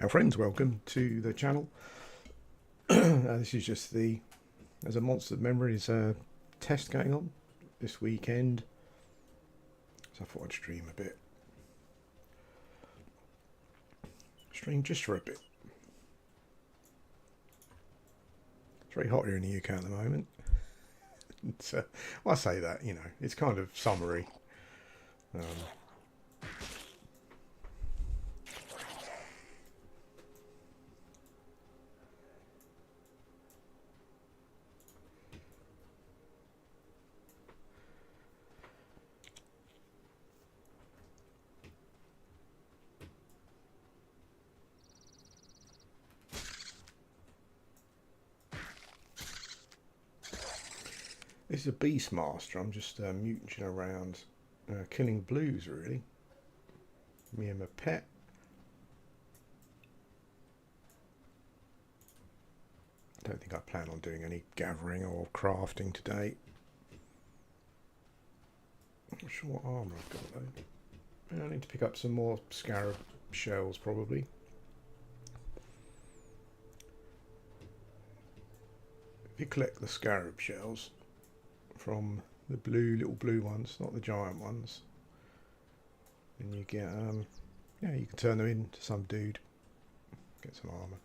Our friends, welcome to the channel. This is just there's a Monster Memories test going on this weekend, so I thought I'd stream a bit. Stream just for a bit. It's very hot here in the UK at the moment. Well, I say that, you know, it's kind of summery. This is a Beastmaster. I'm just mutaging around, killing blues, really. Me and my pet. I don't think I plan on doing any gathering or crafting today. Not sure what armour I've got though. I need to pick up some more scarab shells probably. If you collect the scarab shells from the little blue ones, not the giant ones, and you get yeah, you can turn them into some dude, get some armour.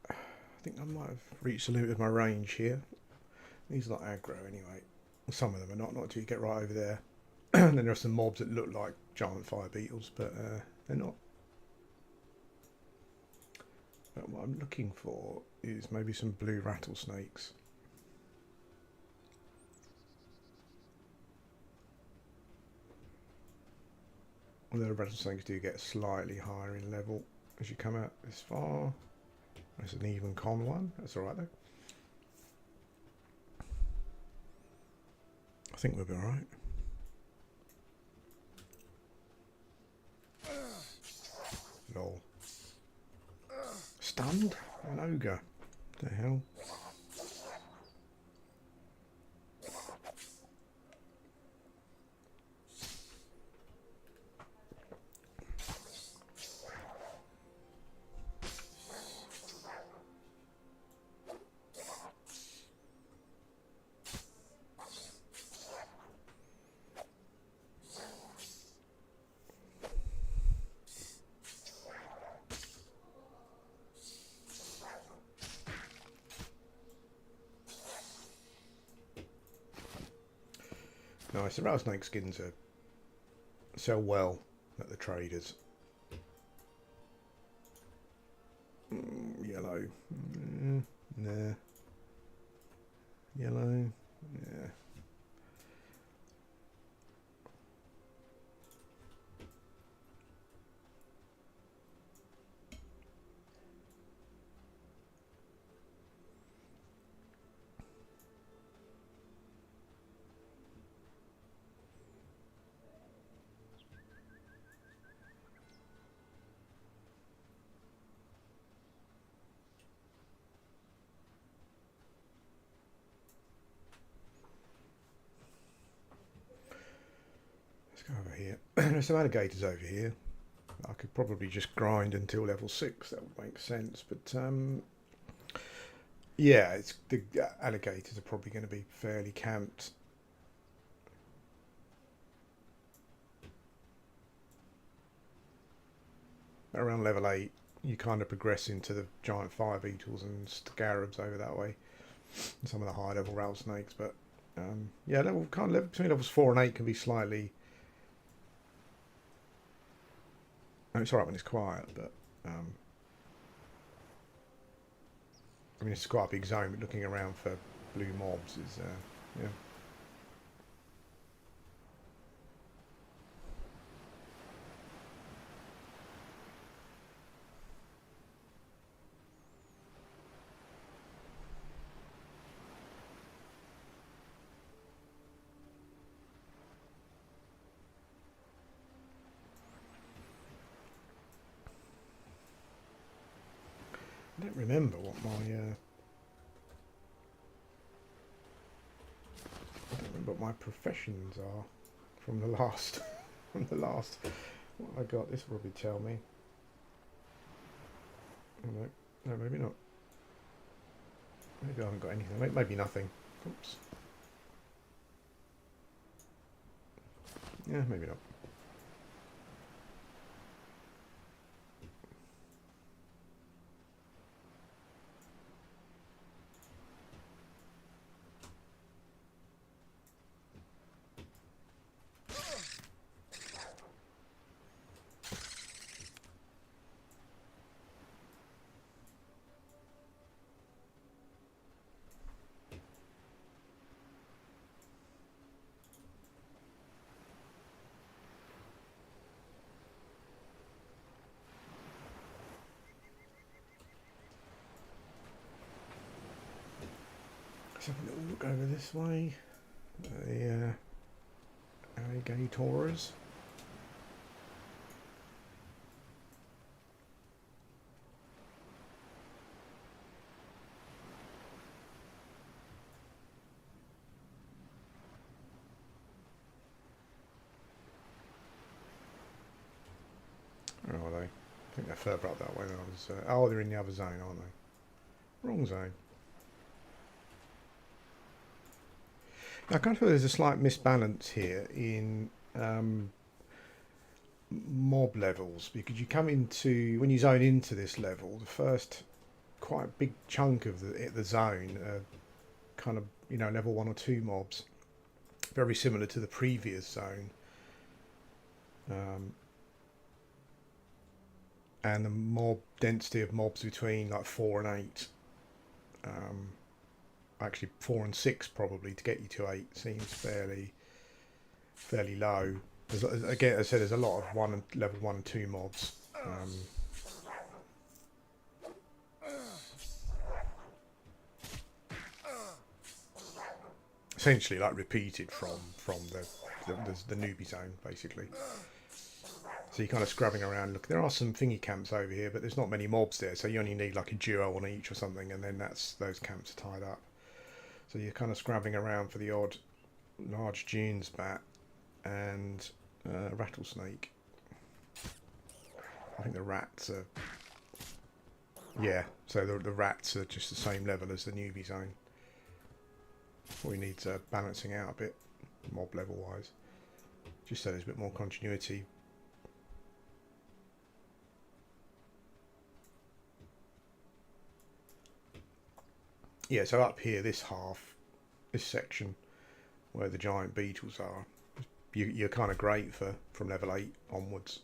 I think I might have reached the limit of my range here. These are not aggro anyway. Some of them are not until you get right over there. And then there are some mobs that look like giant fire beetles, but they're not. But what I'm looking for is maybe some blue rattlesnakes. Although the rattlesnakes do get slightly higher in level as you come out this far. That's an even con one. That's alright though. I think we'll be alright. Lol. Stunned? An ogre. What the hell? Nice, the rattlesnake skins sell well at the traders. Yellow. Nah. Yellow. Yeah. Let's go over here. There's some alligators over here. I could probably just grind until level 6. That would make sense. But yeah, the alligators are probably going to be fairly camped. Around level 8, you kind of progress into the giant fire beetles and scarabs over that way. And some of the high level rattlesnakes. But yeah, between levels 4 and 8 can be slightly. It's alright when it's quiet, but I mean it's quite a big zone, but looking around for blue mobs is yeah. I don't remember what my but my professions are from the last. From the last. What have I got? This will probably tell me. Oh, no, no, maybe not. Maybe I haven't got anything. Maybe nothing. Oops. Yeah, maybe not. Let's have a little look over this way. The alligators. Where are they? I think they're further up that way than I was. Oh, they're in the other zone, aren't they? Wrong zone. I kind of feel there's a slight misbalance here in mob levels, because you come into, when you zone into this level, the first quite big chunk of the zone kind of, you know, level 1 or 2 mobs, very similar to the previous zone, and the mob density of mobs between like 4 and 8, actually 4 and 6 probably, to get you to 8 seems fairly low. Again, as I said, there's a lot of level 1 and 2 mobs. Essentially like repeated from the newbie zone, basically. So you're kind of scrubbing around. Look, there are some thingy camps over here, but there's not many mobs there, so you only need like a duo on each or something, and then those camps are tied up. So you're kind of scrubbing around for the odd large dunes bat and rattlesnake. I think the rats are... Yeah, so the rats are just the same level as the newbie zone. We need balancing out a bit, mob level wise, just so there's a bit more continuity. Yeah, so up here, this section where the giant beetles are, you're kind of great from level 8 onwards.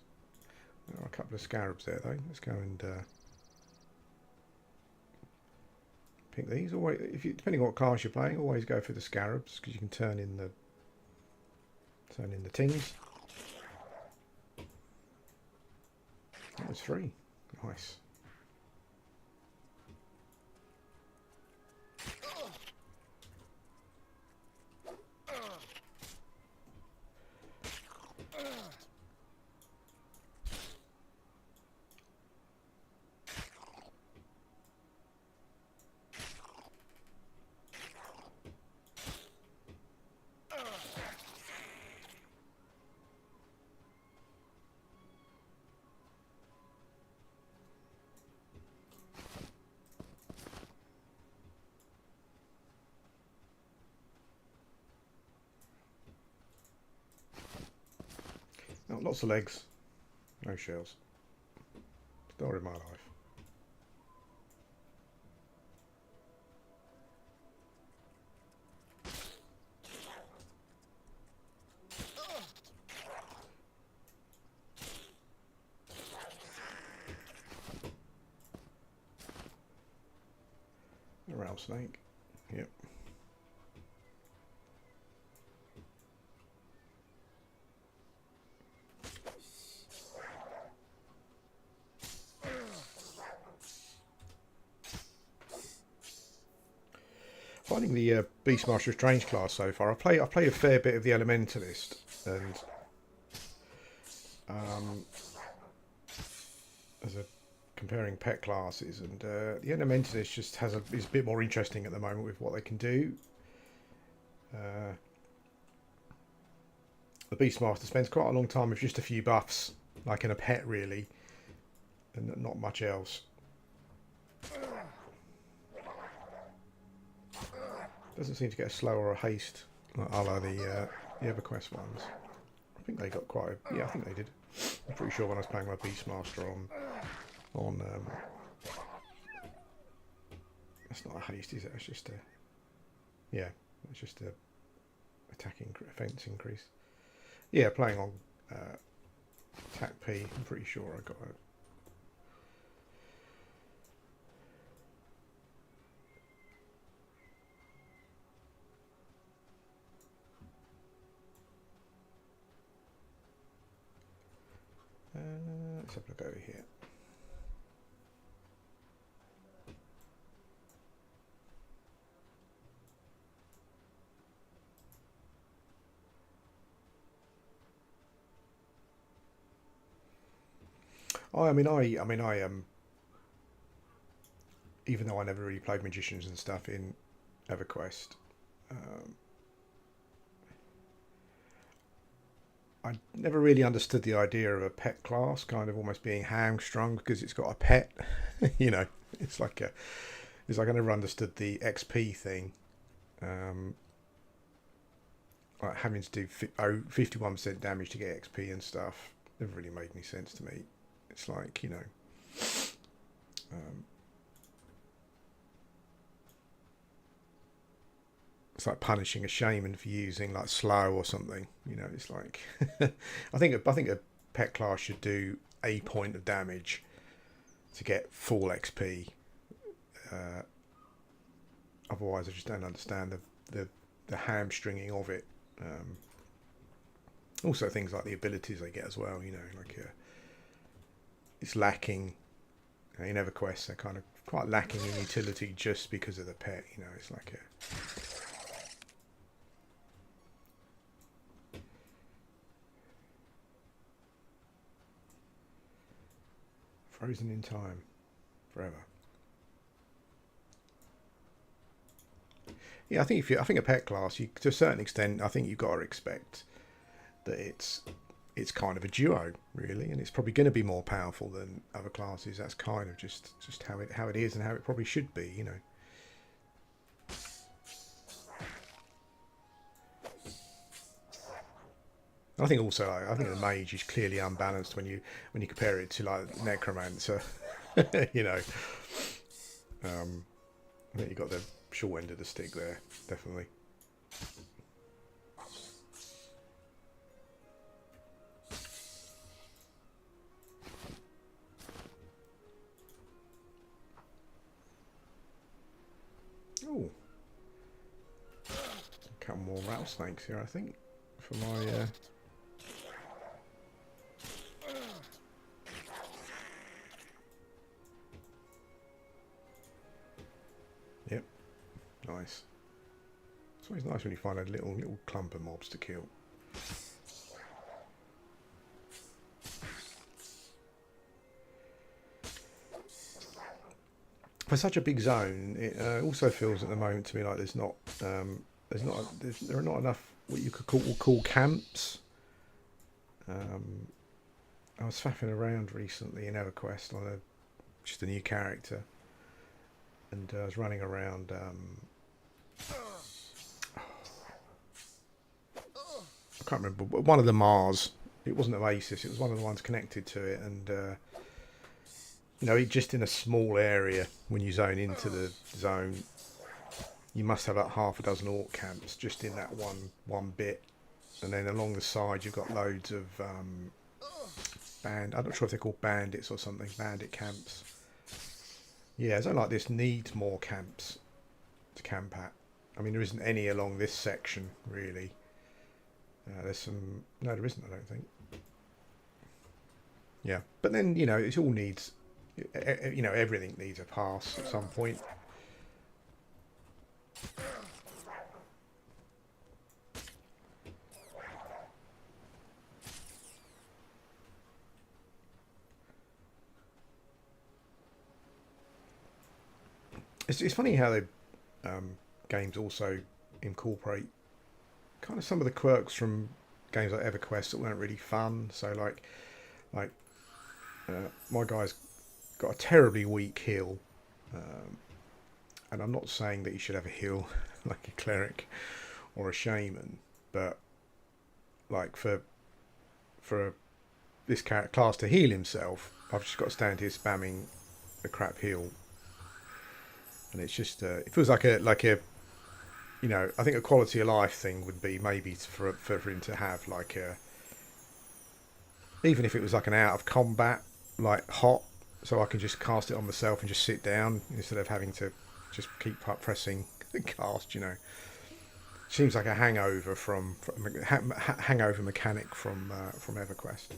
There are a couple of scarabs there though. Let's go and pick these. Always, depending on what class you're playing, always go for the scarabs, because you can turn in the tings. That was free. Nice. Oh, lots of legs, no shells. Story of my life. A rattlesnake. Yep. Finding the Beastmaster of Strange class so far. I've played a fair bit of the Elementalist, and as a comparing pet classes, and the Elementalist just is a bit more interesting at the moment with what they can do. the Beastmaster spends quite a long time with just a few buffs, like in a pet really, and not much else. Doesn't seem to get a slow or a haste, like a la the EverQuest ones. I think they got quite a, yeah, I think they did. I'm pretty sure when I was playing my Beastmaster on that's not a haste, is it? It's just a, yeah, it's just a attacking offense increase. Yeah, playing on attack P, I'm pretty sure I got it. Let's have a look over here. I mean, even though I never really played magicians and stuff in EverQuest, I never really understood the idea of a pet class kind of almost being hamstrung because it's got a pet. You know, it's like I never understood the XP thing. Like having to do 51% damage to get XP and stuff never really made any sense to me. It's like, you know, it's like punishing a shaman for using like slow or something. You know, it's like I think a pet class should do a point of damage to get full XP. Otherwise, I just don't understand the hamstringing of it. Also, things like the abilities they get as well. You know, like it's lacking in EverQuest. They're kind of quite lacking in utility just because of the pet. You know, it's like a frozen in time, forever. Yeah, I think I think a pet class, you, to a certain extent, I think you've got to expect that it's kind of a duo, really, and it's probably going to be more powerful than other classes. That's kind of just how it is and how it probably should be, you know. I think also, I think the mage is clearly unbalanced when you compare it to like necromancer. You know, I think you got the short end of the stick there, definitely. Oh, a couple more rattlesnakes here, I think, for my. Yep, nice. It's always nice when you find a little clump of mobs to kill. For such a big zone, it also feels at the moment to me like there are not enough what you could call camps. I was faffing around recently in EverQuest on just a new character, and I was running around. I can't remember, but one of the Mars. It wasn't Oasis. It was one of the ones connected to it, and you know, just in a small area when you zone into the zone, you must have about half a dozen orc camps just in that one bit, and then along the side you've got loads of I'm not sure if they're called bandits or something. Bandit camps. Yeah, a zone like this needs more camps to camp at. I mean, there isn't any along this section really. There's some. No, there isn't. I don't think. Yeah, but then you know, it all needs. You know, everything needs a pass at some point. It's funny how the games also incorporate kind of some of the quirks from games like EverQuest that weren't really fun. So my guy's got a terribly weak heal, and I'm not saying that you should have a heal like a cleric or a shaman, but like for this class to heal himself, I've just got to stand here spamming the crap heal, and it's just it feels like a you know, I think a quality of life thing would be maybe for him to have like a, even if it was like an out of combat like hot, so I can just cast it on myself and just sit down instead of having to just keep pressing the cast. You know, seems like a hangover hangover mechanic from EverQuest.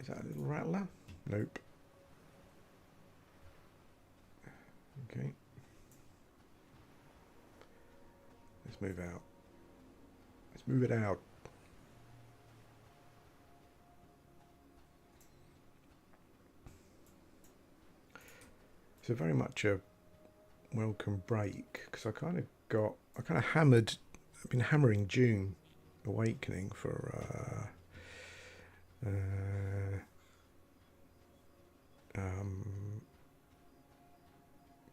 Is that a little rattler? Nope. Okay. Let's move out. Let's move it out. So very much a welcome break, because I kind of hammered. I've been hammering June Awakening for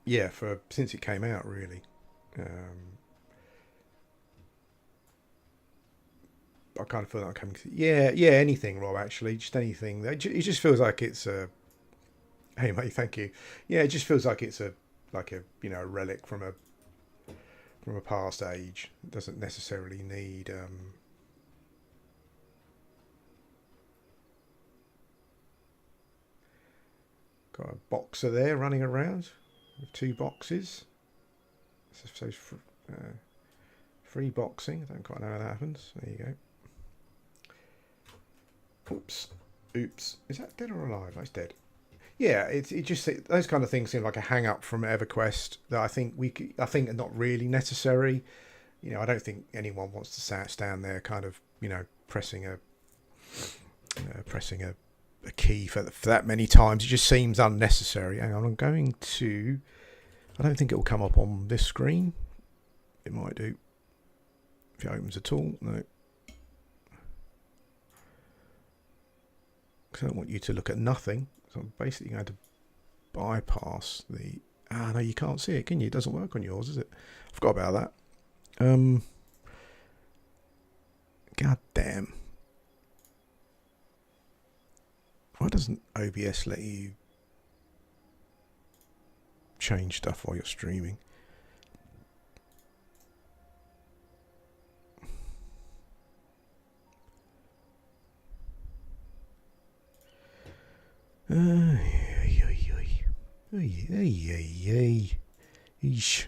yeah, for since it came out, really. I kind of feel like I'm coming to, yeah, anything, Rob, actually, just anything. It just feels like it's a, hey mate, thank you. Yeah, it just feels like it's a, like a, you know, a relic from a past age. It doesn't necessarily need got a boxer there running around with 2 boxes. So free boxing. I don't quite know how that happens. There you go. Oops. Is that dead or alive? That's dead. Yeah, it just, those kind of things seem like a hang up from EverQuest that I think are not really necessary. You know, I don't think anyone wants to stand there kind of, you know, pressing a key for that many times. It just seems unnecessary. Hang on, I'm going to, I don't think it will come up on this screen. It might do if it opens at all. No, because I don't want you to look at nothing. So I'm basically going to bypass the, no, you can't see it, can you? It doesn't work on yours, is it? I forgot about that. God damn. Why doesn't OBS let you change stuff while you're streaming? Eesh. It's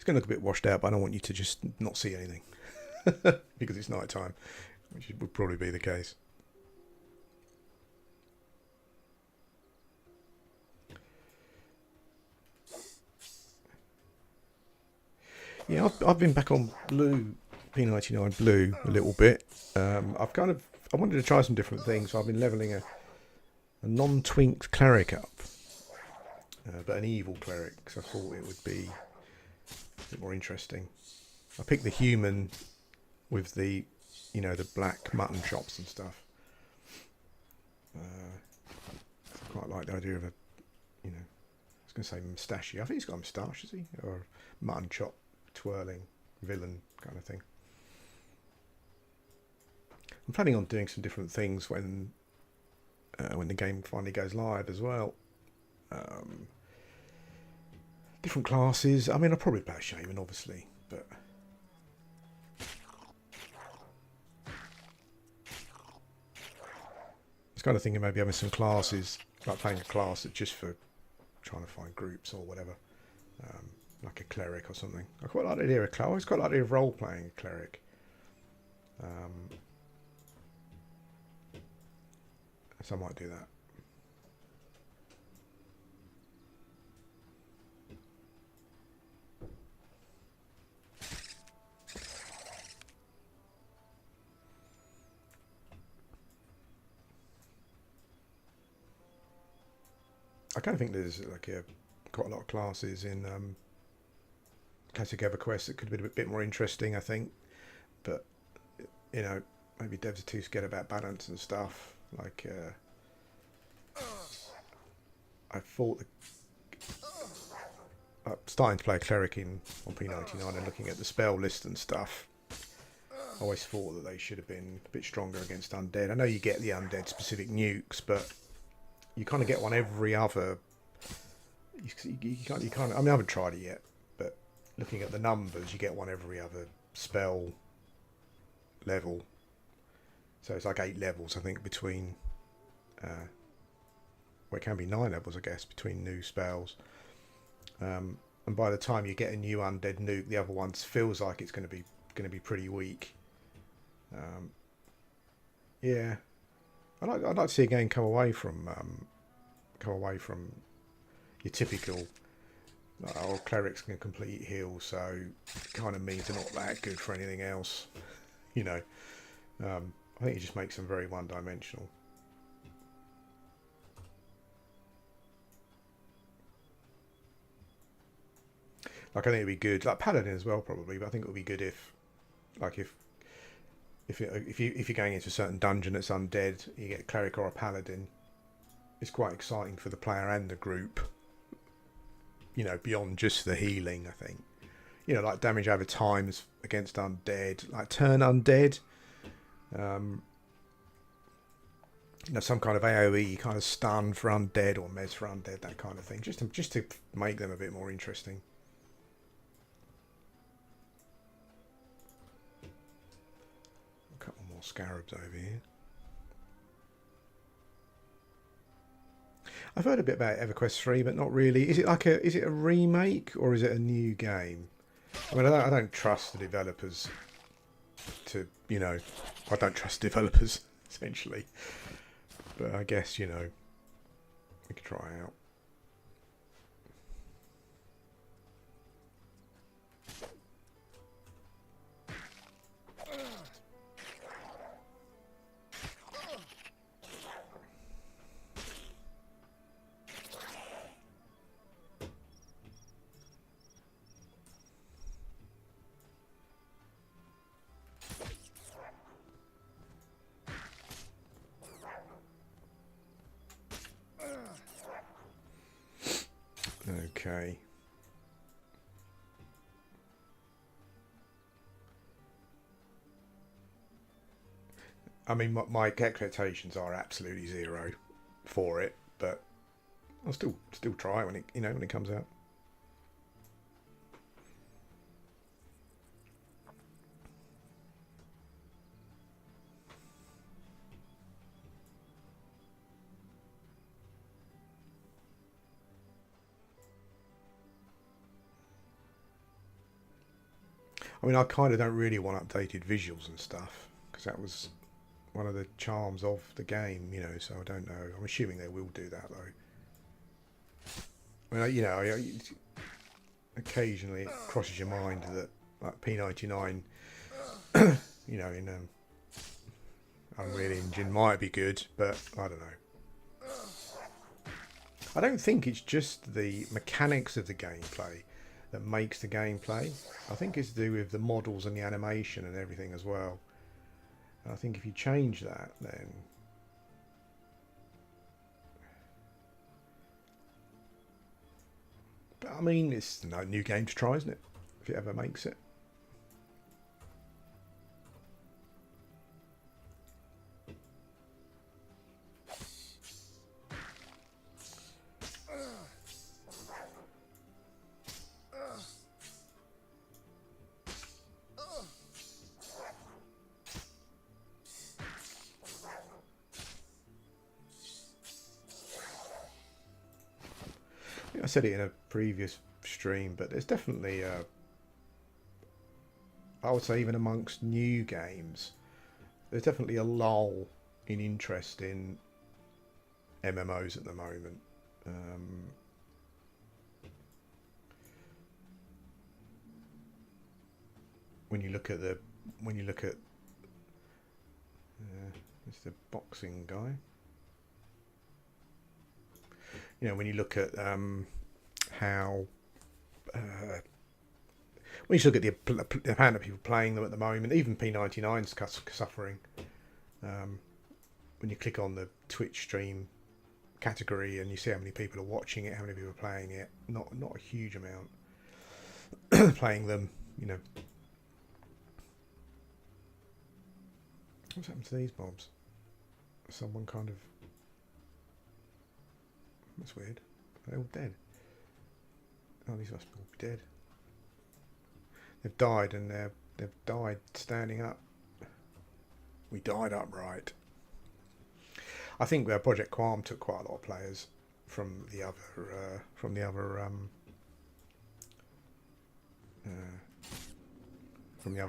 going to look a bit washed out, but I don't want you to just not see anything because it's night time, which would probably be the case. Yeah, I've been back on blue, P99 blue a little bit. I wanted to try some different things, so I've been leveling a non-twinked cleric up, but an evil cleric, because I thought it would be a bit more interesting. I picked the human with the, you know, the black mutton chops and stuff. I quite like the idea of a, you know, I was going to say mustachio. I think he's got a moustache, is he? Or mutton chop twirling villain kind of thing. I'm planning on doing some different things when the game finally goes live as well. Different classes. I mean, I'll probably play a shaman, obviously, but I was kind of thinking maybe having some classes, like playing a class that's just for trying to find groups or whatever. like a cleric or something. I quite like the idea of cleric. I always quite like the idea of role playing a cleric. So I might do that. I kind of think there's like quite a lot of classes in classic EverQuest that could have been a bit more interesting, I think. But, you know, maybe devs are too scared about balance and stuff. Like, I thought starting to play a cleric on P99 and looking at the spell list and stuff, I always thought that they should have been a bit stronger against undead. I know you get the undead specific nukes, but you kind of get one every other. You can't. I mean, I haven't tried it yet, but looking at the numbers, you get one every other spell level. So it's like 8 levels, I think, between. Well, it can be 9 levels, I guess, between new spells. And by the time you get a new undead nuke, the other one feels like it's going to be pretty weak. Yeah, I'd like to see a game come away from your typical. Oh, clerics can complete heal, so it kind of means they're not that good for anything else. You know, I think it just makes them very one-dimensional. Like, I think it'd be good, like Paladin as well, probably. But I think it would be good if you're going into a certain dungeon that's undead, you get a cleric or a paladin. It's quite exciting for the player and the group. You know, beyond just the healing, I think. You know, like damage over times against undead, like turn undead. You know, some kind of AOE, kind of stun for undead or mez for undead, that kind of thing. Just to make them a bit more interesting. A couple more scarabs over here. I've heard a bit about EverQuest 3, but not really. Is it a remake or is it a new game? I mean, I don't trust the developers to, you know, I don't trust developers, essentially. But I guess, you know, we could try it out. Okay. I mean, my expectations are absolutely zero for it, but I'll still try when it comes out. I mean, I kind of don't really want updated visuals and stuff because that was one of the charms of the game, you know. So I don't know. I'm assuming they will do that though. I mean, you know, occasionally it crosses your mind that like P99, you know, in Unreal Engine might be good, but I don't know. I don't think it's just the mechanics of the gameplay that makes the gameplay. I think it's to do with the models and the animation and everything as well. And I think if you change that, then but I mean, it's no new game to try, isn't it? If it ever makes it. I said it in a previous stream, but there's definitely I would say even amongst new games, there's definitely a lull in interest in MMOs at the moment. When you look at it's the boxing guy. You know, when you look at how when you look at the amount of people playing them at the moment, even P99's suffering. When you click on the Twitch stream category and you see how many people are watching it, how many people are playing it, not a huge amount playing them, you know. What's happened to these mobs? Someone kind of... That's weird. They're all dead. Oh, these must all be dead. They've died and they've died standing up. We died upright. I think Project Qualm took quite a lot of players from the other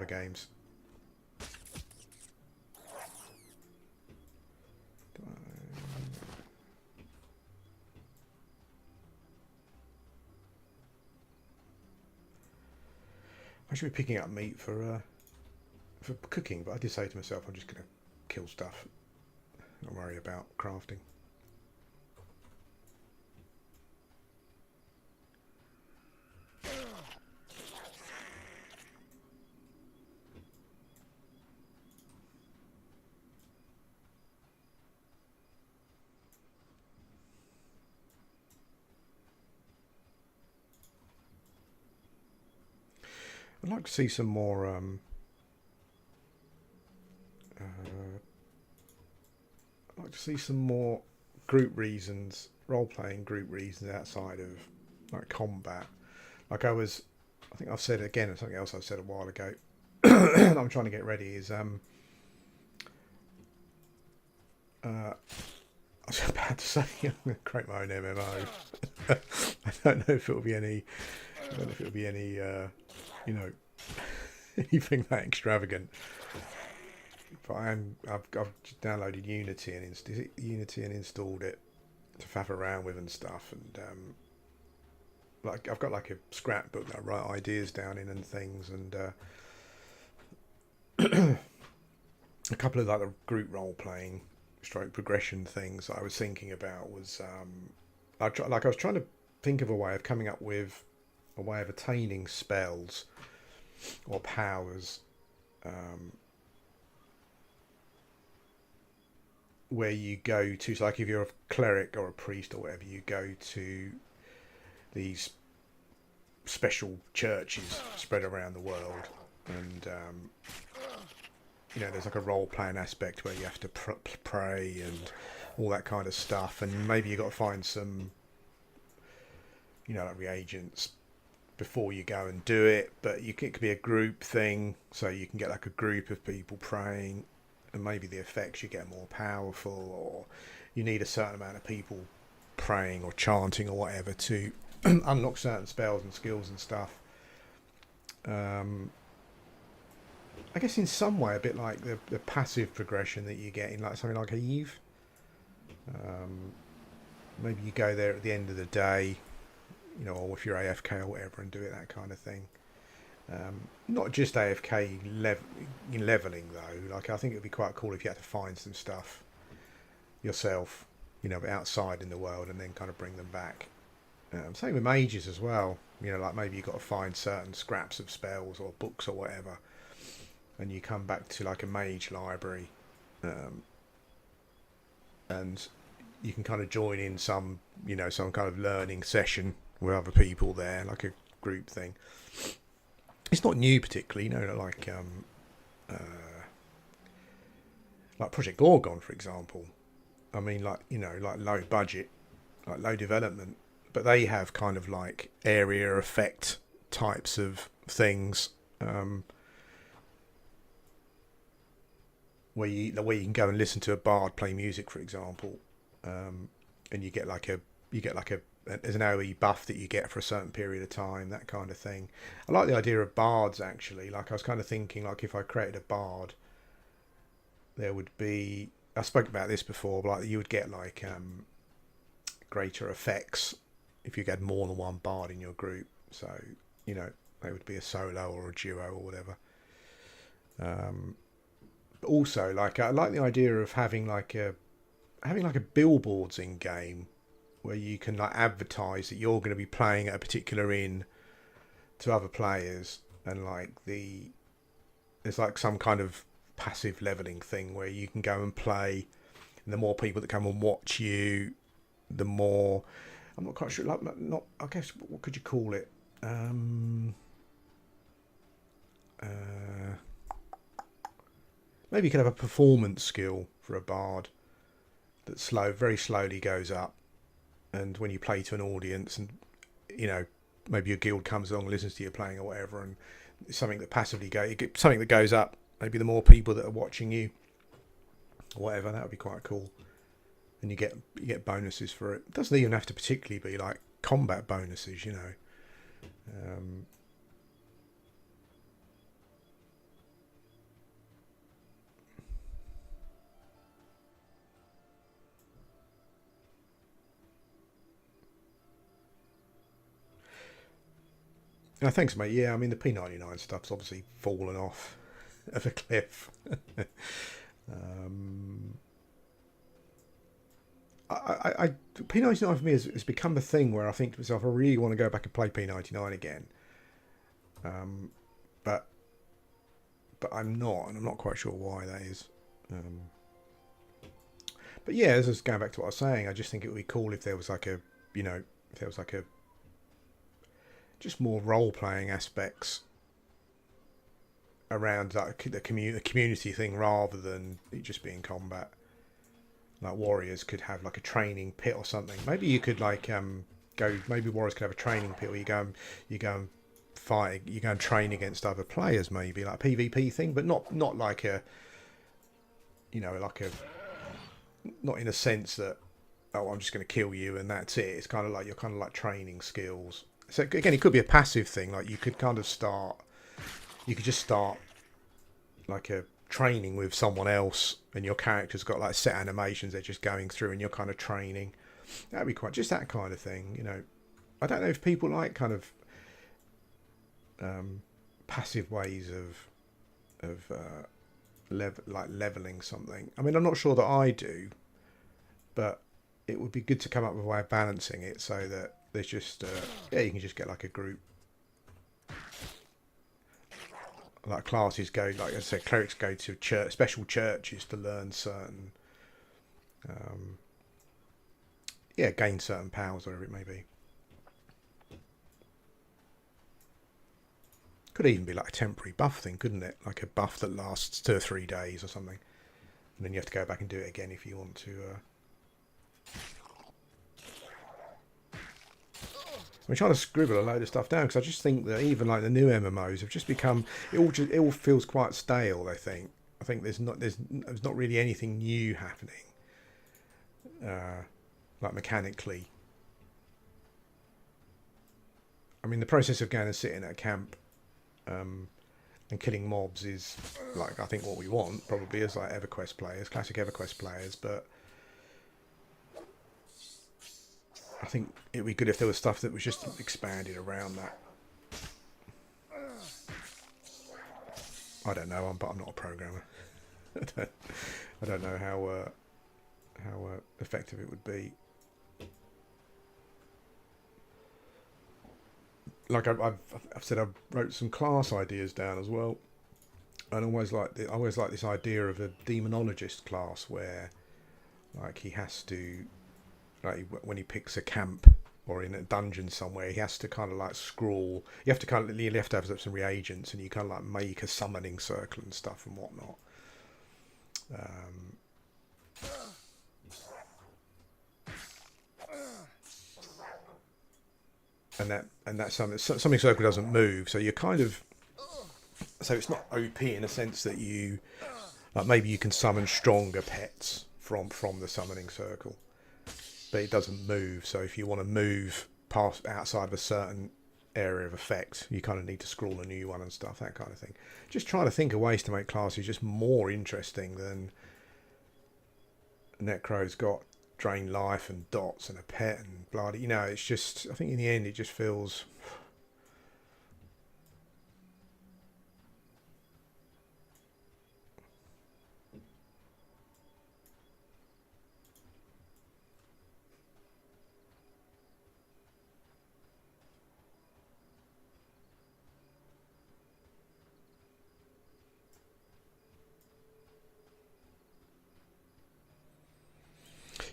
games. I should be picking up meat for cooking, but I did say to myself, I'm just going to kill stuff. Not worry about crafting. I'd like to see some more I'd like to see some more group reasons, role-playing group reasons outside of like combat. Like I think I've said again, something else I said a while ago. I'm trying to get ready is I was about to say I'm going to create my own MMO. I don't know if it'll be any. I don't know if it'll be any. You know, anything that extravagant. But I've downloaded Unity and installed it to faff around with and stuff, and like I've got like a scrapbook that I write ideas down in and things, and a couple of like the group role playing stroke progression things that I was thinking about was I was trying to think of a way of coming up with a way of attaining spells or powers where you go to, so like if you're a cleric or a priest or whatever, you go to these special churches spread around the world, and you know, there's like a role playing aspect where you have to pray and all that kind of stuff, and maybe you got to find some, you know, like reagents before you go and do it, but it could be a group thing, so you can get like a group of people praying, and maybe the effects you get more powerful, or you need a certain amount of people praying or chanting or whatever to unlock certain spells and skills and stuff. I guess in some way a bit like the passive progression that you get in like something like Eve. Maybe you go there at the end of the day, you know, or if you're AFK or whatever, and do it that kind of thing. Not just AFK leveling though. Like I think it'd be quite cool if you had to find some stuff yourself, you know, outside in the world, and then kind of bring them back. Same with mages as well. You know, like maybe you've got to find certain scraps of spells or books or whatever, and you come back to like a mage library, and you can kind of join in some, you know, some kind of learning session with other people there, like a group thing. It's not new particularly, you know, like Project Gorgon, for example. I mean, like, you know, like low budget, like low development, but they have kind of like area effect types of things, where you can go and listen to a bard play music, for example, and you get like a there's an AoE buff that you get for a certain period of time, that kind of thing. I like the idea of bards actually. Like I was kind of thinking, like if I created a bard, there would be. I spoke about this before, but like you would get like greater effects if you had more than one bard in your group. So you know they would be a solo or a duo or whatever. But also, like I like the idea of having like a billboards in game where you can like advertise that you're going to be playing at a particular inn to other players, and like there's like some kind of passive leveling thing where you can go and play, and the more people that come and watch you, the more. I'm not quite sure. Like not. I guess what could you call it? Maybe you could have a performance skill for a bard that very slowly goes up, and when you play to an audience, and you know maybe your guild comes along, listens to you playing or whatever, and it's something that something that goes up. Maybe the more people that are watching you, or whatever, that would be quite cool. And you get bonuses for it. It doesn't even have to particularly be like combat bonuses, you know. No, thanks, mate. Yeah, I mean the P99 stuff's obviously fallen off of a cliff. P99 for me has become a thing where I think to myself, I really want to go back and play P99 again. But I'm not, and I'm not quite sure why that is. But yeah, as I was going back to what I was saying, I just think it would be cool if there was like a, you know, if there was like a just more role-playing aspects around like the community thing rather than it just being combat. Like warriors could have like a training pit or something. Maybe you could like maybe warriors could have a training pit where you go and fight, you go and train against other players, maybe like a PvP thing, but not like a, you know, like a, not in a sense that, oh, I'm just going to kill you and that's it. It's kind of like you're kind of like training skills. So again, it could be a passive thing. Like you could just start like a training with someone else, and your character's got like set animations they're just going through, and you're kind of training. That'd be quite just that kind of thing, you know. I don't know if people like kind of passive ways of leveling something. I mean, I'm not sure that I do, but it would be good to come up with a way of balancing it so that there's just you can just get like a group. Like classes go, like I said, clerics go to special churches to learn certain, gain certain powers, whatever it may be. Could even be like a temporary buff thing, couldn't it? Like a buff that lasts 2 or 3 days or something, and then you have to go back and do it again if you want to. I'm trying to scribble a load of stuff down because I just think that even like the new MMOs have just become it all feels quite stale. I think there's not really anything new happening, like mechanically. I mean, the process of going and sitting at a camp and killing mobs is like I think what we want probably as like EverQuest players, classic EverQuest players, but I think it would be good if there was stuff that was just expanded around that. I don't know, but I'm not a programmer. I don't know how effective it would be. Like I've said, I wrote some class ideas down as well, and I always like this idea of a demonologist class where, like, he has to. Like when he picks a camp or in a dungeon somewhere, he has to kind of like scroll. You have to have some reagents, and you kind of like make a summoning circle and stuff and whatnot. And that's something circle doesn't move, so you're kind of it's not OP in a sense that you like maybe you can summon stronger pets from the summoning circle. but it doesn't move. So if you want to move past outside of a certain area of effect, you kind of need to scroll a new one and stuff, that kind of thing. Just trying to think of ways to make classes just more interesting than Necro's got drain life and dots and a pet and bloody, you know, it's just, I think in the end it just feels...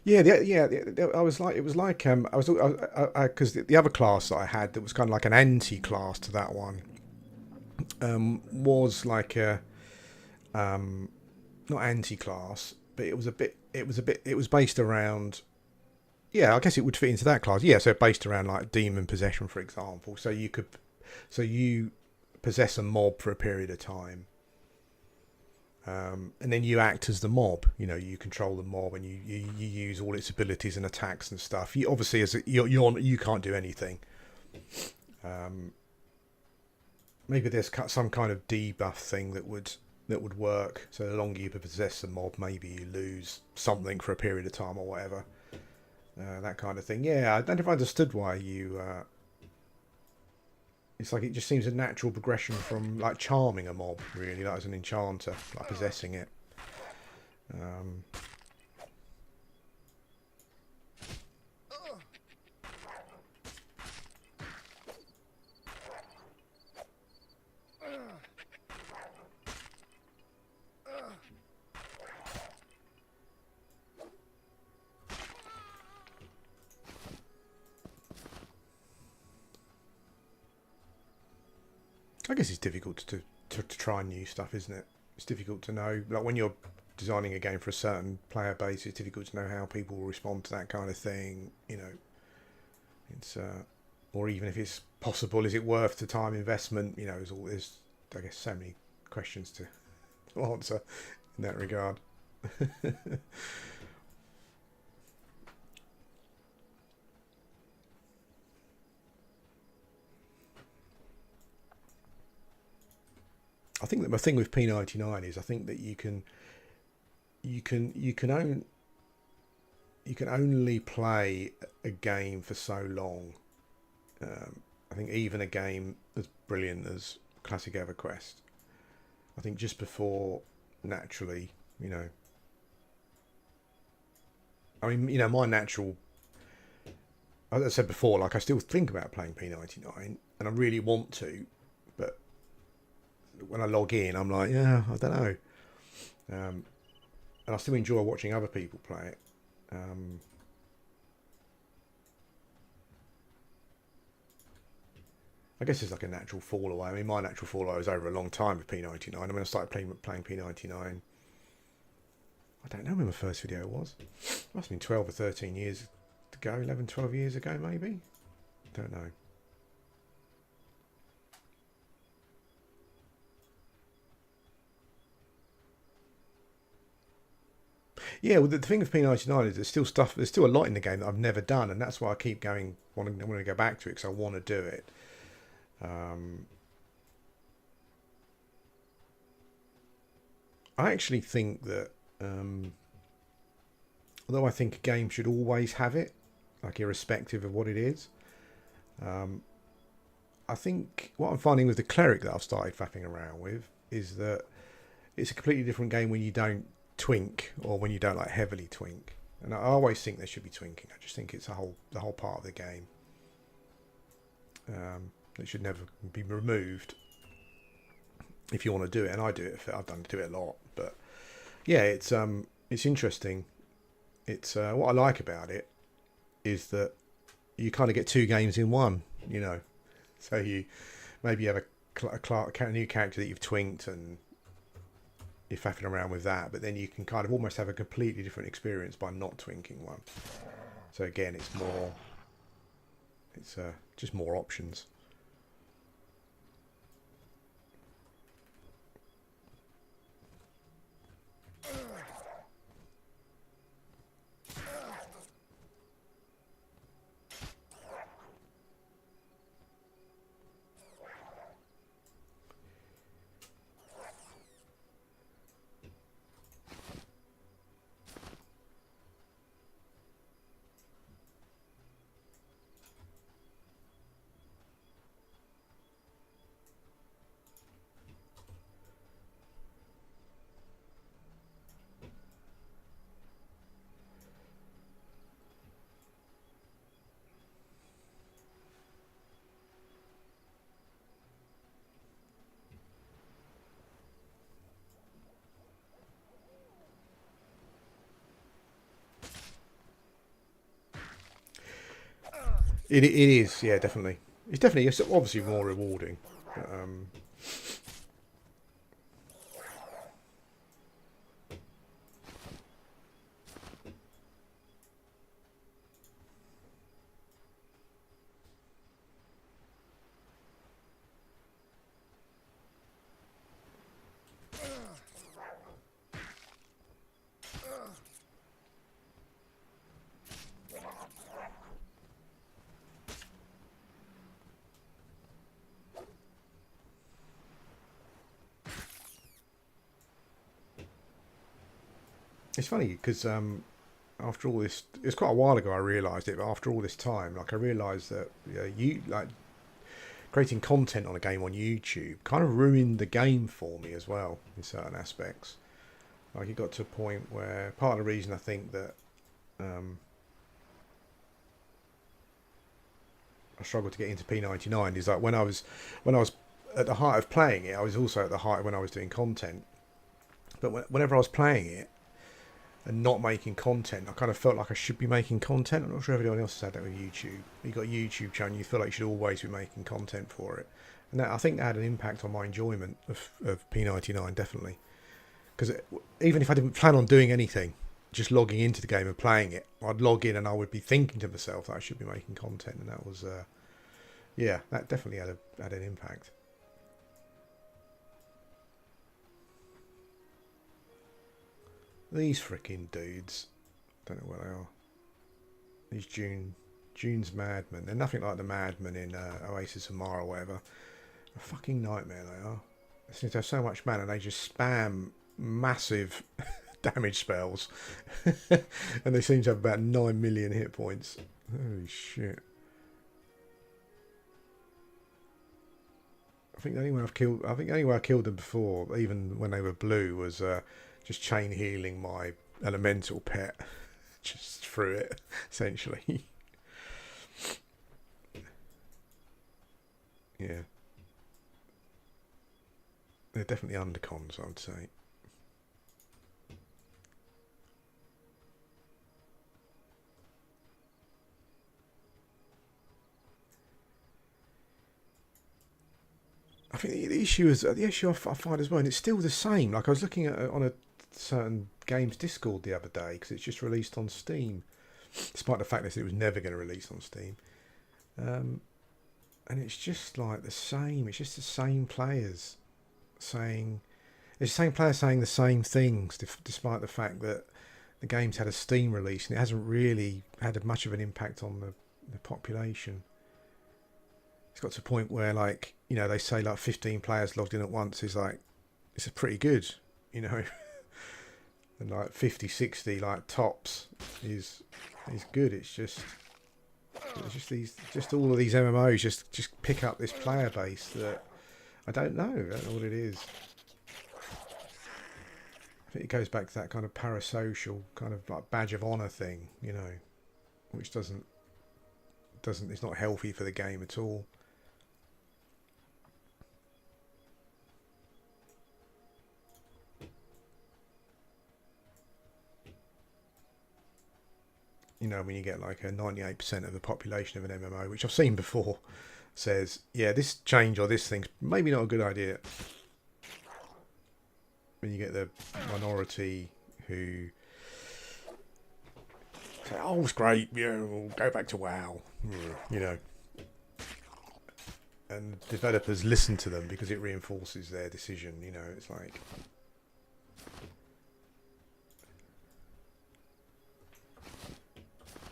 Yeah, I was like, it was like, I was, because the other class that I had that was kind of like an anti-class to that one, was like a, not anti-class, but it was based around, yeah, I guess it would fit into that class. Yeah, so based around like demon possession, for example. So you possess a mob for a period of time. And then you act as the mob. You know, you control the mob, and you use all its abilities and attacks and stuff. You obviously, you can't do anything. Maybe there's some kind of debuff thing that would work. So the longer you possess the mob, maybe you lose something for a period of time or whatever. That kind of thing. Yeah, I don't know if I understood why you. It's like it just seems a natural progression from like charming a mob, really, like as an enchanter, like possessing it. I guess it's difficult to try new stuff, isn't it? It's difficult to know, like when you're designing a game for a certain player base, it's difficult to know how people will respond to that kind of thing. You know, it's or even if it's possible, is it worth the time investment? You know, there's I guess so many questions to answer in that regard. I think that my thing with P99 is I think that you can only play a game for so long. I think even a game as brilliant as classic EverQuest, I think just before naturally, you know, I mean, you know, my natural, as I said before, like I still think about playing P99 and I really want to, but when I log in, I'm like, yeah, I don't know. And I still enjoy watching other people play it. I guess it's like a natural fall away. I mean, my natural fall away was over a long time with P99. I mean, I started playing P99. I don't know when my first video was. It must have been 12 or 13 years ago, 11, 12 years ago, maybe. Don't know. Yeah, well, the thing with P99 is there's still a lot in the game that I've never done, and that's why I keep going. I want to go back to it because I want to do it. I actually think that, although I think a game should always have it, like irrespective of what it is, I think what I'm finding with the Cleric that I've started faffing around with is that it's a completely different game when you don't twink or when you don't like heavily twink. And I always think there should be twinking. I just think it's the whole part of the game. It should never be removed if you want to do it. And I do it. I've done do it a lot. But yeah, it's interesting. It's what I like about it is that you kind of get two games in one. You know, so you maybe you have a new character that you've twinked and you're faffing around with that, but then you can kind of almost have a completely different experience by not twinking one. So again, it's just more options. It is, yeah, definitely. It's obviously more rewarding. But, it's funny because after all this, it's quite a while ago I realised it, but after all this time, like I realised that you like creating content on a game on YouTube kind of ruined the game for me as well in certain aspects. Like it got to a point where part of the reason I think that um, I struggled to get into P99 is like when I was at the height of playing it, I was also at the height when I was doing content. But whenever I was playing it and not making content, I kind of felt like I should be making content. I'm not sure if anyone else has had that with YouTube. You got a YouTube channel, you feel like you should always be making content for it, and I think that had an impact on my enjoyment of P99 definitely. Because even if I didn't plan on doing anything, just logging into the game and playing it, I'd log in and I would be thinking to myself that I should be making content, and that was yeah, that definitely had an impact. These freaking dudes, don't know what they are. These June's madmen. They're nothing like the madmen in Oasis of Mara or whatever. A fucking nightmare they are. They seem to have so much mana and they just spam massive damage spells. And they seem to have about 9 million hit points. Holy shit. I think the only way I killed them before, even when they were blue, was just chain healing my elemental pet just through it, essentially. Yeah. They're definitely undercons, I would say. I think the issue is the issue I find as well, and it's still the same. Like I was looking at on a certain games Discord the other day because it's just released on Steam, despite the fact that it was never going to release on Steam. And it's just like the same. It's just the same players saying, it's the same players saying the same things, despite the fact that the game's had a Steam release and it hasn't really had much of an impact on the population. It's got to a point where, like, you know, they say like 15 players logged in at once is like, it's a pretty good, you know, and like 50, 60 like tops is good. It's just all of these MMOs just pick up this player base that I don't know what it is. I think it goes back to that kind of parasocial kind of like badge of honor thing, you know, which doesn't it's not healthy for the game at all. You know, when you get like a 98% of the population of an MMO, which I've seen before, says, yeah, this change or this thing's maybe not a good idea. When you get the minority who say, oh, it's great, yeah, we'll go back to WoW, you know. And developers listen to them because it reinforces their decision, you know, it's like...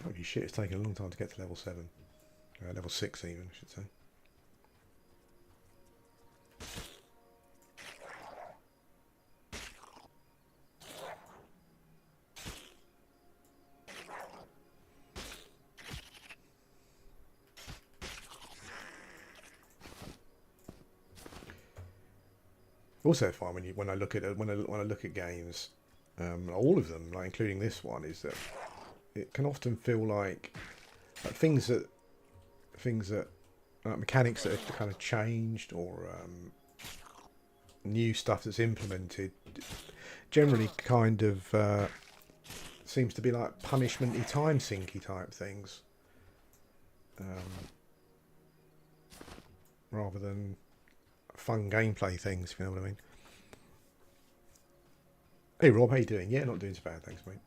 Holy shit, it's taken a long time to get to level 7. Level 6 even, I should say. Also, fine when I look at when I look at games, all of them, like including this one, is that it can often feel like things that mechanics that are kind of changed or new stuff that's implemented generally kind of seems to be like punishment-y, time sinky type things. rather than fun gameplay things, if you know what I mean. Hey Rob, how you doing? Yeah, not doing so bad, thanks mate.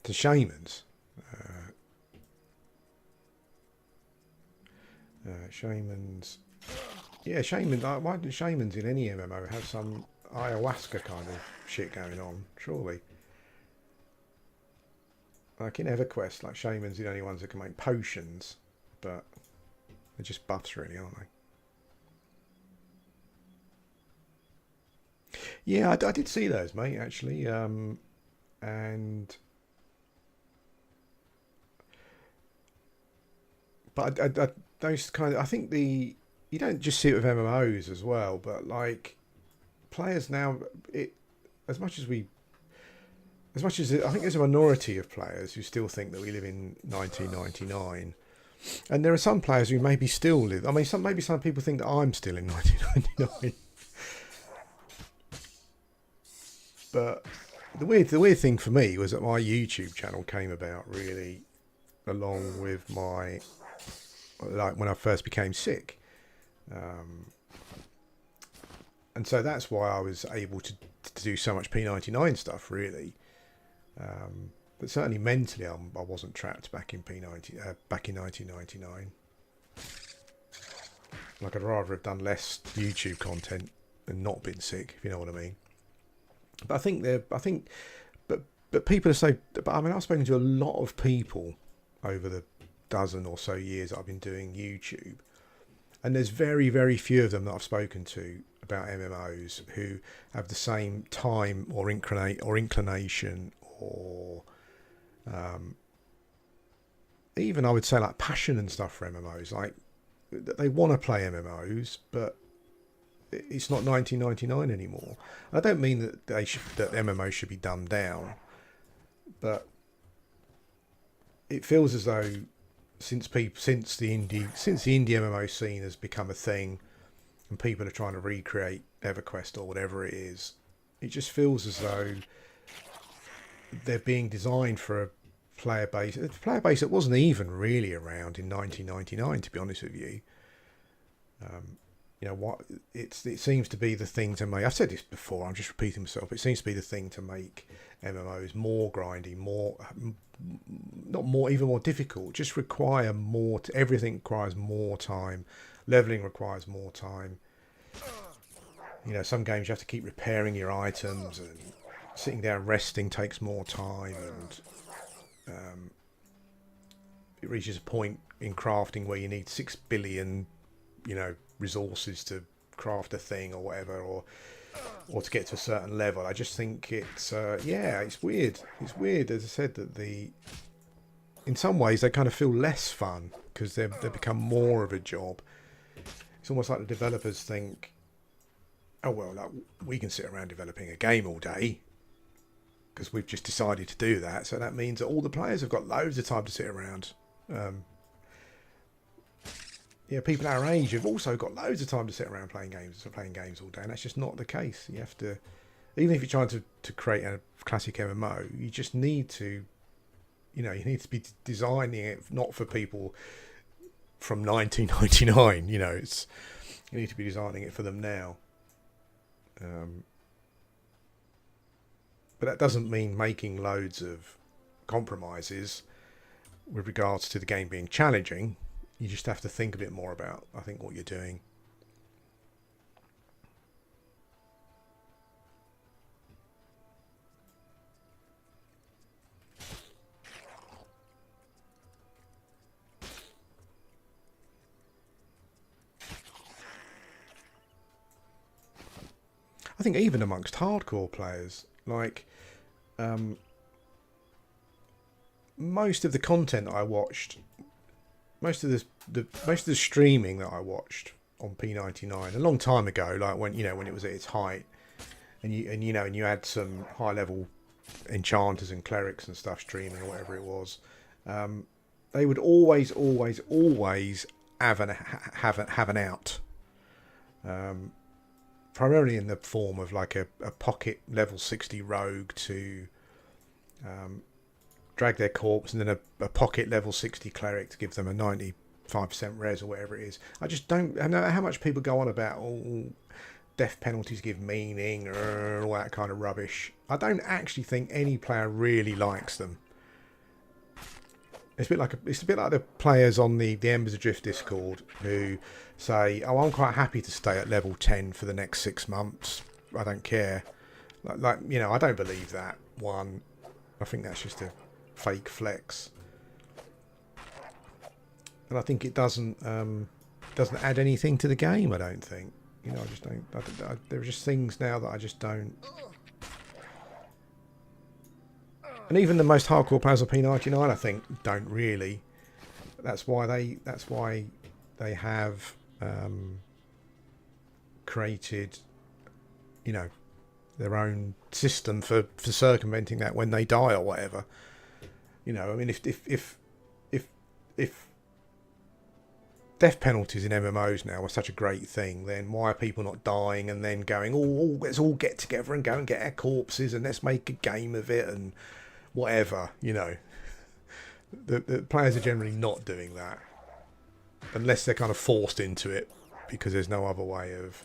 To shamans. Shamans. Yeah, shamans. Why do shamans in any MMO have some ayahuasca kind of shit going on? Surely. Like in EverQuest, like shamans are the only ones that can make potions, but they're just buffs, really, aren't they? Yeah, I did see those, mate. Actually, and but those kind of, I think you don't just see it with MMOs as well, but like players now, it as much as we, as much as I think there's a minority of players who still think that we live in 1999, and there are some players who maybe still live. I mean, maybe some people think that I'm still in 1999, but the weird thing for me was that my YouTube channel came about really along with my, like when I first became sick, and so that's why I was able to do so much P99 stuff really. But certainly mentally, I wasn't trapped back in back in 1999. Like I'd rather have done less YouTube content and not been sick, if you know what I mean. But but people are so. But I mean, I've spoken to a lot of people over the dozen or so years that I've been doing YouTube, and there's very, very few of them that I've spoken to about MMOs who have the same time or inclination or even I would say like passion and stuff for MMOs. Like they want to play MMOs, but it's not 1999 anymore. I don't mean that that MMOs should be dumbed down, but it feels as though since the indie MMO scene has become a thing, and people are trying to recreate EverQuest or whatever it is, it just feels as though they're being designed for a player base that wasn't even really around in 1999. To be honest with you, you know what? It seems to be the thing to make. I've said this before. I'm just repeating myself. It seems to be the thing to make MMOs more grindy, even more difficult. Just require more. Everything requires more time. Leveling requires more time. You know, some games you have to keep repairing your items, and sitting down resting takes more time, and it reaches a point in crafting where you need 6 billion, resources to craft a thing or whatever, or to get to a certain level. I just think it's it's weird. It's weird, as I said, that in some ways they kind of feel less fun because they become more of a job. It's almost like the developers think, oh well, like, we can sit around developing a game all day because we've just decided to do that. So that means that all the players have got loads of time to sit around. People our age have also got loads of time to sit around playing games all day, and that's just not the case. You have to, even if you're trying to create a classic MMO, you just need to, you need to be designing it not for people from 1999. You need to be designing it for them now. But that doesn't mean making loads of compromises with regards to the game being challenging. You just have to think a bit more about, I think, what you're doing. I think even amongst hardcore players, like most of the content I watched, most of the streaming that I watched on P99 a long time ago, like when it was at its height, and you had some high level enchanters and clerics and stuff streaming or whatever it was, they would always have an out. Primarily in the form of like a pocket level 60 rogue to drag their corpse, and then a pocket level 60 cleric to give them a 95% res or whatever it is. I just don't. I know how much people go on about death penalties give meaning or all that kind of rubbish. I don't actually think any player really likes them. It's a bit like the players on the Embers Adrift Discord who say, "Oh, I'm quite happy to stay at level 10 for the next 6 months. I don't care." Like you know, I don't believe that one. I think that's just a fake flex, and I think it doesn't add anything to the game. I don't think. You know, I just don't. There are just things now that I just don't. And even the most hardcore players of P99, I think, don't really. That's why they have created, you know, their own system for circumventing that when they die or whatever. You know, I mean, if death penalties in MMOs now are such a great thing, then why are people not dying and then going, oh, let's all get together and go and get our corpses and let's make a game of it and whatever, you know. The players are generally not doing that unless they're kind of forced into it because there's no other way of.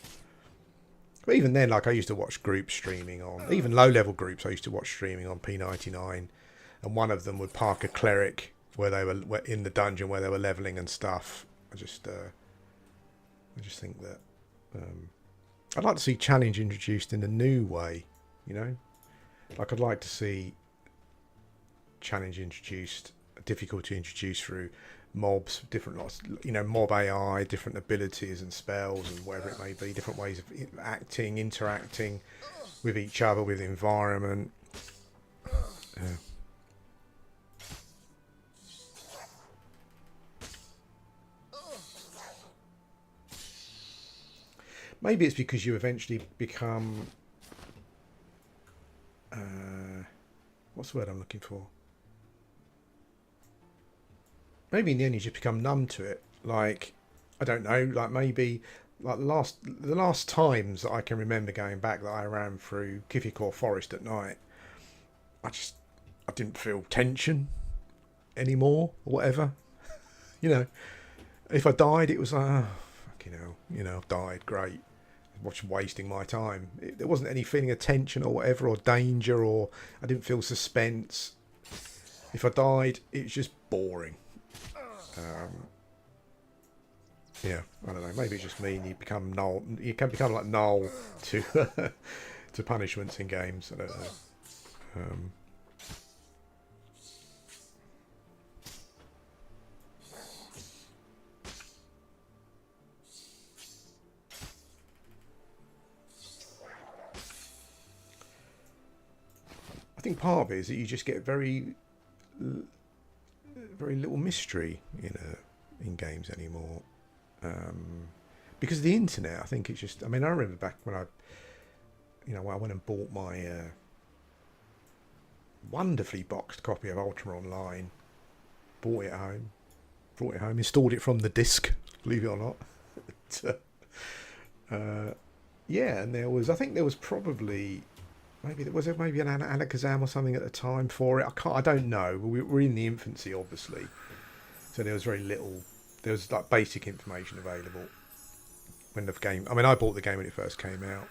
But even then, like I used to watch groups streaming on, even low level groups I used to watch streaming on P99, and one of them would park a cleric where they were in the dungeon where they were leveling and stuff. I just think that I'd like to see challenge introduced in a new way, you know. Like I'd like to see challenge introduced, difficulty introduced through mobs, different lots, you know, mob AI, different abilities and spells and whatever it may be, different ways of interacting with each other, with the environment. Maybe it's because you eventually become what's the word I'm looking for? Maybe in the end you just become numb to it. Like, I don't know, like maybe like the last times that I can remember going back that I ran through Kifikor Forest at night, I didn't feel tension anymore or whatever. You know, if I died it was like, oh, fucking hell, you know, I've died, great. Wasting my time. There wasn't any feeling of tension or whatever, or danger, or I didn't feel suspense. If I died, it was just boring. Yeah, I don't know. Maybe it's just me, and you become null. You can become like null to to punishments in games. I don't know. I think part of it is that you just get very little mystery in games anymore, because of the internet. I think it's just. I mean, I remember back when I went and bought my wonderfully boxed copy of Ultima Online, brought it home, installed it from the disc. Believe it or not. Yeah, and I think there was probably. Maybe there was an Alakazam or something at the time for it. I don't know. We were in the infancy, obviously, so there was very little. There was like basic information available when the game. I mean, I bought the game when it first came out.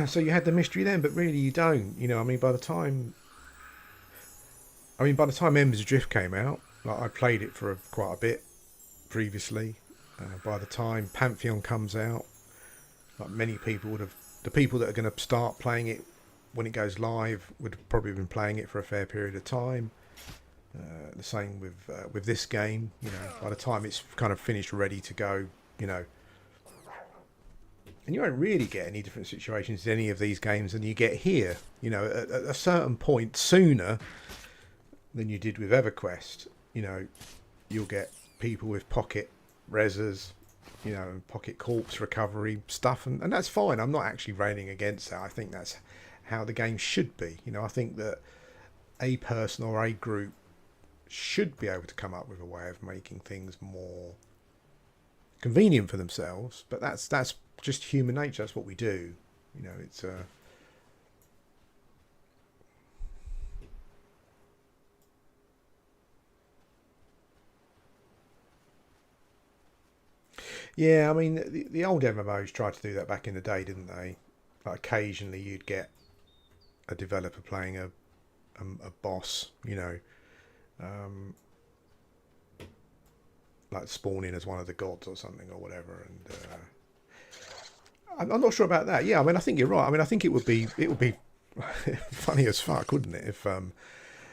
So you had the mystery then, but really you don't. You know, I mean, by the time Embers Adrift came out, like I played it for quite a bit previously. By the time Pantheon comes out, like many people would have, the people that are going to start playing it when it goes live would have probably been playing it for a fair period of time. The same with this game. You know, by the time it's kind of finished, ready to go, you know, and you won't really get any different situations in any of these games than you get here. You know, at a certain point sooner than you did with EverQuest. You know, you'll get people with pocket reses, you know, and pocket corpse recovery stuff, and that's fine. I'm not actually railing against that. I think that's how the game should be. You know, I think that a person or a group should be able to come up with a way of making things more convenient for themselves. But that's just human nature. That's what we do. You know, it's yeah. I mean, the old MMOs tried to do that back in the day, didn't they? Like occasionally, you'd get a developer playing a boss. You know, um, like spawning as one of the gods or something or whatever. And I'm not sure about that. Yeah, I mean, I think you're right. I mean, I think it would be funny as fuck, wouldn't it?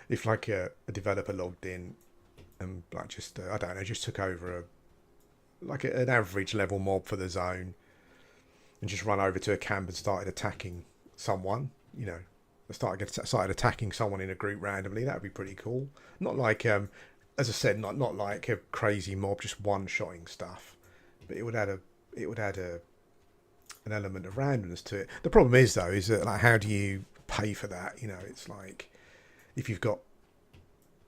If like a developer logged in and like just I don't know, just took over an average level mob for the zone and just run over to a camp and started attacking someone. You know, started attacking someone in a group randomly. That would be pretty cool. Not like as I said, not like a crazy mob just one-shotting stuff, but it would add an element of randomness to it. The problem is though, is that like how do you pay for that? You know, it's like if you've got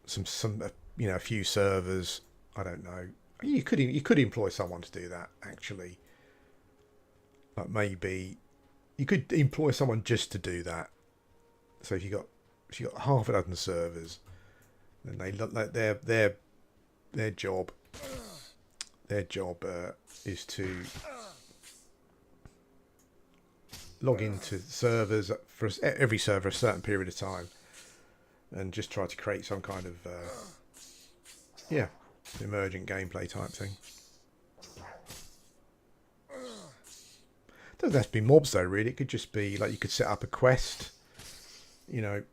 some you know, a few servers, I don't know. You could employ someone to do that actually. Like maybe you could employ someone just to do that. So if you got half a dozen servers, then they look like their job is to log into servers for every server a certain period of time, and just try to create some kind of emergent gameplay type thing. Doesn't have to be mobs though, really. It could just be like you could set up a quest, you know.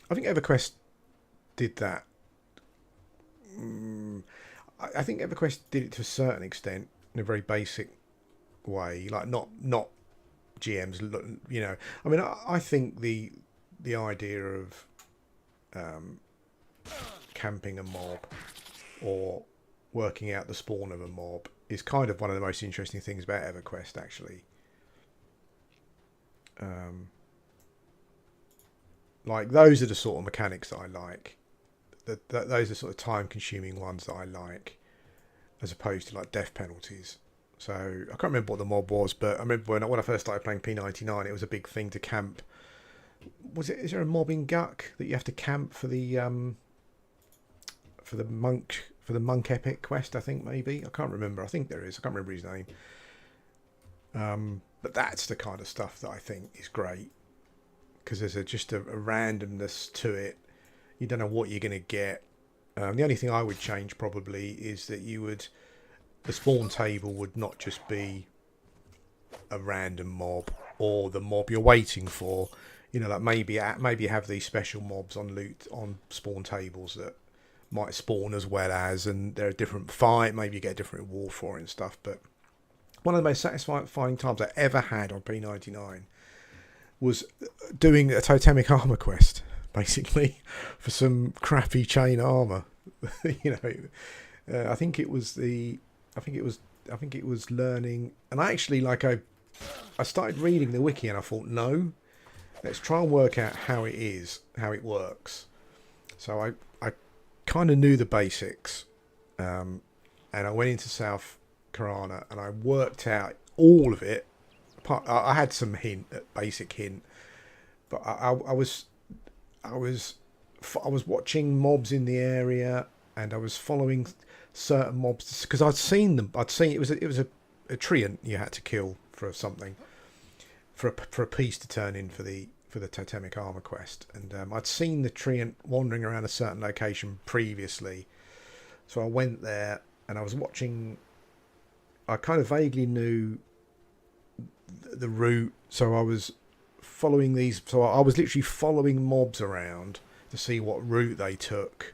I think EverQuest did that. I think EverQuest did it to a certain extent in a very basic way, like not GMs. You know, I mean, I think the idea of camping a mob or working out the spawn of a mob is kind of one of the most interesting things about EverQuest, actually. Like those are the sort of mechanics that I like. Those are sort of time-consuming ones that I like, as opposed to like death penalties. So I can't remember what the mob was, but I remember when I first started playing P99, it was a big thing to camp. Is there a mob in Guck that you have to camp for the monk epic quest? I think maybe, I can't remember. I think there is. I can't remember his name. But that's the kind of stuff that I think is great, because there's just a randomness to it. You don't know what you're going to get. The only thing I would change probably is that the spawn table would not just be a random mob or the mob you're waiting for. You know, like maybe have these special mobs on spawn tables that might spawn as well as, and they're a different fight. Maybe you get a different reward for it and stuff. But one of the most satisfying times I ever had on P99 was doing a totemic armor quest, basically, for some crappy chain armor. You know, I think it was learning, and I actually I started reading the wiki and I thought, no, let's try and work out how it works. So I kind of knew the basics, and I went into South Karana and I worked out all of it. I had some basic hint, but I was watching mobs in the area, and I was following certain mobs because I'd seen them. It was a treant you had to kill for something, for a piece to turn in for the totemic armor quest, and I'd seen the treant wandering around a certain location previously, so I went there and I was watching. I kind of vaguely knew the route, so I was following these. So I was literally following mobs around to see what route they took,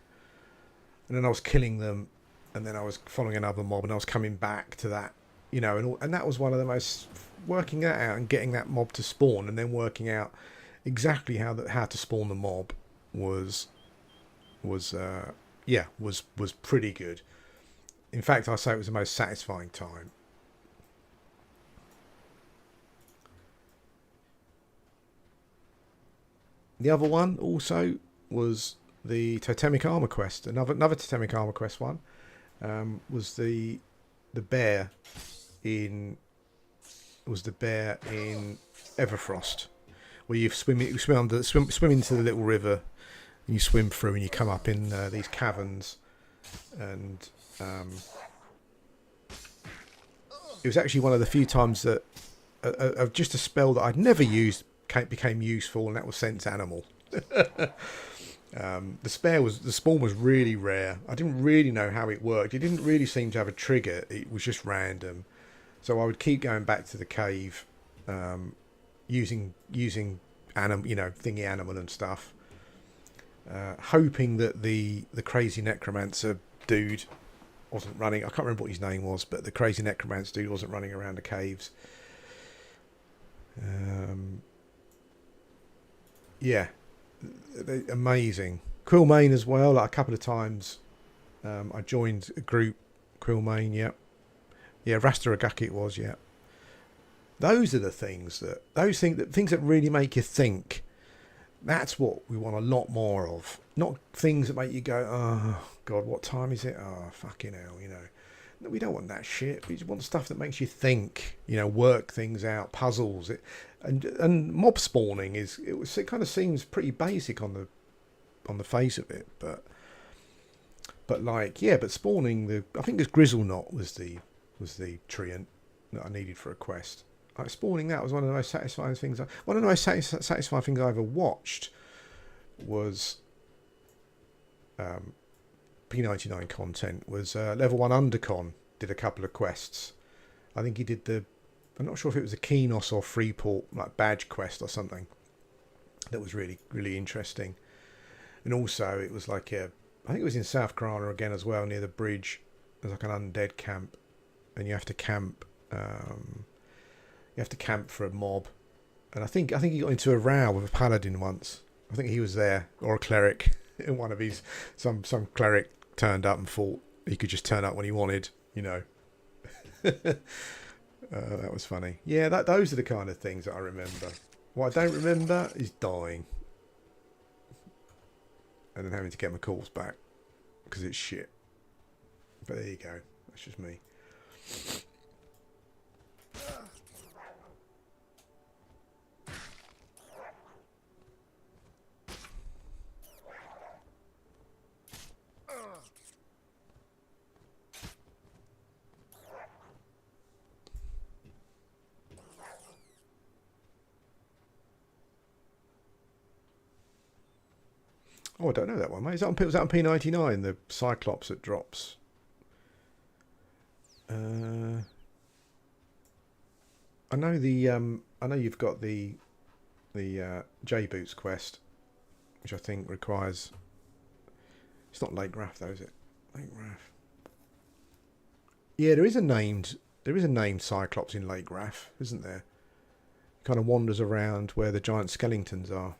and then I was killing them, and then I was following another mob, and I was coming back to that, you know, and that was one of the most, working that out and getting that mob to spawn, and then working out exactly how to spawn the mob was was was pretty good. In fact, I say it was the most satisfying time. The other one also was the Totemic Armor Quest. Another Totemic Armor Quest one was the bear in Everfrost, where you swim into the little river, and you swim through, and you come up in these caverns, and it was actually one of the few times that just a spell that I'd never used became useful, and that was Sense Animal. The spawn was really rare. I didn't really know how it worked. It didn't really seem to have a trigger. It was just random. So I would keep going back to the cave, using thingy animal and stuff, hoping that the crazy necromancer dude wasn't running. I can't remember what his name was, but the crazy necromancer dude wasn't running around the caves. Yeah, amazing. Quillmane as well. Like a couple of times, I joined a group. Quillmane, yeah. Rastaragaki it was, yeah. Those are the things that really make you think. That's what we want a lot more of. Not things that make you go, oh God, what time is it? Oh fucking hell, No, we don't want that shit. We just want stuff that makes you think. Work things out, puzzles. And mob spawning it kind of seems pretty basic on the face of it, but spawning I think this Grizzle Knot was the treant that I needed for a quest. Like spawning that was one of the most satisfying things. One of the most satisfying things I ever watched was P99 content was level 1 Undercon did a couple of quests. I think he did I'm not sure if it was a Kenos or Freeport like badge quest or something that was really, really interesting. And also it was like I think it was in South Carolina again as well, near the bridge. There's like an undead camp, and you have to camp. You have to camp for a mob, and I think he got into a row with a paladin once. I think he was there, or a cleric. In one of his some cleric turned up and thought he could just turn up when he wanted. That was funny. Yeah, those are the kind of things that I remember. What I don't remember is dying, and then having to get my calls back because it's shit. But there you go. That's just me. Oh, I don't know that one, mate. Was that on P99, the Cyclops that drops? I know I know you've got the J Boots quest, which I think requires. It's not Lake Raff though, is it? Lake Raff. Yeah, there is a named Cyclops in Lake Raff, isn't there? He kind of wanders around where the giant skeletons are.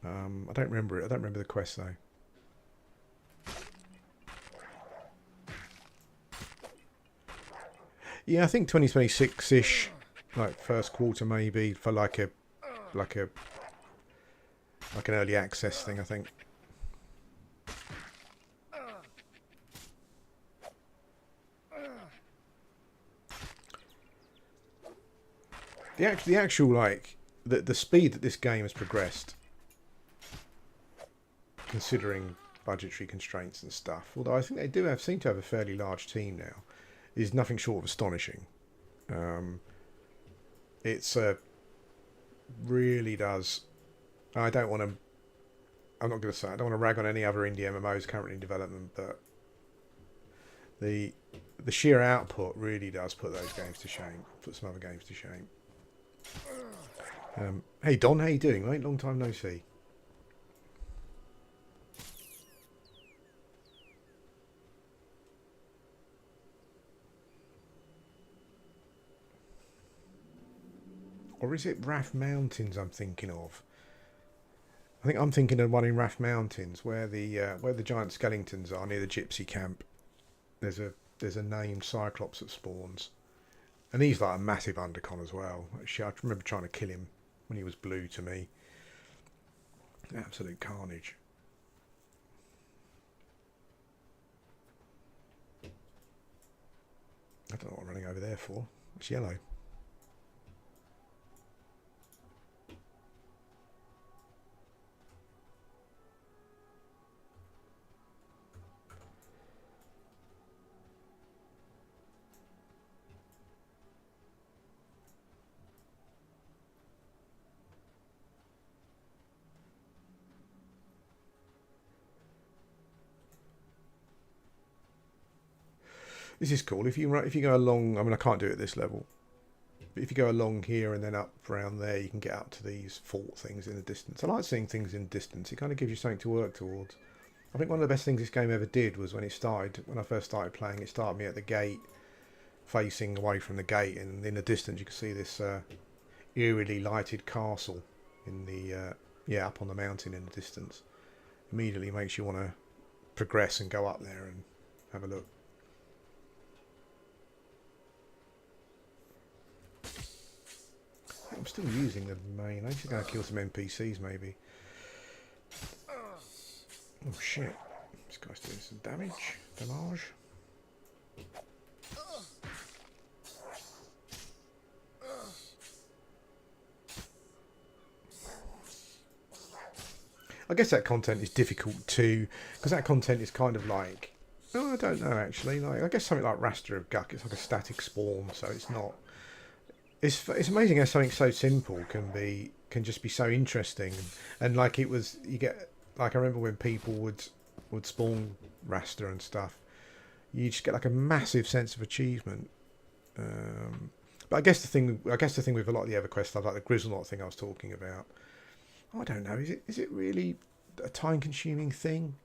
I don't remember it. I don't remember the quest though. Yeah, I think 2026-ish, like first quarter maybe, for like an early access thing, I think. The actual like the speed that this game has progressed, considering budgetary constraints and stuff, although I think they seem to have a fairly large team now, is nothing short of astonishing. It's really does. I'm not going to say I don't want to rag on any other indie MMOs currently in development, but the sheer output really does put those games to shame. Put some other games to shame. Hey Don, how you doing, mate? Long time no see. Or is it Raff Mountains I'm thinking of? I think I'm thinking of one in Raff Mountains where the giant skeletons are near the gypsy camp. There's a named Cyclops that spawns, and he's like a massive undercon as well. Actually, I remember trying to kill him when he was blue to me. Absolute carnage. I don't know what I'm running over there for. It's yellow. This is cool. If you go along, I mean, I can't do it at this level. But if you go along here and then up around there, you can get up to these fort things in the distance. I like seeing things in the distance. It kind of gives you something to work towards. I think one of the best things this game ever did was when I first started playing, it started me at the gate, facing away from the gate, and in the distance you can see this eerily lighted castle in the up on the mountain in the distance. Immediately makes you want to progress and go up there and have a look. I'm still using the main. I'm just going to kill some NPCs maybe. Oh shit. This guy's doing some damage. I guess that content is difficult too, because that content is kind of like, oh, I don't know actually. Like, I guess something like Raster of Guck, it's like a static spawn, so it's not. It's amazing how something so simple can just be so interesting, and like it was, you get like, I remember when people would spawn Raster and stuff, you just get like a massive sense of achievement. But I guess the thing with a lot of the EverQuest stuff, like the Grizzle thing I was talking about, I don't know, is it really a time consuming thing?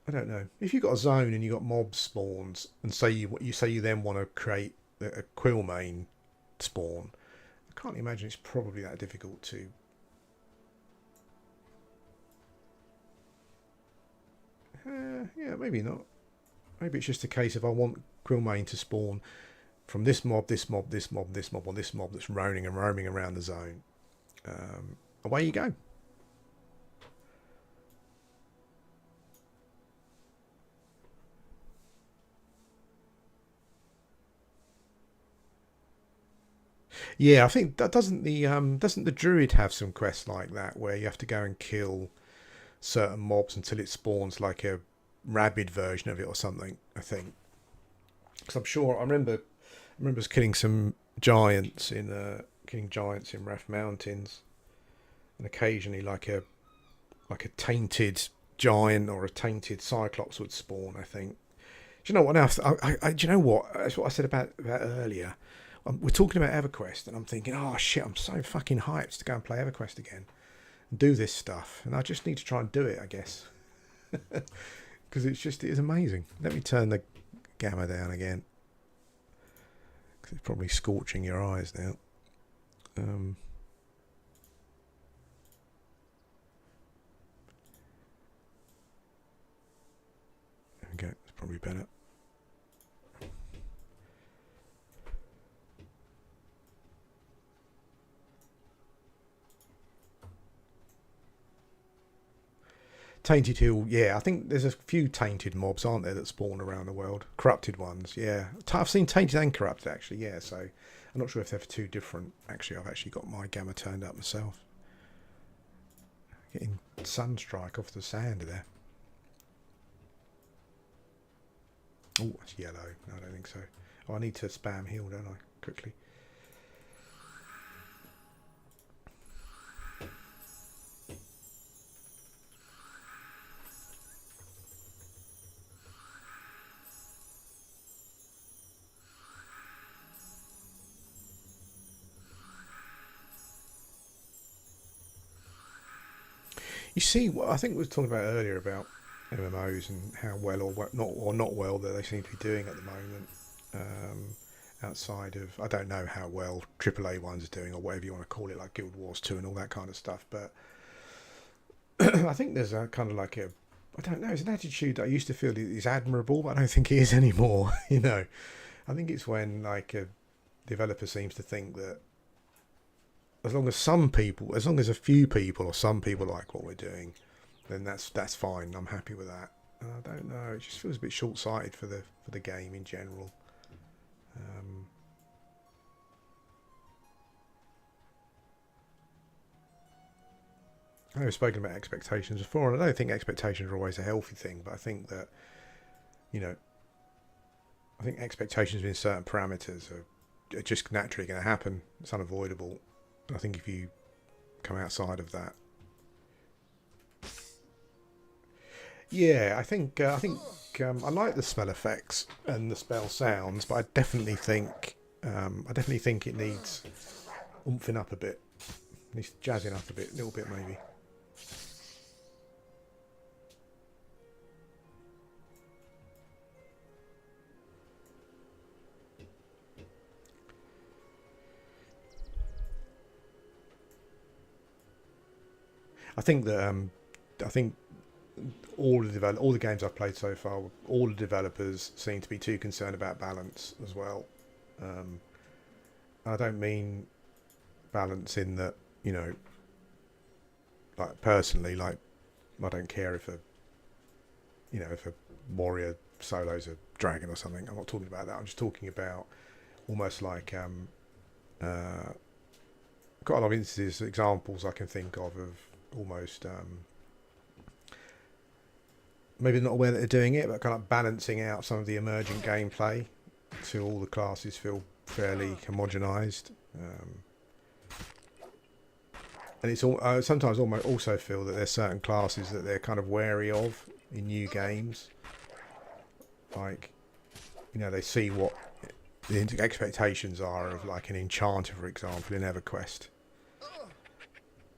I don't know. If you've got a zone and you've got mob spawns, and say you then want to create a Quillmane spawn, I can't imagine it's probably that difficult to. Yeah, maybe not. Maybe it's just a case of I want Quillmane to spawn from this mob, this mob, this mob, this mob, or this mob that's roaming around the zone. Away you go. Yeah, I think that doesn't the Druid have some quests like that where you have to go and kill certain mobs until it spawns like a rabid version of it or something. I think, because I'm sure I remember killing some giants in Raff Mountains, and occasionally like a tainted giant or a tainted Cyclops would spawn. I think. Do you know what else? Do you know what? That's what I said about earlier. We're talking about EverQuest, and I'm thinking, oh shit, I'm so fucking hyped to go and play EverQuest again and do this stuff, and I just need to try and do it, I guess, because it is amazing. Let me turn the gamma down again, because it's probably scorching your eyes now. There we go. It's probably better. Tainted Hill, yeah, I think there's a few tainted mobs, aren't there, that spawn around the world? Corrupted ones, yeah. I've seen tainted and corrupted, actually, yeah, so I'm not sure if they're two different. Actually, I've actually got my gamma turned up myself. Getting sunstrike off the sand there. Oh, it's yellow. No, I don't think so. Oh, I need to spam heal, don't I? Quickly. You see, what I think we were talking about earlier about MMOs and how well or not well that they seem to be doing at the moment. outside of, I don't know how well AAA ones are doing or whatever you want to call it, like Guild Wars 2 and all that kind of stuff. But I think there's a kind of like a, I don't know, it's an attitude that I used to feel is admirable, but I don't think it is anymore. You know, I think it's when like a developer seems to think that as long as a few people or some people like what we're doing, then that's fine. I'm happy with that. And I don't know, it just feels a bit short-sighted for the game in general. I know we've spoken about expectations before, and I don't think expectations are always a healthy thing, but I think that, you know, I think expectations within certain parameters are just naturally going to happen. It's unavoidable. I think if you come outside of that, yeah, I like the spell effects and the spell sounds, but I definitely think it needs oomphin' up a bit, needs jazzing up a little bit maybe. I think that I think all the games I've played so far, all the developers seem to be too concerned about balance as well. I don't mean balance in that, you know, like personally, like I don't care if a warrior solos a dragon or something. I'm not talking about that. I'm just talking about almost like quite a lot of instances, examples I can think of almost maybe not aware that they're doing it, but kind of balancing out some of the emergent gameplay to all the classes feel fairly homogenized. And it's all, sometimes almost also feel that there's certain classes that they're kind of wary of in new games. Like, you know, they see what the expectations are of like an enchanter, for example, in EverQuest.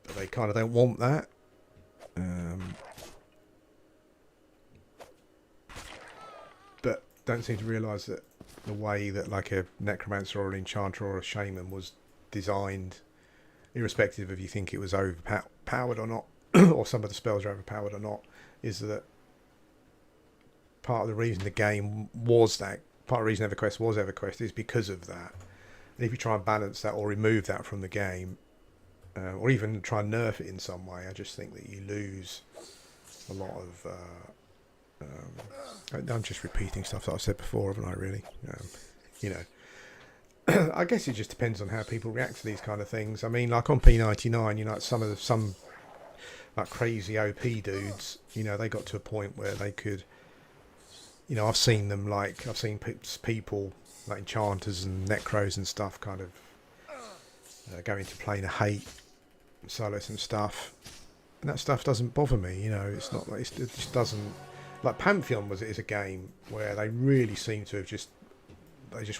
But they kind of don't want that. But don't seem to realise that the way that like a necromancer or an enchanter or a shaman was designed, irrespective of you think it was overpowered or not, or some of the spells are overpowered or not, is that part of the reason the game was that, part of the reason EverQuest was EverQuest is because of that. And if you try and balance that or remove that from the game, or even try and nerf it in some way, I just think that you lose a lot of... I'm just repeating stuff that I've said before, haven't I, really? You know, I guess it just depends on how people react to these kind of things. I mean, like on P99, you know, some like crazy OP dudes, you know, they got to a point where they could, you know, I've seen people like enchanters and necros and stuff kind of go into plane of hate, Solos and stuff, and that stuff doesn't bother me. You know, it's not like it just doesn't. Like Pantheon is a game where they really seem to have just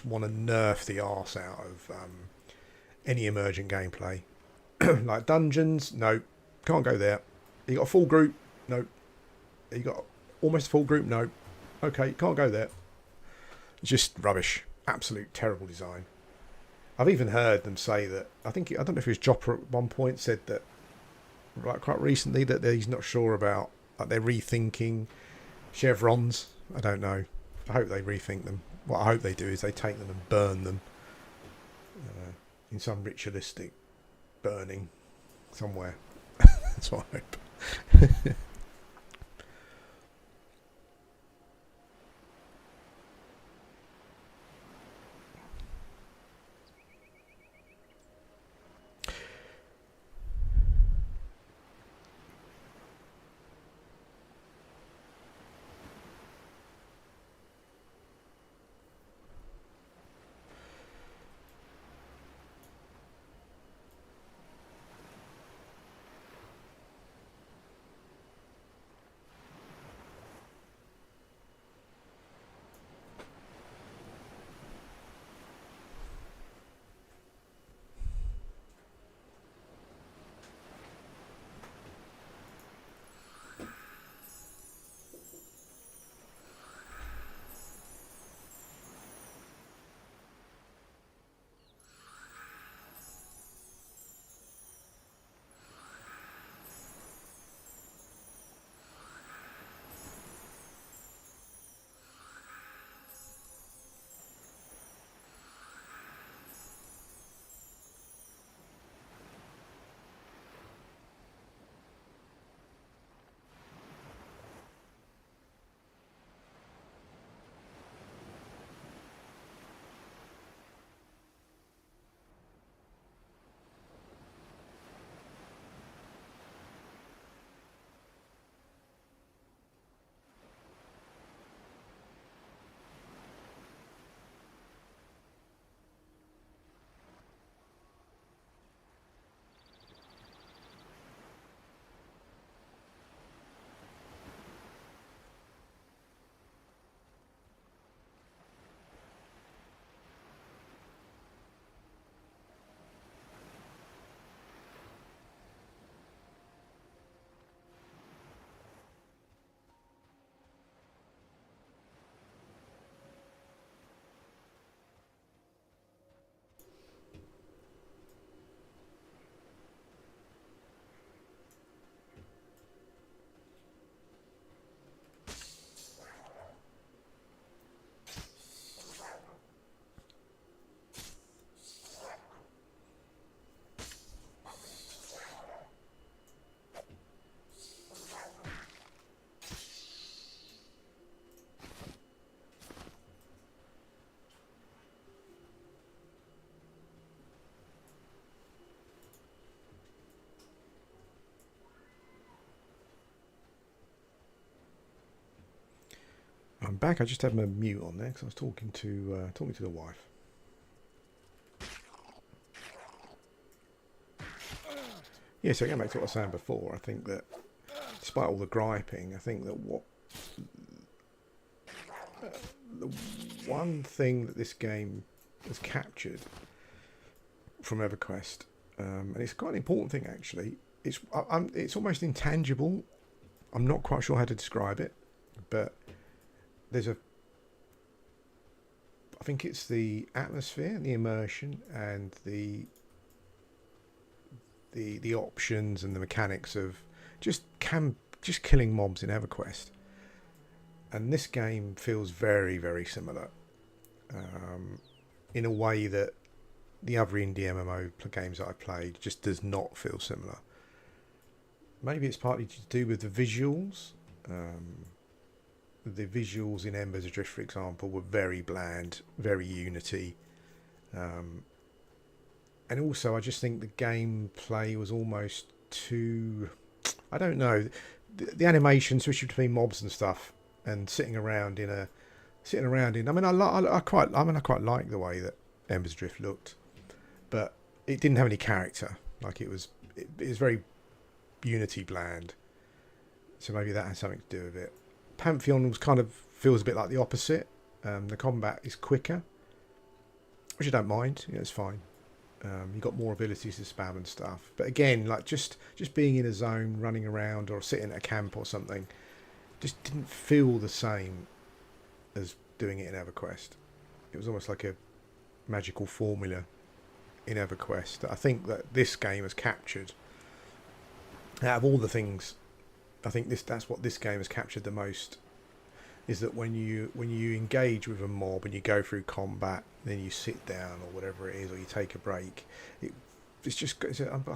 want to nerf the arse out of any emergent gameplay. Like dungeons, no, can't go there. You got a full group, no. You got almost a full group, no. Okay, can't go there. It's just rubbish, absolute terrible design. I've even heard them say that. I don't know if it was Jopper at one point said that, like quite recently, that he's not sure about, like they're rethinking chevrons. I don't know. I hope they rethink them. What I hope they do is they take them and burn them in some ritualistic burning somewhere. That's what I hope. back. I just had my mute on there because I was talking to the wife. Yeah, so going back to what I was saying before, I think that despite all the griping, I think that the one thing that this game has captured from EverQuest, and it's quite an important thing actually, it's almost intangible. I'm not quite sure how to describe it, but I think it's the atmosphere, the immersion, and the options and the mechanics of just killing mobs in EverQuest. And this game feels very, very similar, in a way that the other indie MMO games that I've played just does not feel similar. Maybe it's partly to do with the visuals. The visuals in Embers Adrift, for example, were very bland, very Unity. And also, I just think the gameplay was almost too... I don't know. The animation switching between mobs and stuff, and sitting around in. I mean, I quite like the way that Embers Adrift looked, but it didn't have any character. Like it was very Unity bland. So maybe that has something to do with it. Pantheon feels a bit like the opposite. The combat is quicker, which I don't mind. It's fine. You've got more abilities to spam and stuff. But again, like just being in a zone, running around, or sitting at a camp or something, just didn't feel the same as doing it in EverQuest. It was almost like a magical formula in EverQuest that I think that this game has captured. Out of all the things, I think that's what this game has captured the most. Is that when you engage with a mob and you go through combat, then you sit down or whatever it is, or you take a break. I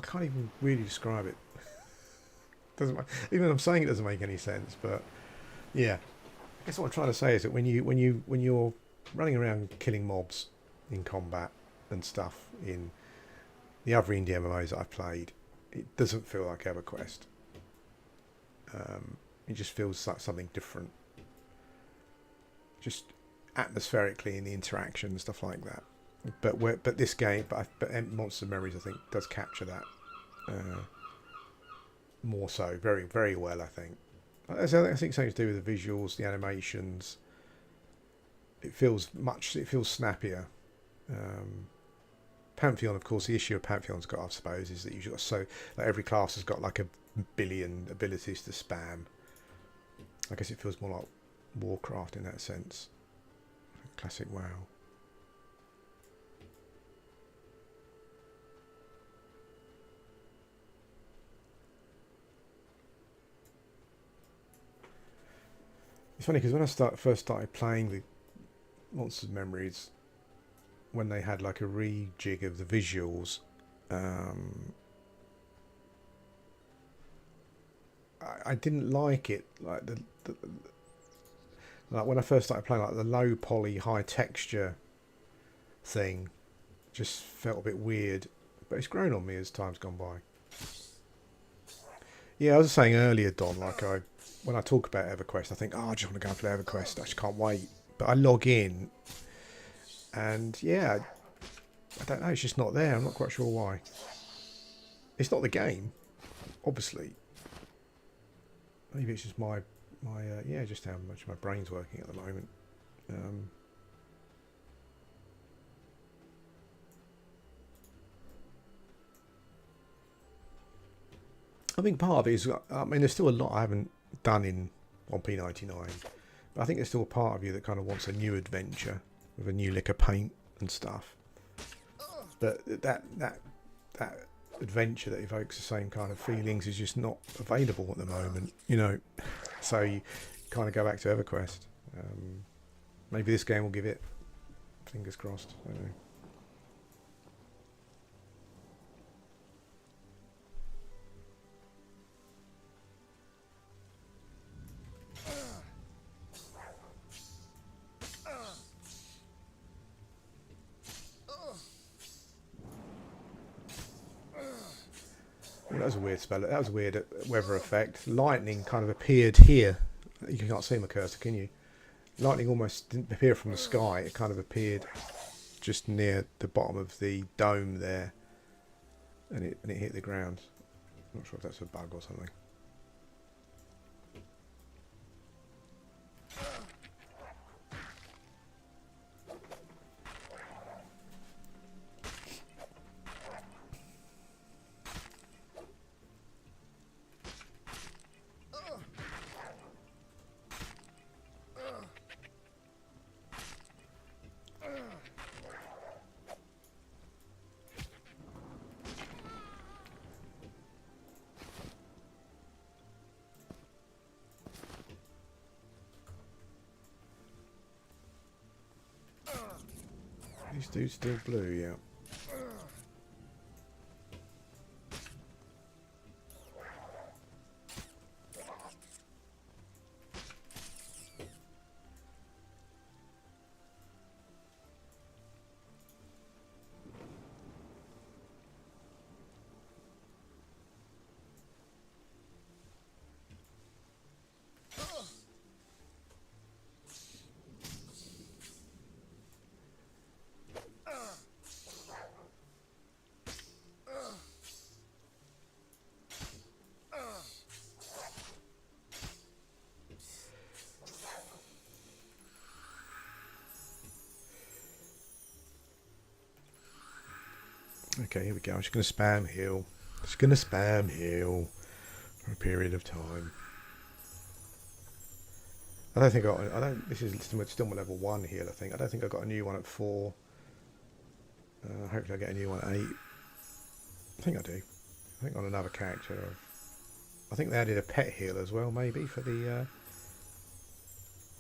can't even really describe it. Even I'm saying it doesn't make any sense. But yeah, I guess what I'm trying to say is that when you're running around killing mobs in combat and stuff in the other indie MMOs that I've played, it doesn't feel like EverQuest. It just feels like something different. Just atmospherically in the interaction and stuff like that. But this game, but Monster Memories, I think, does capture that more so, very, very well. I think something to do with the visuals, the animations. It feels snappier. Pantheon, of course, the issue of Pantheon's got, I suppose, is that you've got every class has got like a billion abilities to spam. I guess it feels more like Warcraft in that sense. Classic WoW. It's funny because when I first started playing the Monsters Memories, when they had like a rejig of the visuals, I didn't like it. Like like when I first started playing, like the low poly, high texture thing just felt a bit weird. But it's grown on me as time's gone by. Yeah, I was saying earlier, Don, like when I talk about EverQuest, I think, I just want to go and play EverQuest. I just can't wait. But I log in, and yeah, I don't know. It's just not there. I'm not quite sure why. It's not the game, obviously. Maybe it's just my just how much my brain's working at the moment. I think part of it is, I mean, there's still a lot I haven't done on P99, but I think there's still a part of you that kind of wants a new adventure with a new lick of paint and stuff. But that adventure that evokes the same kind of feelings is just not available at the moment, So you kind of go back to EverQuest. Maybe this game will give it. Fingers crossed. I don't know. Well, that was a weird spell. That was a weird weather effect. Lightning kind of appeared here. You can't see my cursor, can you? lightning almost didn't appear from the sky. It kind of appeared just near the bottom of the dome there, and it hit the ground. I'm not sure if that's a bug or something. These dudes still blue, yeah. Okay, here we go. I'm just going to spam heal. Just going to spam heal for a period of time. I don't think I don't. This is still my level 1 heal. I think. I don't think I got a new one at 4. Hopefully I get a new one at 8. I think I do. I think on another character. I think they added a pet heal as well, maybe for the.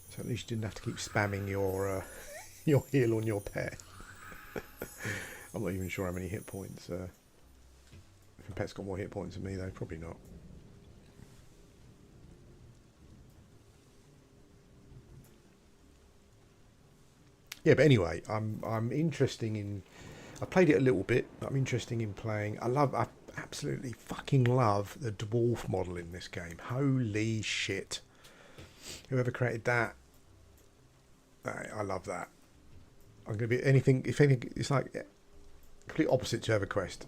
So at least you didn't have to keep spamming your your heal on your pet. I'm not even sure how many hit points. If a pet's got more hit points than me, though, probably not. Yeah, but anyway, I'm interested in. I played it a little bit. But I'm interested in playing. I absolutely fucking love the dwarf model in this game. Holy shit! Whoever created that, I love that. I'm gonna be anything. If anything, it's like. Complete opposite to EverQuest.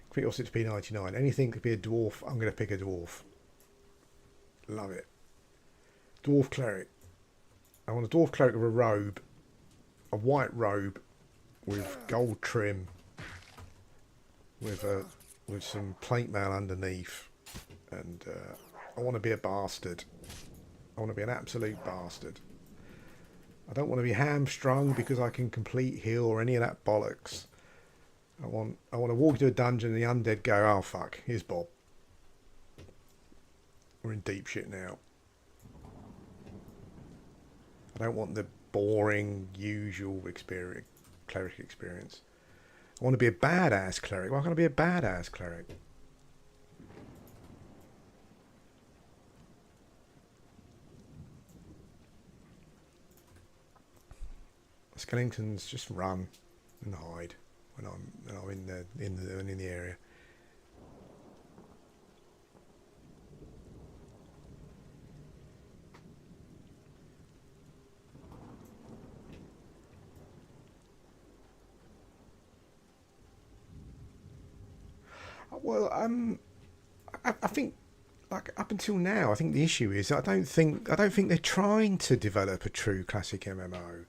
Complete opposite to P99. Anything could be a dwarf. I'm going to pick a dwarf. Love it. Dwarf cleric. I want a dwarf cleric with a robe. A white robe with gold trim. With some plate mail underneath. And I want to be a bastard. I want to be an absolute bastard. I don't want to be hamstrung because I can complete heal or any of that bollocks. I want to walk into a dungeon and the undead go, oh fuck, here's Bob. We're in deep shit now. I don't want the boring, usual cleric experience. I want to be a badass cleric. Why can't I be a badass cleric? Skeletons just run and hide when I'm in the area. Well, I think like up until now, I think the issue is I don't think they're trying to develop a true classic MMO.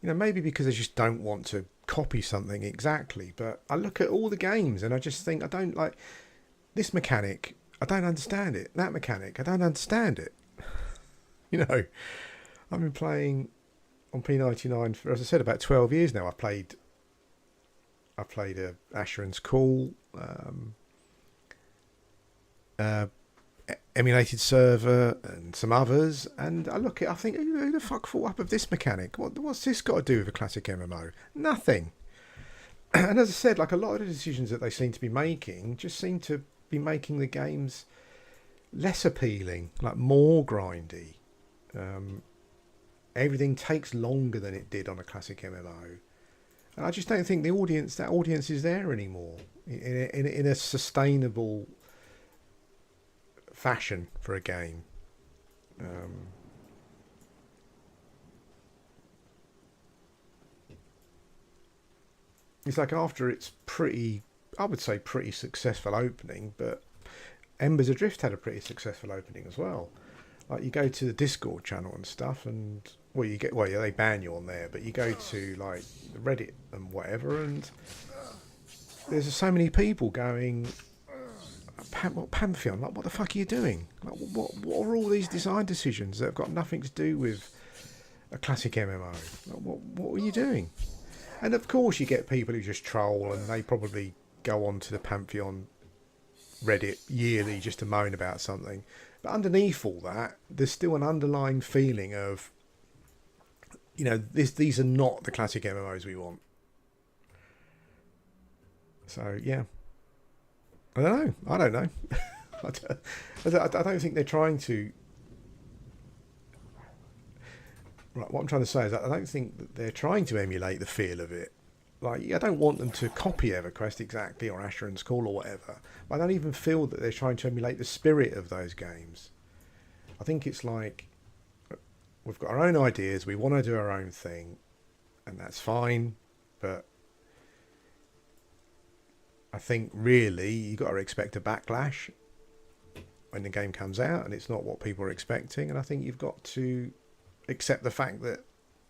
You know, maybe because they just don't want to copy something exactly. But I look at all the games and I just think I don't like this mechanic. I don't understand it. That mechanic, I don't understand it. You know, I've been playing on P99 for, as I said, about 12 years now. I played Asheron's Call, emulated server, and some others, and I look at I think, who the fuck thought up of this mechanic? What's this got to do with a classic MMO? Nothing. And as I said, like a lot of the decisions that they seem to be making just seem to be making the games less appealing, like more grindy. Everything takes longer than it did on a classic MMO. And I just don't think that audience is there anymore in a sustainable fashion for a game. it's like after it's pretty, I would say pretty successful opening, but Embers Adrift had a pretty successful opening as well. Like you go to the Discord channel and stuff, and yeah, they ban you on there, but you go to like Reddit and whatever, and there's so many people going, Pantheon, like what the fuck are you doing? Like, what are all these design decisions that have got nothing to do with a classic MMO? Like, what are you doing? And of course you get people who just troll, and they probably go on to the Pantheon Reddit yearly just to moan about something. But underneath all that, there's still an underlying feeling of, these are not the classic MMOs we want. So yeah, I don't know. I don't think they're trying to. Right, what I'm trying to say is that I don't think that they're trying to emulate the feel of it. Like, I don't want them to copy EverQuest exactly, or Asheron's Call or whatever. But I don't even feel that they're trying to emulate the spirit of those games. I think it's like, we've got our own ideas, we want to do our own thing, and that's fine, but I think really you've got to expect a backlash when the game comes out, and it's not what people are expecting, and I think you've got to accept the fact that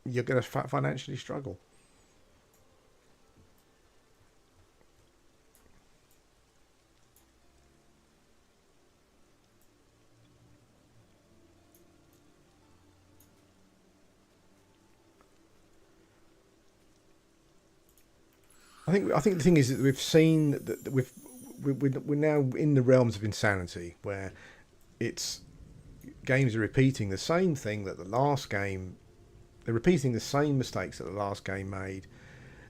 you're going to financially struggle. I think the thing is that we've seen that we're now in the realms of insanity where it's games are repeating the same thing that the last game. They're repeating the same mistakes that the last game made,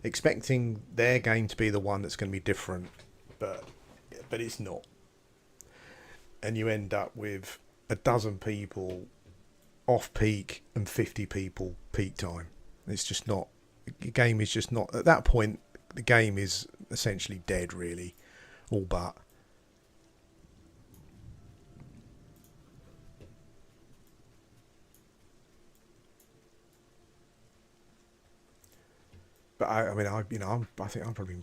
expecting their game to be the one that's going to be different, but it's not. And you end up with a dozen people off peak and 50 people peak time. It's just not. The game is just not at that point. The game is essentially dead, really, all but. But I think I'm probably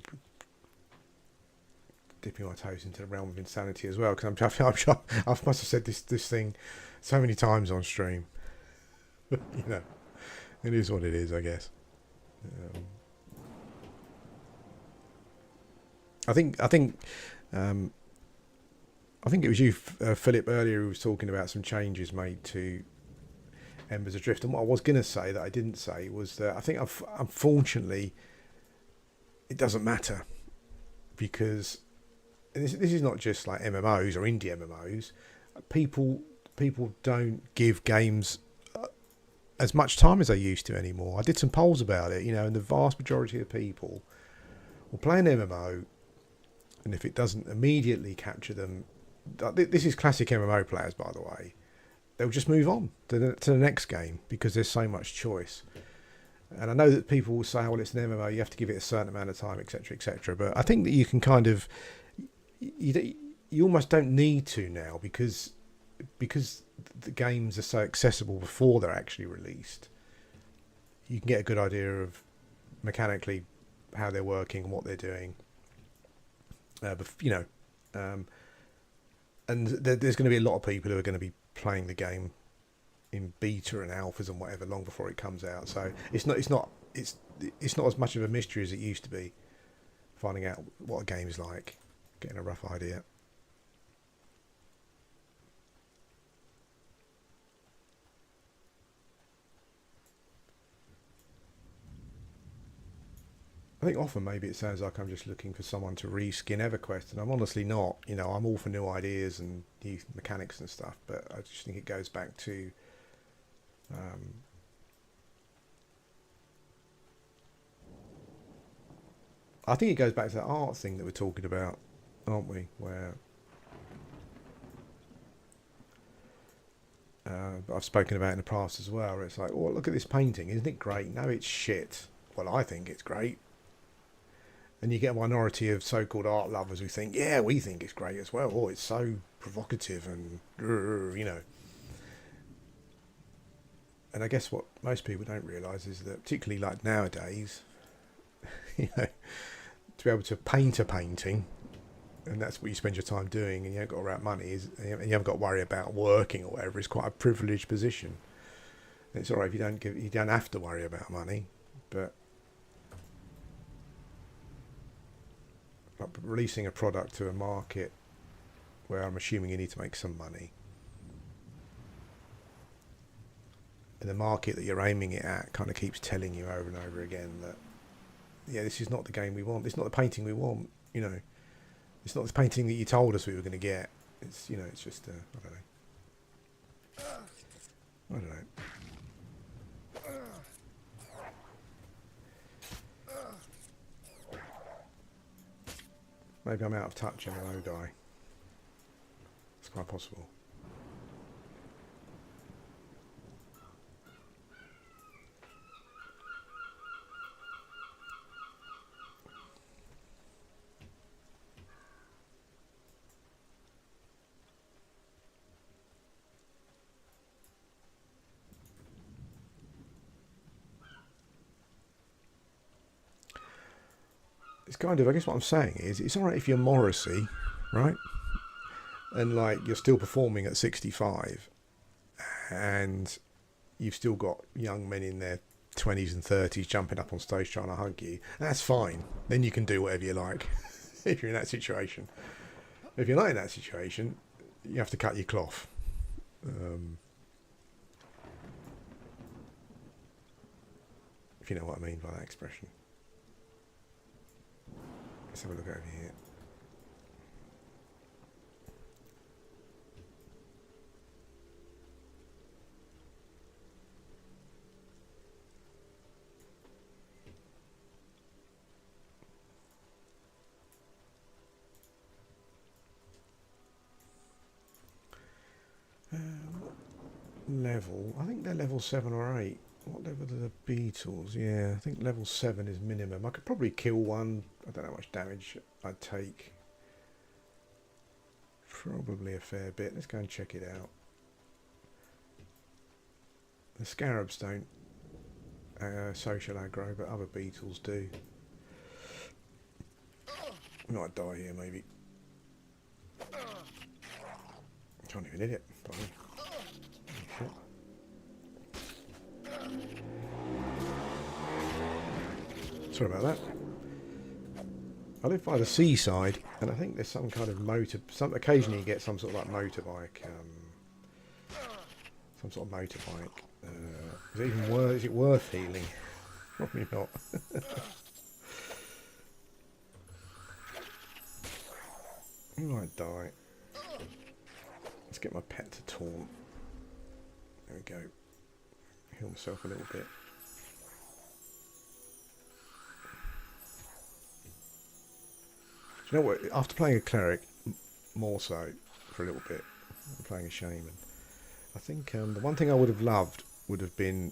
dipping my toes into the realm of insanity as well, because I'm sure I must have said this thing so many times on stream. It is what it is, I guess. I think it was you, Philip, earlier, who was talking about some changes made to Embers Adrift, and what I was going to say that I didn't say was that I think unfortunately it doesn't matter, because this is not just like MMOs or indie MMOs. People don't give games as much time as they used to anymore. I did some polls about it, and the vast majority of people will play an MMO, and if it doesn't immediately capture them, this is classic MMO players, by the way, they'll just move on to the next game because there's so much choice. And I know that people will say, well, it's an MMO, you have to give it a certain amount of time, etc., etc. But I think that you can kind of, you almost don't need to now, because the games are so accessible before they're actually released. You can get a good idea of mechanically how they're working and what they're doing. And there's going to be a lot of people who are going to be playing the game in beta and alphas and whatever long before it comes out. So it's not as much of a mystery as it used to be, finding out what a game is like, getting a rough idea. I think often maybe it sounds like I'm just looking for someone to reskin EverQuest, and I'm honestly not. I'm all for new ideas and new mechanics and stuff, but I just think it goes back to I think it goes back to that art thing that we're talking about, aren't we? Where I've spoken about in the past as well, where it's like, oh, look at this painting, isn't it great? No, it's shit. Well, I think it's great. And you get a minority of so-called art lovers who think, yeah, we think it's great as well. Oh, it's so provocative and, And I guess what most people don't realise is that, particularly like nowadays, you know, to be able to paint a painting, and that's what you spend your time doing, and you haven't got to worry about money, and you haven't got to worry about working or whatever. It's quite a privileged position. And it's all right if you don't have to worry about money, but like releasing a product to a market where I'm assuming you need to make some money, and the market that you're aiming it at kind of keeps telling you over and over again that, yeah, this is not the game we want. It's not the painting we want. You know, it's not the painting that you told us we were going to get. It's, you know, it's just I don't know. Maybe I'm out of touch MMO guy. It's quite possible. It's kind of, I guess what I'm saying is, it's alright if you're Morrissey, right? And like you're still performing at 65 and you've still got young men in their 20s and 30s jumping up on stage trying to hug you. That's fine. Then you can do whatever you like if you're in that situation. If you're not in that situation, you have to cut your cloth. If you know what I mean by that expression. Let's have a look over here. Level, I think they're level 7 or 8. What level are the beetles? Yeah, I think level 7 is minimum. I could probably kill one. I don't know how much damage I'd take. Probably a fair bit. Let's go and check it out. The scarabs don't social aggro, but other beetles do. I might die here, maybe. Can't even hit it. Shit. Sorry about that. I live by the seaside, and I think there's some kind of occasionally you get some sort of like motorbike, some sort of motorbike. Is it even worth? Is it worth healing? Probably not. I might die. Let's get my pet to taunt. There we go. Heal myself a little bit. Do you know what? After playing a cleric, more so for a little bit, I'm playing a shaman. I think the one thing I would have loved would have been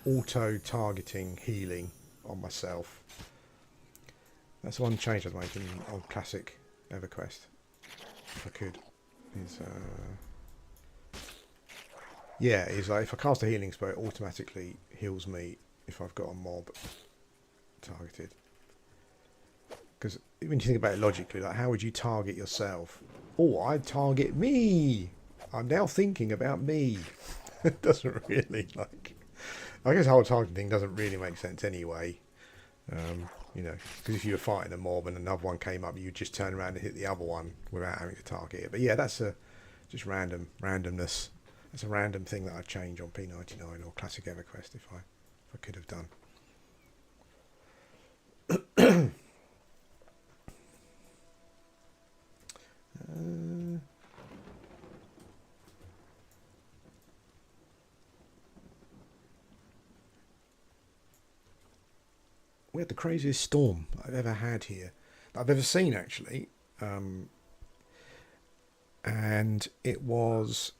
auto-targeting healing on myself. That's the one change I'd make in old classic EverQuest, if I could. Yeah, it's like if I cast a healing spell, it automatically heals me if I've got a mob targeted. Because when you think about it logically, like how would you target yourself? Oh, I'd target me. I'm now thinking about me. It doesn't really like. I guess the whole targeting thing doesn't really make sense anyway. You know, because if you were fighting a mob and another one came up, you'd just turn around and hit the other one without having to target it. But yeah, that's just randomness. That's a random thing that I'd change on P99 or Classic EverQuest if I could have done. We had the craziest storm I've ever had here, that I've ever seen actually, and it was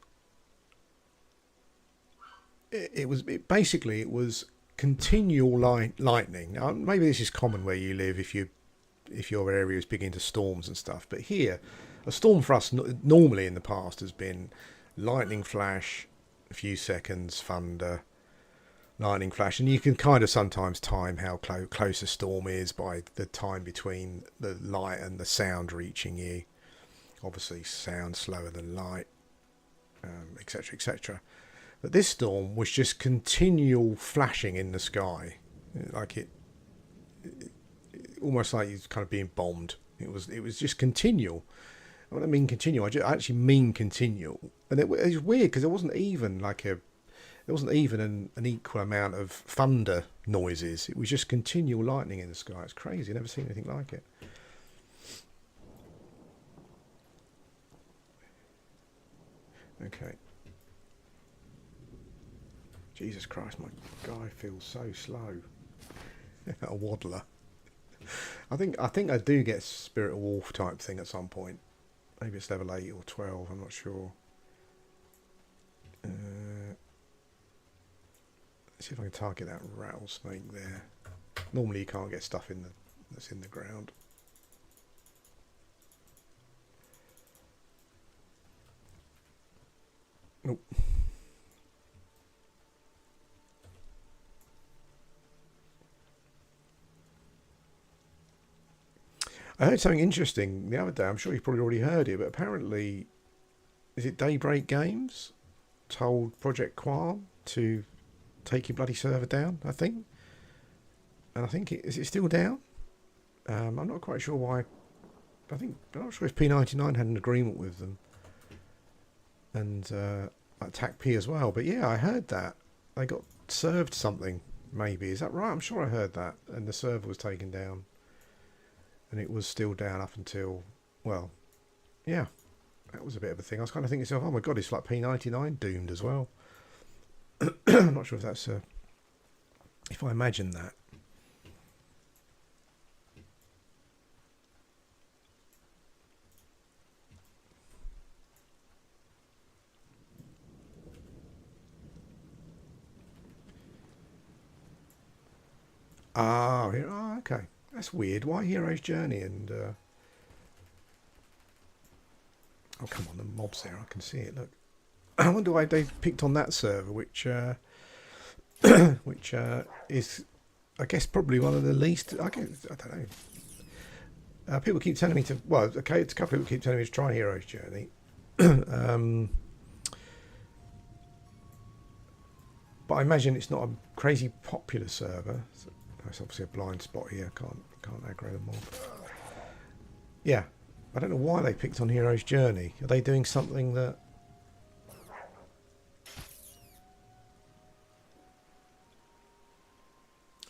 continual lightning. Now, maybe this is common where you live if your area is big into storms and stuff, but here a storm for us normally in the past has been lightning flash, a few seconds, thunder, lightning flash, and you can kind of sometimes time how close a storm is by the time between the light and the sound reaching you. Obviously, sound slower than light, etc., etc. But this storm was just continual flashing in the sky, like it almost like it's kind of being bombed. It was just continual. When I mean continual, I actually mean continual, and it was weird because it wasn't even an equal amount of thunder noises. It was just continual lightning in the sky. It's crazy. I've never seen anything like it. Okay. Jesus Christ, my guy feels so slow. A waddler. I think I do get Spirit of Wolf type thing at some point. Maybe it's level 8 or 12, I'm not sure. Let's see if I can target that rattlesnake there. Normally you can't get stuff that's in the ground. Nope. I heard something interesting the other day. I'm sure you've probably already heard it, but apparently, is it Daybreak Games told Project Qualm to take your bloody server down? I think, and I think is it still down? I'm not quite sure why. I'm not sure if P99 had an agreement with them, and Attack P as well. But yeah, I heard that they got served something. Maybe is that right? I'm sure I heard that, and the server was taken down. And it was still down up until, well, yeah, that was a bit of a thing. I was kind of thinking to myself, oh my god, it's like P99 doomed as well. I'm not sure if that's if I imagine that. Oh, okay. That's weird. Why Hero's Journey and... Oh, come on, the mob's there. I can see it. Look. I wonder why they've picked on that server, which is, I guess, probably one of the least... I don't know. People keep telling me to... Well, okay, it's a couple of people keep telling me to try Hero's Journey. But I imagine it's not a crazy popular server. So that's obviously a blind spot here. Can't aggro them all. Yeah, I don't know why they picked on Hero's Journey. Are they doing something that?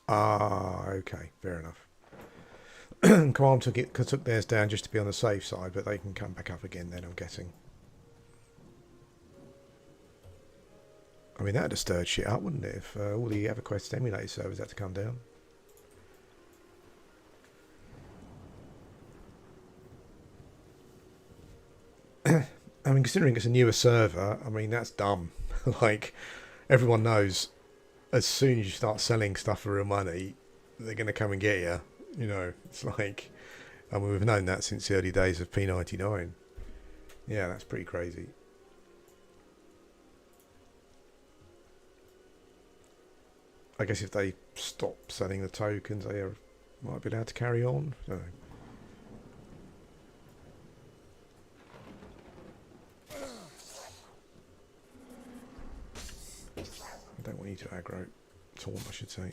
Ah, okay, fair enough. Qualm took theirs down just to be on the safe side, but they can come back up again then, I'm guessing. I mean, that'd have stirred shit up, wouldn't it, if all the EverQuest emulator servers had to come down. I mean, considering it's a newer server, I mean, that's dumb. Like, everyone knows as soon as you start selling stuff for real money, they're going to come and get you. You know, it's like, I mean, we've known that since the early days of P99. Yeah, that's pretty crazy. I guess if they stop selling the tokens, they might be allowed to carry on. I don't know. I don't want you to aggro. Taunt, I should say.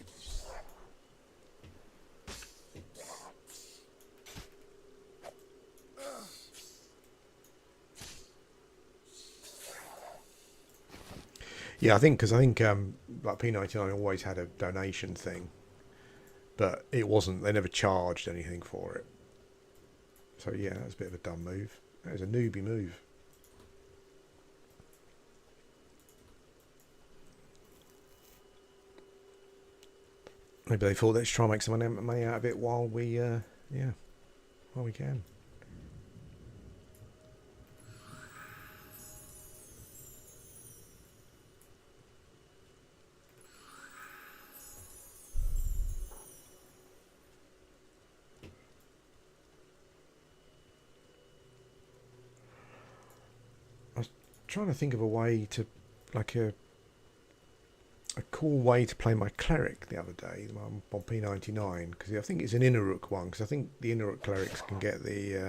Yeah, I think like P99 always had a donation thing, but it wasn't. They never charged anything for it. So yeah, that was a bit of a dumb move. That was a newbie move. Maybe they thought, let's try and make some money out of it while we, while we can. I was trying to think of a way to, like a cool way to play my Cleric the other day on P99, because I think it's an inner rook one, because I think the inner rook Clerics can get they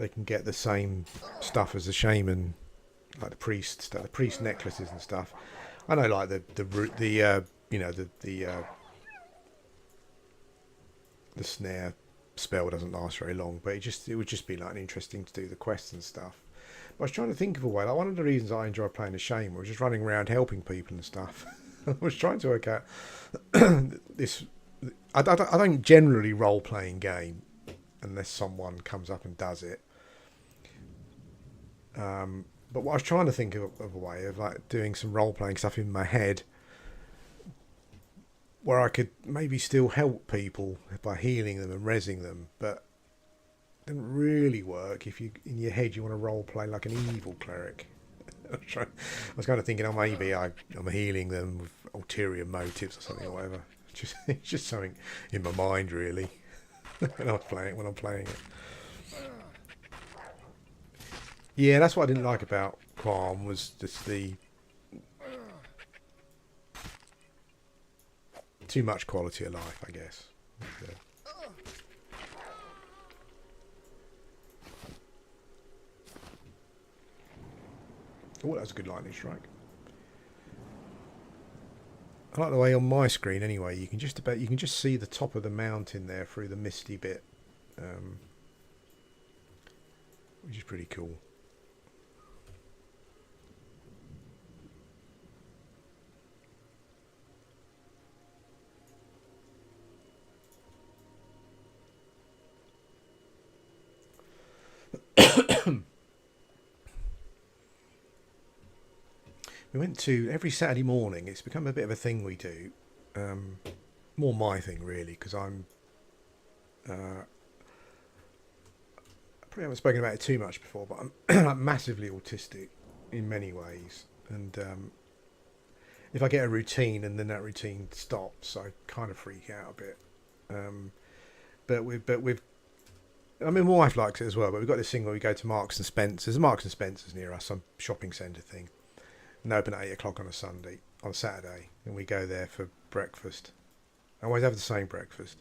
can get the same stuff as the shaman, like the priest stuff, the priest necklaces and stuff. I know, like the snare spell doesn't last very long, but it would just be like interesting to do the quests and stuff. But I was trying to think of a way. Like, one of the reasons I enjoy playing the shaman was just running around helping people and stuff. I was trying to work out this. I don't generally role playing game unless someone comes up and does it. But what I was trying to think of a way of like doing some role playing stuff in my head, where I could maybe still help people by healing them and rezzing them, but it didn't really work if you in your head you want to role play like an evil cleric. I was kind of thinking, oh, maybe I'm healing them with ulterior motives or something or whatever. It's just something in my mind, really, when I'm playing it. Yeah, that's what I didn't like about Qualm, was just the too much quality of life, I guess. Yeah. Oh, that was a good lightning strike. I like the way on my screen, anyway, you can just see the top of the mountain there through the misty bit, which is pretty cool. We went to every Saturday morning. It's become a bit of a thing we do. More my thing, really, because I'm probably haven't spoken about it too much before, but I'm like massively autistic in many ways, and if I get a routine and then that routine stops, I kind of freak out a bit. But we've I mean, my wife likes it as well, but we've got this thing where we go to Marks and Spencer's. There's Marks and Spencer's near us, some shopping centre thing. And they open at 8 o'clock on a Saturday, and we go there for breakfast. I always have the same breakfast.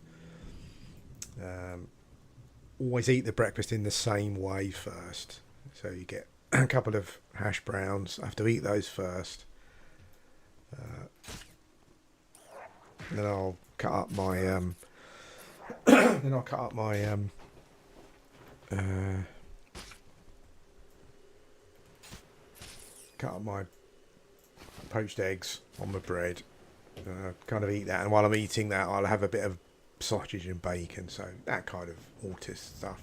Always eat the breakfast in the same way first. So you get a couple of hash browns. I have to eat those first. Then I'll cut up my poached eggs on my bread. Kind of eat that, and while I'm eating that, I'll have a bit of sausage and bacon. So that kind of autist stuff.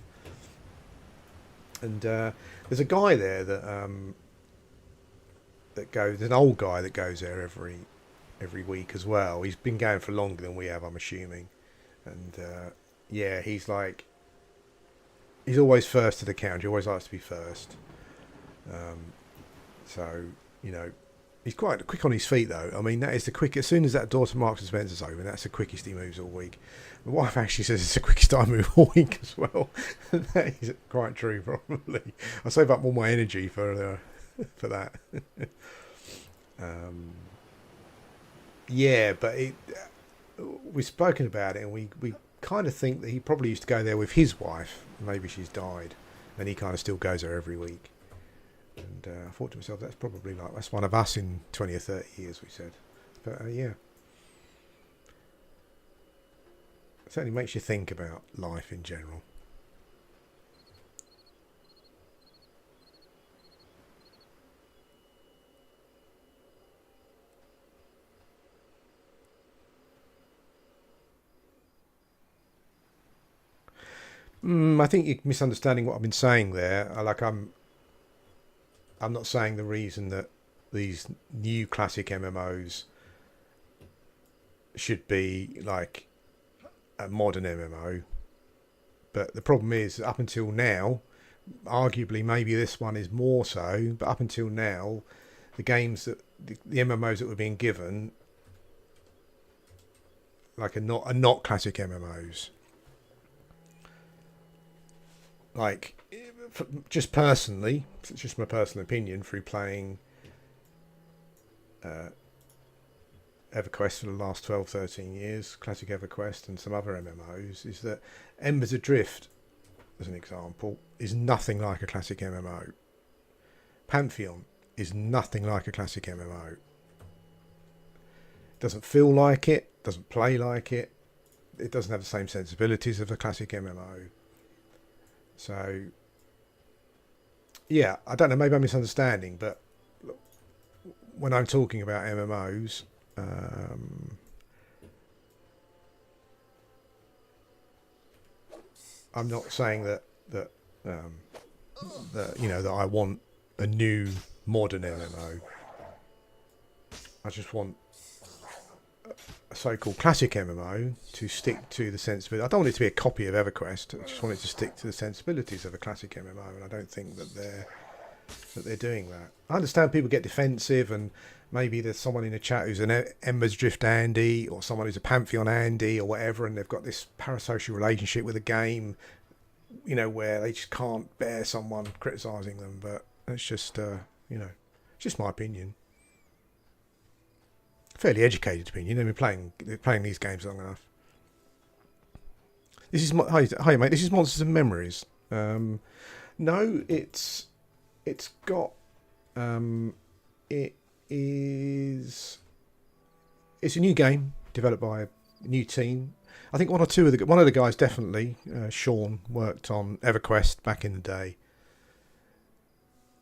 And there's a guy there that goes. There's an old guy that goes there every week as well. He's been going for longer than we have, I'm assuming. And yeah, he's always first to the counter. He always likes to be first. So, you know, he's quite quick on his feet, though. I mean, that is the quickest. As soon as that door to Marks and Spencer's open, that's the quickest he moves all week. My wife actually says it's the quickest I move all week as well. That is quite true, probably. I save up all my energy for that. Yeah, but we've spoken about it, and we kind of think that he probably used to go there with his wife. Maybe she's died, and he kind of still goes there every week. And I thought to myself, that's one of us in 20 or 30 years, we said. But yeah, it certainly makes you think about life in general. I think you're misunderstanding what I've been saying there. I'm not saying the reason that these new classic MMOs should be like a modern MMO, but the problem is, up until now, arguably maybe this one is more so, but up until now, the games that the MMOs that were being given like are not classic MMOs. Like, just personally, it's just my personal opinion, through playing EverQuest for the last 12, 13 years, classic EverQuest and some other MMOs, is that Embers Adrift, as an example, is nothing like a classic MMO. Pantheon is nothing like a classic MMO. Doesn't feel like it, doesn't play like it, it doesn't have the same sensibilities of a classic MMO. So, yeah, I don't know, maybe I'm misunderstanding, but when I'm talking about MMOs, I'm not saying that you know, that I want a new modern MMO. I just want a so-called classic MMO to stick to the sensibility. I don't want it to be a copy of EverQuest. I just want it to stick to the sensibilities of a classic MMO, and I don't think that they're doing that. I understand people get defensive, and maybe there's someone in the chat who's an Embers Drift Andy, or someone who's a Pantheon Andy, or whatever, and they've got this parasocial relationship with a game, you know, where they just can't bear someone criticising them. But it's just, you know, it's just my opinion. Fairly educated opinion. I've been playing these games long enough. This is hi mate. This is Monsters and Memories. No, it's got it is. It's a new game developed by a new team. I think one of the guys definitely, Sean, worked on EverQuest back in the day.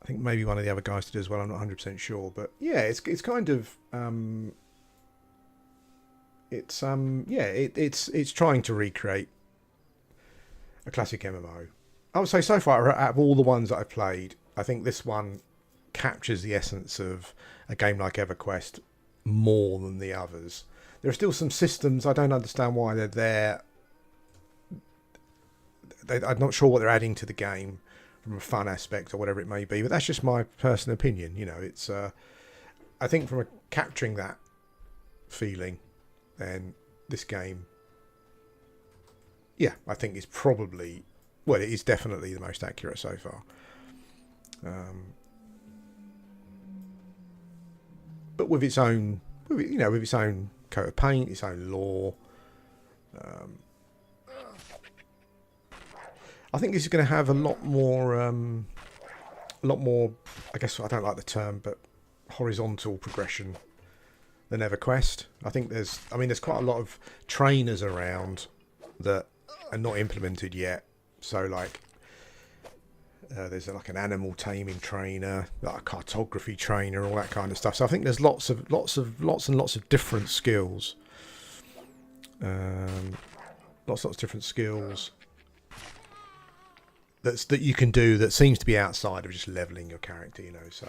I think maybe one of the other guys did as well. I'm not 100% sure, but yeah, it's kind of it's trying to recreate a classic MMO. I would say so far, out of all the ones that I've played, I think this one captures the essence of a game like EverQuest more than the others. There are still some systems I don't understand why they're there. I'm not sure what they're adding to the game from a fun aspect or whatever it may be, but that's just my personal opinion. You know, it's I think from capturing that feeling, then this game, yeah, I think is probably, well, it is definitely the most accurate so far. But with its own, with its own coat of paint, its own lore. I think this is going to have a lot more. I guess I don't like the term, but horizontal progression than EverQuest. I think there's quite a lot of trainers around that are not implemented yet. So like, there's like an animal taming trainer, like a cartography trainer, all that kind of stuff. So I think there's lots and lots of different skills. Lots of different skills that you can do that seems to be outside of just leveling your character, you know. So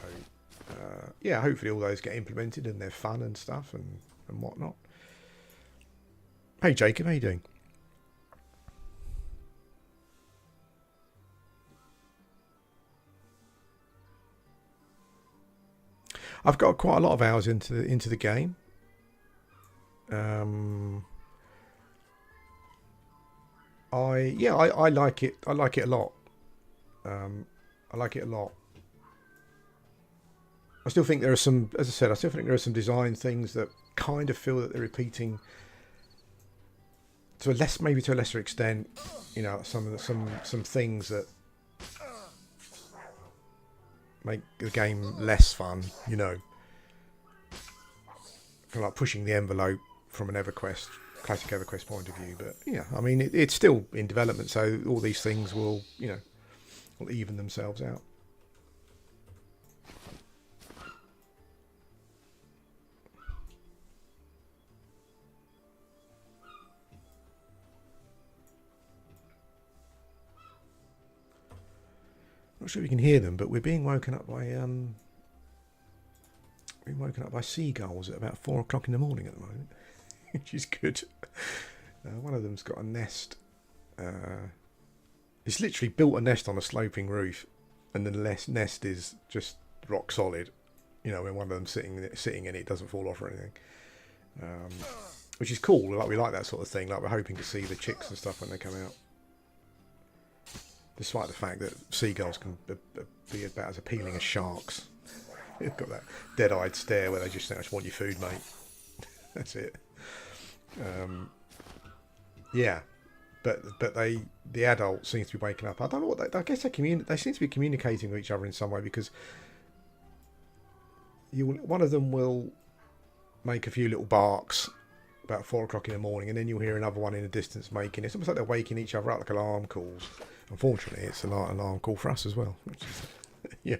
yeah, hopefully all those get implemented and they're fun and stuff and whatnot. Hey Jacob, how you doing? I've got quite a lot of hours into the game. I like it. I like it a lot. I like it a lot. I still think there are some, as I said, I still think there are some design things that kind of feel that they're repeating to a lesser extent. You know, some things that make the game less fun, you know, kind of like pushing the envelope from an EverQuest, classic EverQuest point of view. But yeah, I mean, it's still in development, so all these things will, you know, will even themselves out. Not sure if you can hear them, but we're being woken up by seagulls at about 4 o'clock in the morning at the moment, which is good. One of them's got a nest. It's literally built a nest on a sloping roof, and the nest is just rock solid. You know, when one of them's sitting in it, it doesn't fall off or anything. Which is cool. Like, we like that sort of thing. Like, we're hoping to see the chicks and stuff when they come out. Despite the fact that seagulls can be about as appealing as sharks. They've got that dead-eyed stare where they just say, "I just want your food, mate." That's it. Yeah, but the adult seems to be waking up. I don't know what I guess they seem to be communicating with each other in some way, because one of them will make a few little barks about 4 o'clock in the morning, and then you'll hear another one in the distance making it. It's almost like they're waking each other up, like alarm calls. Unfortunately, it's an alarm call for us as well, which is yeah.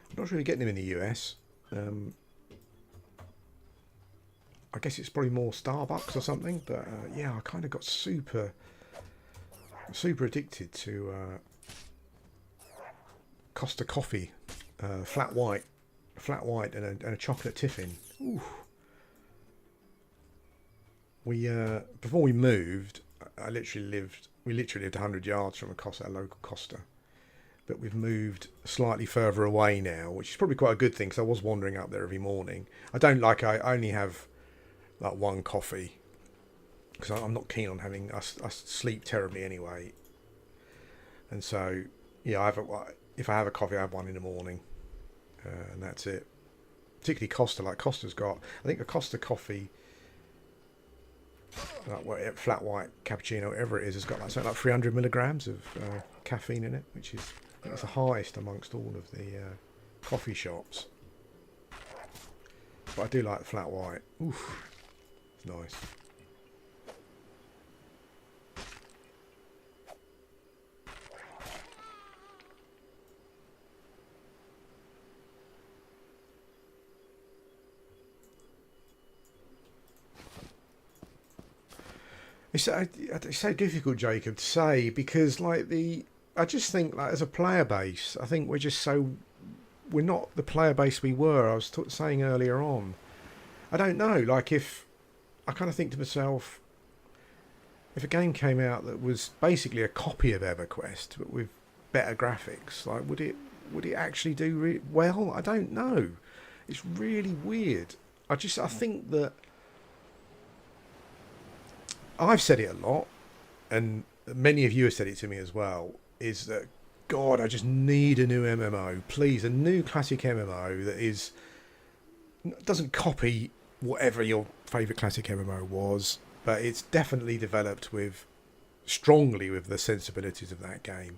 I'm not really getting them in the US. I guess it's probably more Starbucks or something, but yeah, I kind of got super addicted to Costa coffee, flat white, and a chocolate tiffin. Ooh. We before we moved, we literally lived 100 yards from a local Costa. But we've moved slightly further away now, which is probably quite a good thing, because I was wandering up there every morning. I only have like one coffee, because I'm not keen on having, I sleep terribly anyway. And so, yeah, if I have a coffee, I have one in the morning, and that's it. Particularly Costa, like Costa's got, I think a Costa coffee, like flat white, cappuccino, whatever it is, has got like something like 300 milligrams of caffeine in it, which is, I think it's the highest amongst all of the coffee shops. But I do like the flat white. Oof, it's nice. It's so difficult, Jacob, to say, because I just think, like, as a player base, I think we're not the player base we were. I was saying earlier on. I don't know. Like, if I kind of think to myself, if a game came out that was basically a copy of EverQuest but with better graphics, like, would it actually do well? I don't know. It's really weird. I think that I've said it a lot, and many of you have said it to me as well, is that, God, I just need a new MMO. Please, a new classic MMO that doesn't copy whatever your favourite classic MMO was, but it's definitely developed strongly with the sensibilities of that game.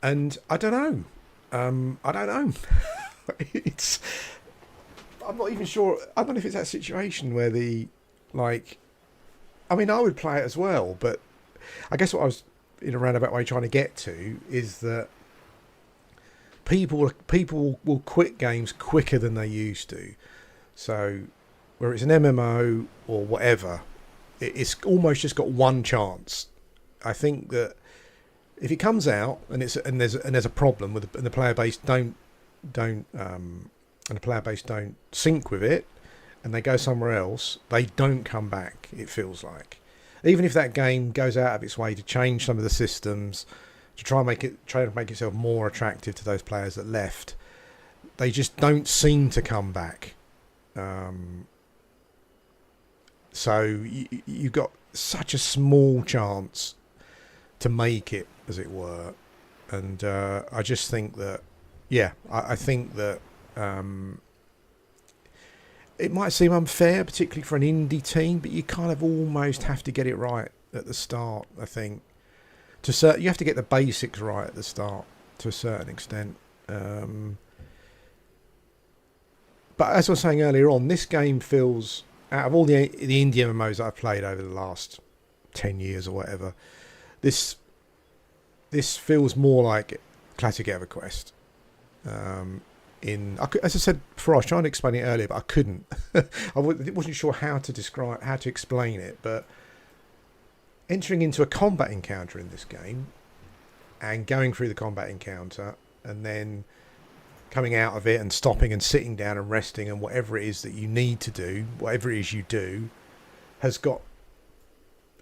And I don't know. I don't know. I'm not even sure. I don't know if it's that situation where I mean, I would play it as well, but I guess what I was in a roundabout way trying to get to is that people will quit games quicker than they used to. So, where it's an MMO or whatever, it's almost just got one chance. I think that if it comes out and there's a problem and the player base don't sync with it, and they go somewhere else, they don't come back, it feels like. Even if that game goes out of its way to change some of the systems, to try to make itself more attractive to those players that left, they just don't seem to come back. So you've got such a small chance to make it, as it were. And I just think that, yeah, I think that it might seem unfair, particularly for an indie team, but you kind of almost have to get it right at the start, I think. You have to get the basics right at the start to a certain extent. But as I was saying earlier on, this game feels, out of all the indie MMOs that I've played over the last 10 years or whatever, this feels more like classic EverQuest. As I said before, I was trying to explain it earlier, but I couldn't. I wasn't sure how to explain it. But entering into a combat encounter in this game, and going through the combat encounter, and then coming out of it and stopping and sitting down and resting and whatever it is that you need to do, whatever it is you do,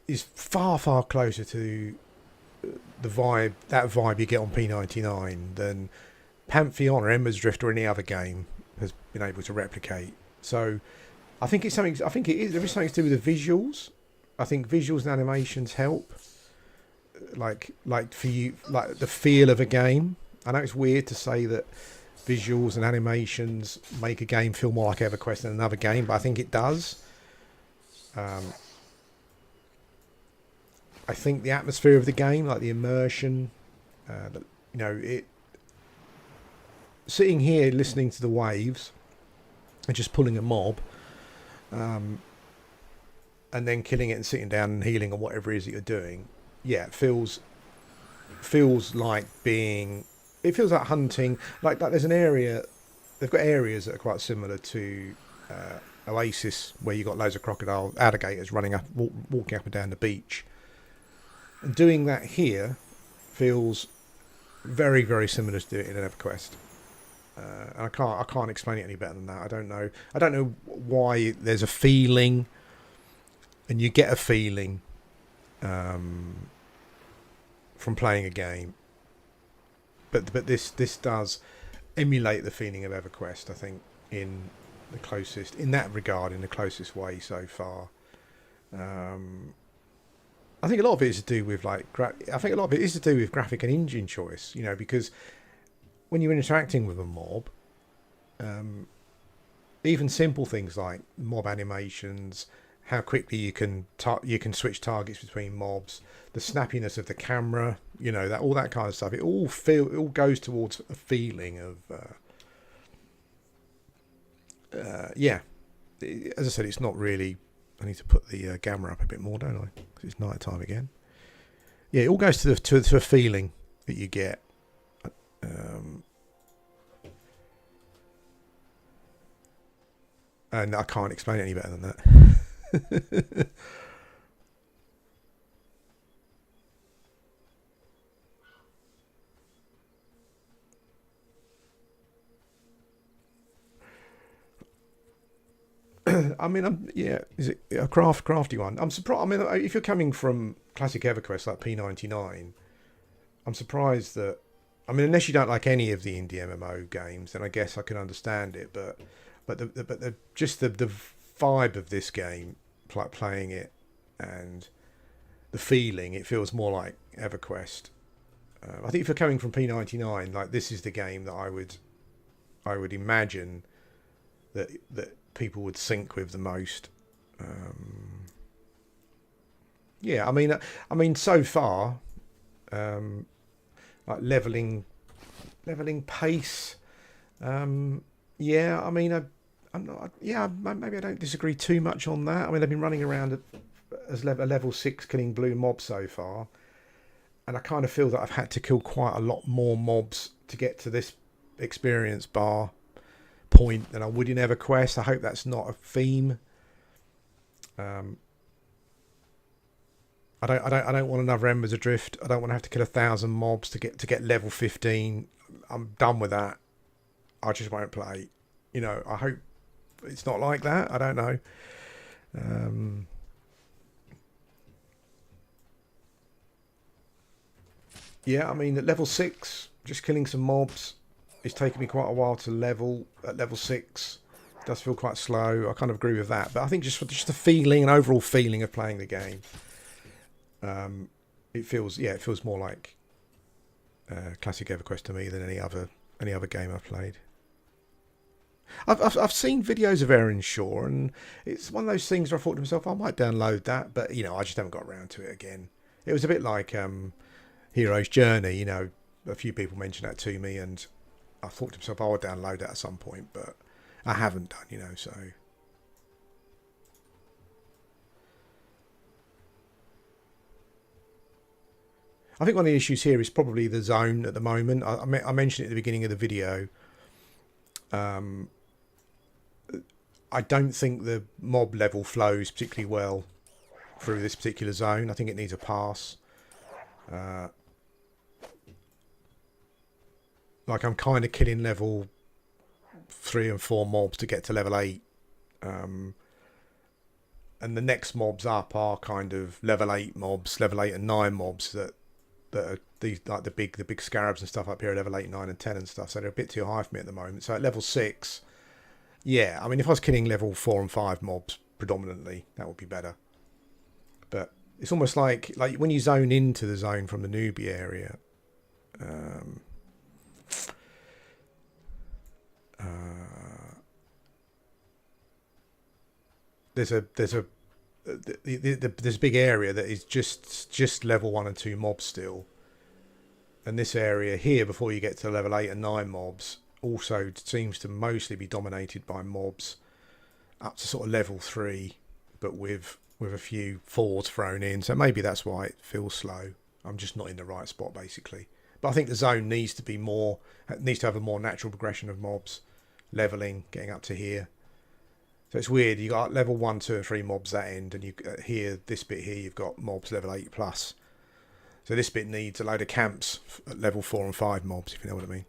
is far, far closer to the vibe, that vibe you get on P99 than Pantheon or Ember's Drift or any other game has been able to replicate. So I think it's something. I think it is. There is something to do with the visuals. I think visuals and animations help. Like for you, like the feel of a game. I know it's weird to say that visuals and animations make a game feel more like EverQuest than another game, but I think it does. I think the atmosphere of the game, like the immersion, it. Sitting here listening to the waves and just pulling a mob, and then killing it and sitting down and healing or whatever it is that you're doing. Yeah, it feels like being. It feels like hunting. Like there's an area. They've got areas that are quite similar to Oasis, where you've got loads of crocodile alligators running up, walking up and down the beach. And doing that here feels very, very similar to doing it in EverQuest. And I can't explain it any better than that. I don't know why there's a feeling, and you get a feeling from playing a game. But this does emulate the feeling of EverQuest, I think, in that regard, in the closest way so far. I think a lot of it is to do with graphic and engine choice, because when you're interacting with a mob, even simple things like mob animations, how quickly you can switch targets between mobs, the snappiness of the camera, that all that kind of stuff. It all goes towards a feeling of As I said, it's not really. I need to put the gamma up a bit more, don't I? Because it's night time again. Yeah, it all goes to a feeling that you get. And I can't explain it any better than that. I mean, is it a crafty one? I'm surprised. I mean, if you're coming from classic EverQuest like P99, I'm surprised that. I mean, unless you don't like any of the indie MMO games, then I guess I can understand it. But the vibe of this game, like playing it, and the feeling, it feels more like EverQuest. I think if you're coming from P99, like this is the game that I would imagine that people would sync with the most. I mean, so far, like leveling pace. I mean, I'm not. Yeah, maybe I don't disagree too much on that. I mean, they've been running around as a level 6 killing blue mobs so far, and I kind of feel that I've had to kill quite a lot more mobs to get to this experience bar point than I would in EverQuest. I hope that's not a theme. I don't want another Embers Adrift. I don't want to have to kill 1,000 mobs to get level 15. I'm done with that. I just won't play. I hope it's not like that. I don't know. I mean, at level 6, just killing some mobs. It's taken me quite a while to level at level 6. It does feel quite slow. I kind of agree with that. But I think just the feeling, an overall feeling of playing the game, it feels more like classic EverQuest to me than any other game I've played. I've seen videos of Aaron Shaw, and it's one of those things where I thought to myself, I might download that, but I just haven't got around to it again. It was a bit like Hero's Journey. A few people mentioned that to me, and I thought to myself, I'll download that at some point, but I haven't done, so. I think one of the issues here is probably the zone at the moment. I mentioned it at the beginning of the video. I don't think the mob level flows particularly well through this particular zone. I think it needs a pass. Like I'm kind of killing level 3 and 4 mobs to get to level 8. And the next mobs up are kind of level 8 mobs, level 8 and 9 mobs that that are these, like the big scarabs and stuff up here, are level 8, 9 and 10 and stuff, so they're a bit too high for me at the moment. So at level 6, yeah, I mean, if I was killing level 4 and 5 mobs predominantly, that would be better. But it's almost like when you zone into the zone from the newbie area, there's a big area that is just level 1 and 2 mobs still, and this area here before you get to level 8 and 9 mobs also seems to mostly be dominated by mobs up to sort of level 3, but with a few 4s thrown in, so maybe that's why it feels slow. I'm just not in the right spot basically. But I think the zone needs to have a more natural progression of mobs leveling, getting up to here. So it's weird, you got level 1, 2 and 3 mobs that end, and you here, this bit here, you've got mobs level 8 plus. So this bit needs a load of camps at level 4 and 5 mobs, if you know what I mean.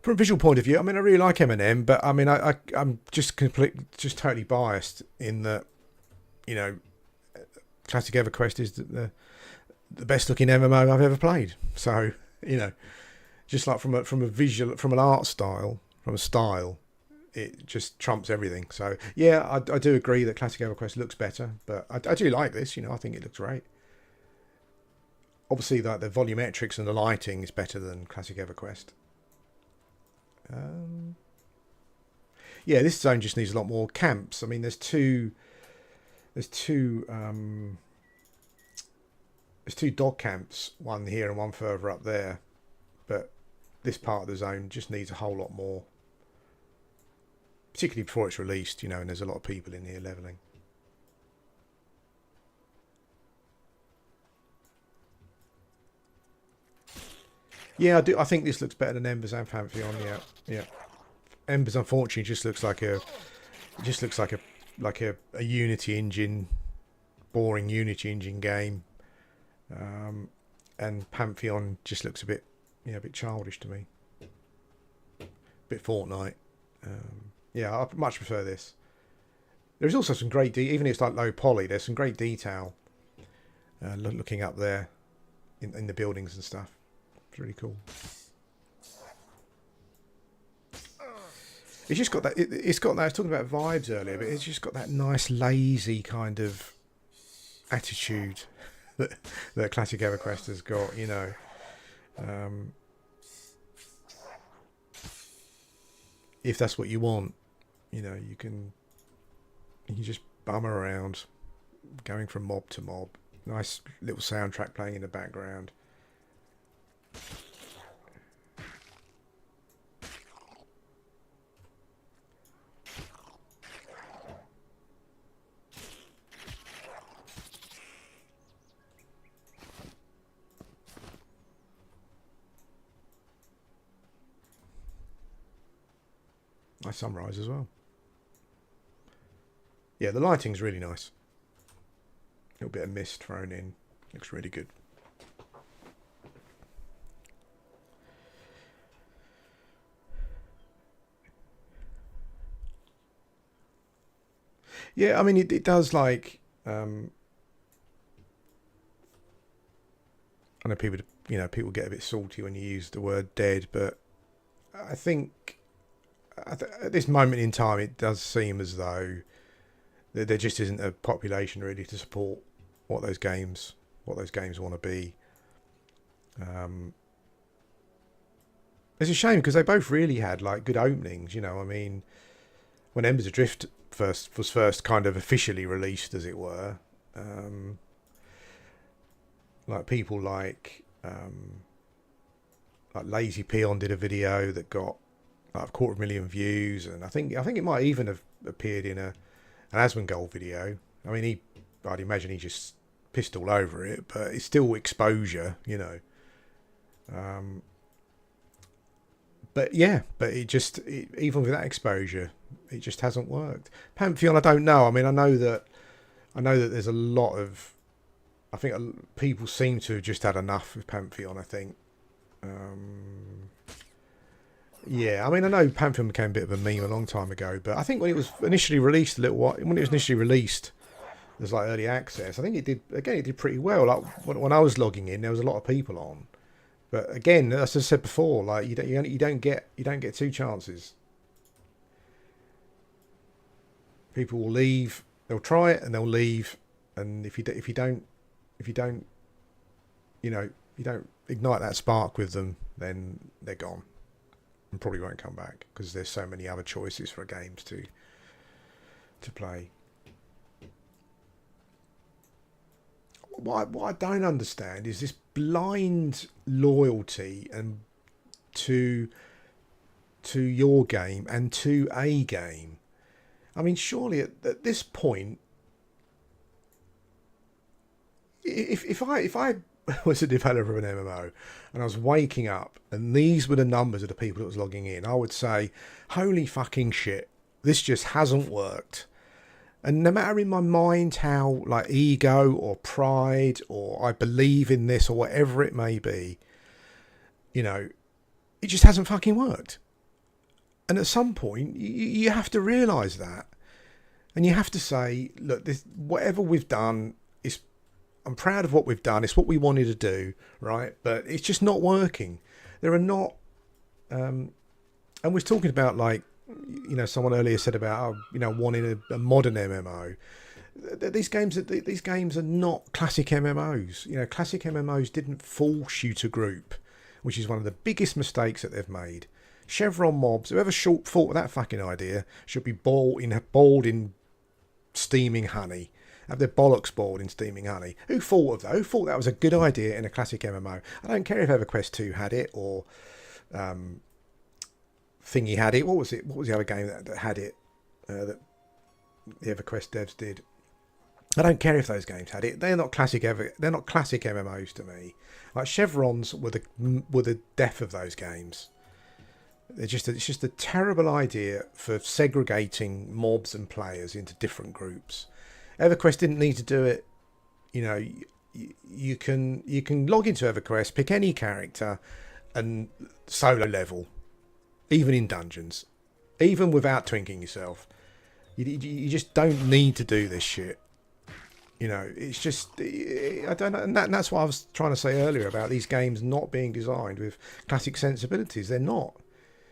From a visual point of view, I mean, I really like M&M, but I mean, I'm just totally biased in that, you know, Classic EverQuest is the best looking MMO I've ever played. So, you know, just like from a visual, from an art style, from a style, it just trumps everything. So yeah, I do agree that Classic EverQuest looks better, but I do like this. You know, I think it looks great. Obviously, the volumetrics and the lighting is better than Classic EverQuest. Yeah, this zone just needs a lot more camps. I mean, there's two dog camps, one here and one further up there, but this part of the zone just needs a whole lot more, particularly before it's released, you know, and there's a lot of people in here leveling. Yeah, I think this looks better than Embers and Pantheon. Yeah. Embers unfortunately just looks like a Unity engine, boring Unity engine game. And Pantheon just looks a bit childish to me. Bit Fortnite. Yeah, I much prefer this. There's also some great even if it's like low poly, there's some great detail. Looking up there in the buildings and stuff. It's really cool. It's just got that. It's got that. I was talking about vibes earlier, but it's just got that nice lazy kind of attitude that Classic EverQuest has got. You know, if that's what you want, you know, you can just bum around, going from mob to mob. Nice little soundtrack playing in the background. Nice sunrise as well. Yeah, the lighting's really nice. A little bit of mist thrown in. Looks really good. Yeah, I mean, it does, like, I know people get a bit salty when you use the word dead, but I think at this moment in time, it does seem as though there just isn't a population really to support what those games want to be. It's a shame because they both really had like good openings. You know, I mean, when Embers Adrift was first kind of officially released, as it were, like people like Lazy Peon did a video that got like 250,000 views, and I think it might even have appeared in an Asmongold video. I mean, I'd imagine he just pissed all over it, but it's still exposure, you know. But yeah, but even with that exposure, it just hasn't worked. Pantheon, I don't know. I mean, I know that there's a lot of, I think people seem to have just had enough with Pantheon. I think. Yeah, I mean, I know Pantheon became a bit of a meme a long time ago, but I think when it was initially released, there's like early access. I think it did pretty well. Like when I was logging in, there was a lot of people on. But again, as I said before, like you don't get two chances. People will leave. They'll try it and they'll leave. And if you don't ignite that spark with them, then they're gone and probably won't come back because there's so many other choices for games to play. What I don't understand is this blind loyalty and to your game and to a game. I mean, surely at this point, if I was a developer of an MMO and I was waking up and these were the numbers of the people that was logging in, I would say, holy fucking shit, this just hasn't worked. And no matter in my mind how like ego or pride or I believe in this or whatever it may be, you know, it just hasn't fucking worked. And at some point you have to realise that. And you have to say, look, this, whatever we've done, I'm proud of what we've done. It's what we wanted to do, right? But it's just not working. There are not... and we're talking about like, you know, someone earlier said about, wanting a modern MMO. These games are not classic MMOs. You know, classic MMOs didn't force you to group, which is one of the biggest mistakes that they've made. Chevron mobs, whoever thought of that fucking idea should be boiled in steaming honey. Have their bollocks boiled in steaming honey. Who thought of that? Who thought that was a good idea in a classic MMO? I don't care if EverQuest 2 had it or... Thingy had it. What was it? What was the other game that had it? That the EverQuest devs did. I don't care if those games had it. They're not classic MMOs to me. Like chevrons were the death of those games. It's just a terrible idea for segregating mobs and players into different groups. EverQuest didn't need to do it. You know, you can log into EverQuest, pick any character, and solo level. Even in dungeons, even without twinking yourself, you just don't need to do this shit. You know, it's just, I don't know, and that's what I was trying to say earlier about these games not being designed with classic sensibilities. They're not.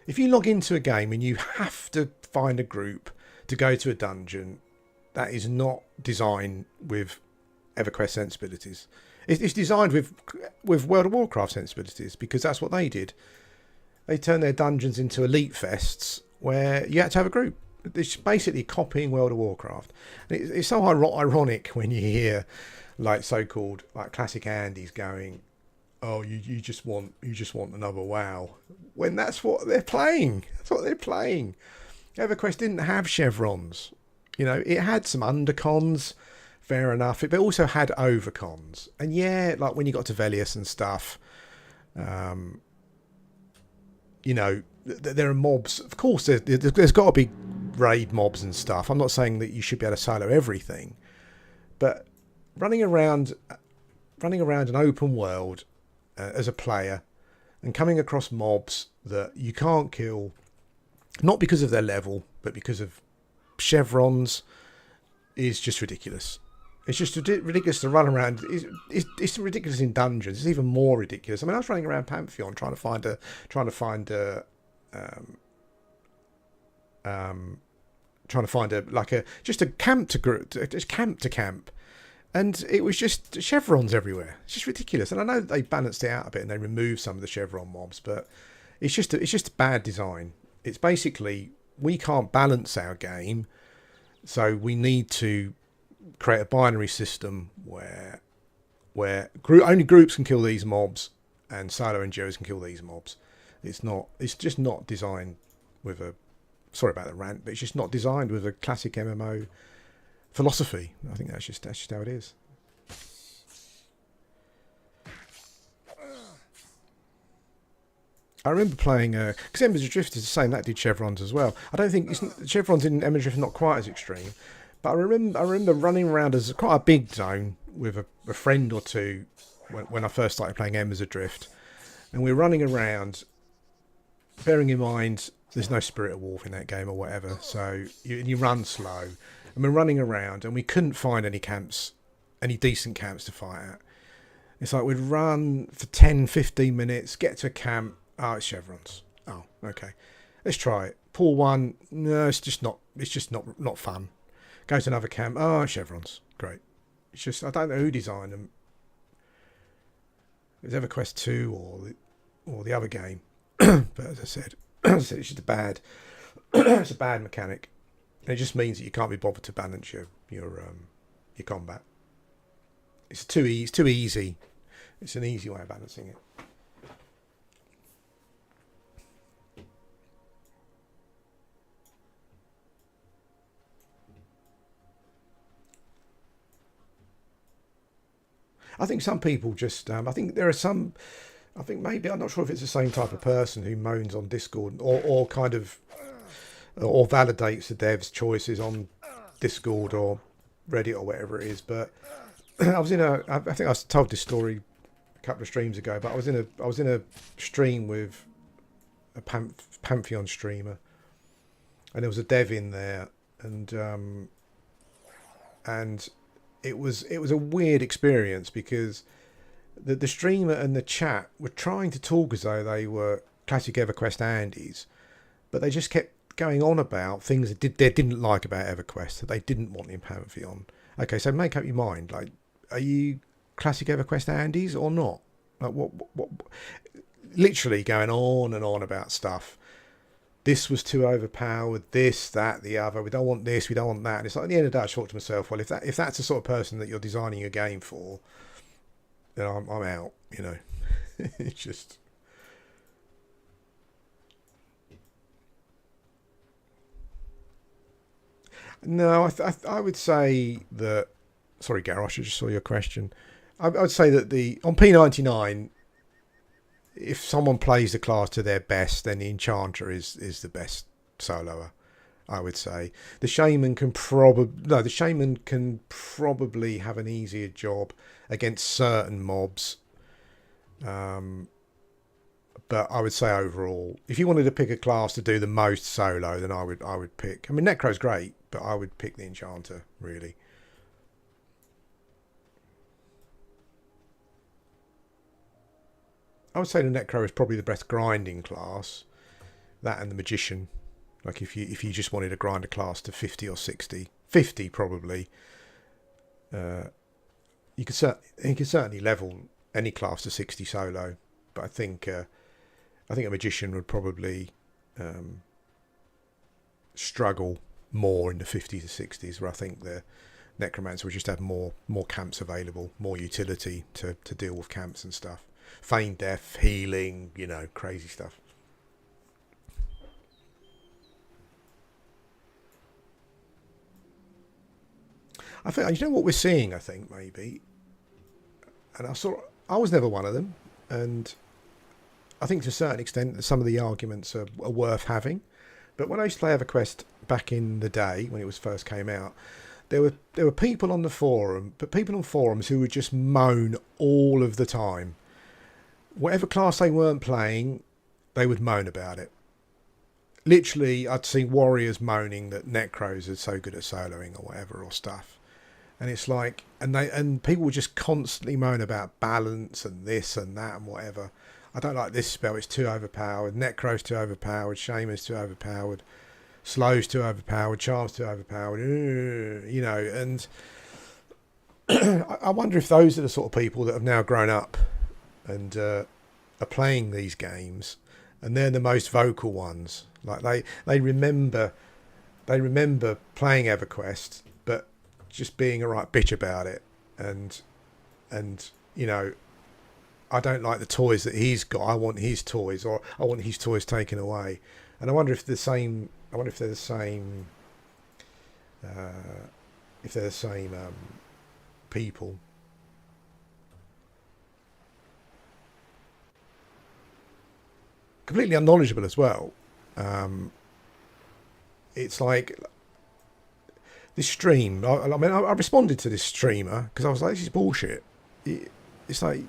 If you log into a game and you have to find a group to go to a dungeon, that is not designed with EverQuest sensibilities. It's designed with World of Warcraft sensibilities because that's what they did. They turned their dungeons into elite fests where you had to have a group. It's basically copying World of Warcraft. It's so ironic when you hear like so-called like classic Andes going, "Oh, you just want another WoW," when that's what they're playing. That's what they're playing. EverQuest didn't have chevrons. You know, it had some undercons, fair enough. It also had overcons. And yeah, like when you got to Velius and stuff. You know, there are mobs. Of course, there's got to be raid mobs and stuff. I'm not saying that you should be able to solo everything, but running around an open world as a player and coming across mobs that you can't kill, not because of their level, but because of chevrons, is just ridiculous. It's just ridiculous to run around. It's ridiculous in dungeons. It's even more ridiculous. I mean, I was running around Pantheon trying to find just a camp to camp, and it was just chevrons everywhere. It's just ridiculous. And I know that they balanced it out a bit and they removed some of the chevron mobs, but it's just bad design. It's basically we can't balance our game, so we need to create a binary system where only groups can kill these mobs and solo and duos can kill these mobs. It's just not designed with a, sorry about the rant, but it's just not designed with a classic MMO philosophy. I think that's just how it is. I remember playing because Emergent is the same. That did chevrons as well. I don't think chevrons in Emergent are not quite as extreme. But I remember running around as quite a big zone with a friend or two when I first started playing Embers Adrift. And we were running around, bearing in mind There's no Spirit of Wolf in that game or whatever. So you run slow. And we're running around and we couldn't find any camps, any decent camps to fight at. It's like we'd run for 10, 15 minutes, get to a camp. Oh, it's chevrons. Oh, okay. Let's try it. Pull one. No, it's just not fun. Go to another camp. Oh, chevrons. Great. It's just, I don't know who designed them. It was EverQuest 2 or the other game. But as I said, it's just a bad it's a bad mechanic. And it just means that you can't be bothered to balance your combat. It's too easy. It's an easy way of balancing it. I think some people just. I think there are some. I think maybe I'm not sure if it's the same type of person who moans on Discord or kind of or validates the devs' choices on Discord or Reddit or whatever it is. But I think I told this story a couple of streams ago. But I was in a stream with a Pantheon streamer, and there was a dev in there, and it was a weird experience because the streamer and the chat were trying to talk as though they were classic EverQuest Andes, but they just kept going on about things that they didn't like about EverQuest, that they didn't want in Pantheon. Okay, so make up your mind. Like, are you classic EverQuest Andes or not? Like, what? Literally going on and on about stuff. This was too overpowered. This, that, the other. We don't want this. We don't want that. And it's like at the end of the day, I thought to myself, well, if that's the sort of person that you're designing a game for, then I'm out. You know, it's just. No, I would say that. Sorry, Garrosh, I just saw your question. I would say that on P99, if someone plays the class to their best, then the Enchanter is the best soloer. I would say the Shaman can probably have an easier job against certain mobs. But I would say overall, if you wanted to pick a class to do the most solo, then I would pick. I mean, Necro's great, but I would pick the Enchanter really. I would say the Necro is probably the best grinding class. That and the Magician. Like if you just wanted to grind a class to 50 or 60, 50 probably. You could certainly level any class to 60 solo, but I think a Magician would probably struggle more in the 50s to 60s, where I think the Necromancer would just have more camps available, more utility to deal with camps and stuff. Feign death, healing, crazy stuff. I think what we're seeing. I think maybe, and I was never one of them, and I think to a certain extent that some of the arguments are worth having. But when I used to play EverQuest back in the day when it first came out, there were people on the forum, but people on forums who would just moan all of the time. Whatever class they weren't playing, they would moan about it. Literally, I'd see warriors moaning that Necros are so good at soloing or whatever or stuff. And it's like, and people would just constantly moan about balance and this and that and whatever. I don't like this spell, it's too overpowered. Necro's too overpowered. Shaman's too overpowered. Slow's too overpowered. Charm's too overpowered. And I wonder if those are the sort of people that have now grown up and are playing these games, and they're the most vocal ones. Like they remember playing EverQuest, but just being a right bitch about it, and I don't like the toys that he's got. I want his toys, or I want his toys taken away. And I wonder if they're the same. People. Completely unknowledgeable as well. It's like this stream. I responded to this streamer because I was like, "This is bullshit." It's like,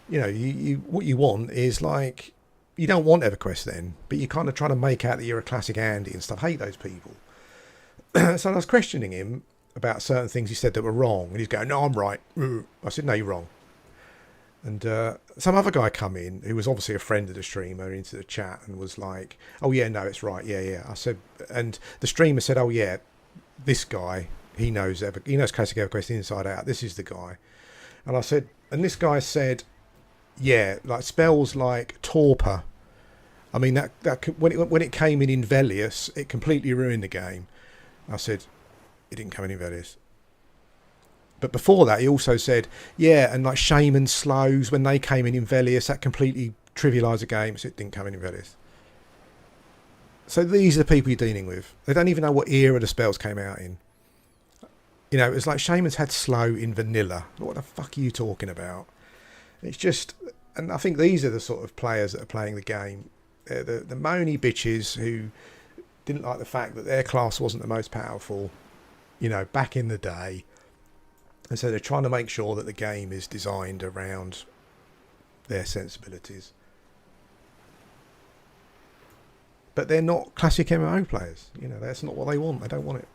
what you want is like you don't want EverQuest then, but you're kind of trying to make out that you're a classic Andy and stuff. Hate those people. So I was questioning him about certain things he said that were wrong, and he's going, "No, I'm right." I said, "No, you're wrong." And some other guy come in who was obviously a friend of the streamer into the chat and was like, "Oh yeah, no, it's right. Yeah." I said, and the streamer said, "Oh yeah, this guy, he knows classic EverQuest inside out. This is the guy." And I said, and this guy said, "Yeah, like spells like torpor. I mean that when it came in Velius, it completely ruined the game." I said, "It didn't come in Velius." But before that, he also said, "Yeah, and like Shaman slows, when they came in Velius, that completely trivialised the game, so it didn't come in Velius." So these are the people you're dealing with. They don't even know what era the spells came out in. You know, it's like Shamans had slow in vanilla. What the fuck are you talking about? It's just, and I think these are the sort of players that are playing the game. They're the moany bitches who didn't like the fact that their class wasn't the most powerful, you know, back in the day. And so they're trying to make sure that the game is designed around their sensibilities. But they're not classic MMO players. You know, that's not what they want. They don't want it.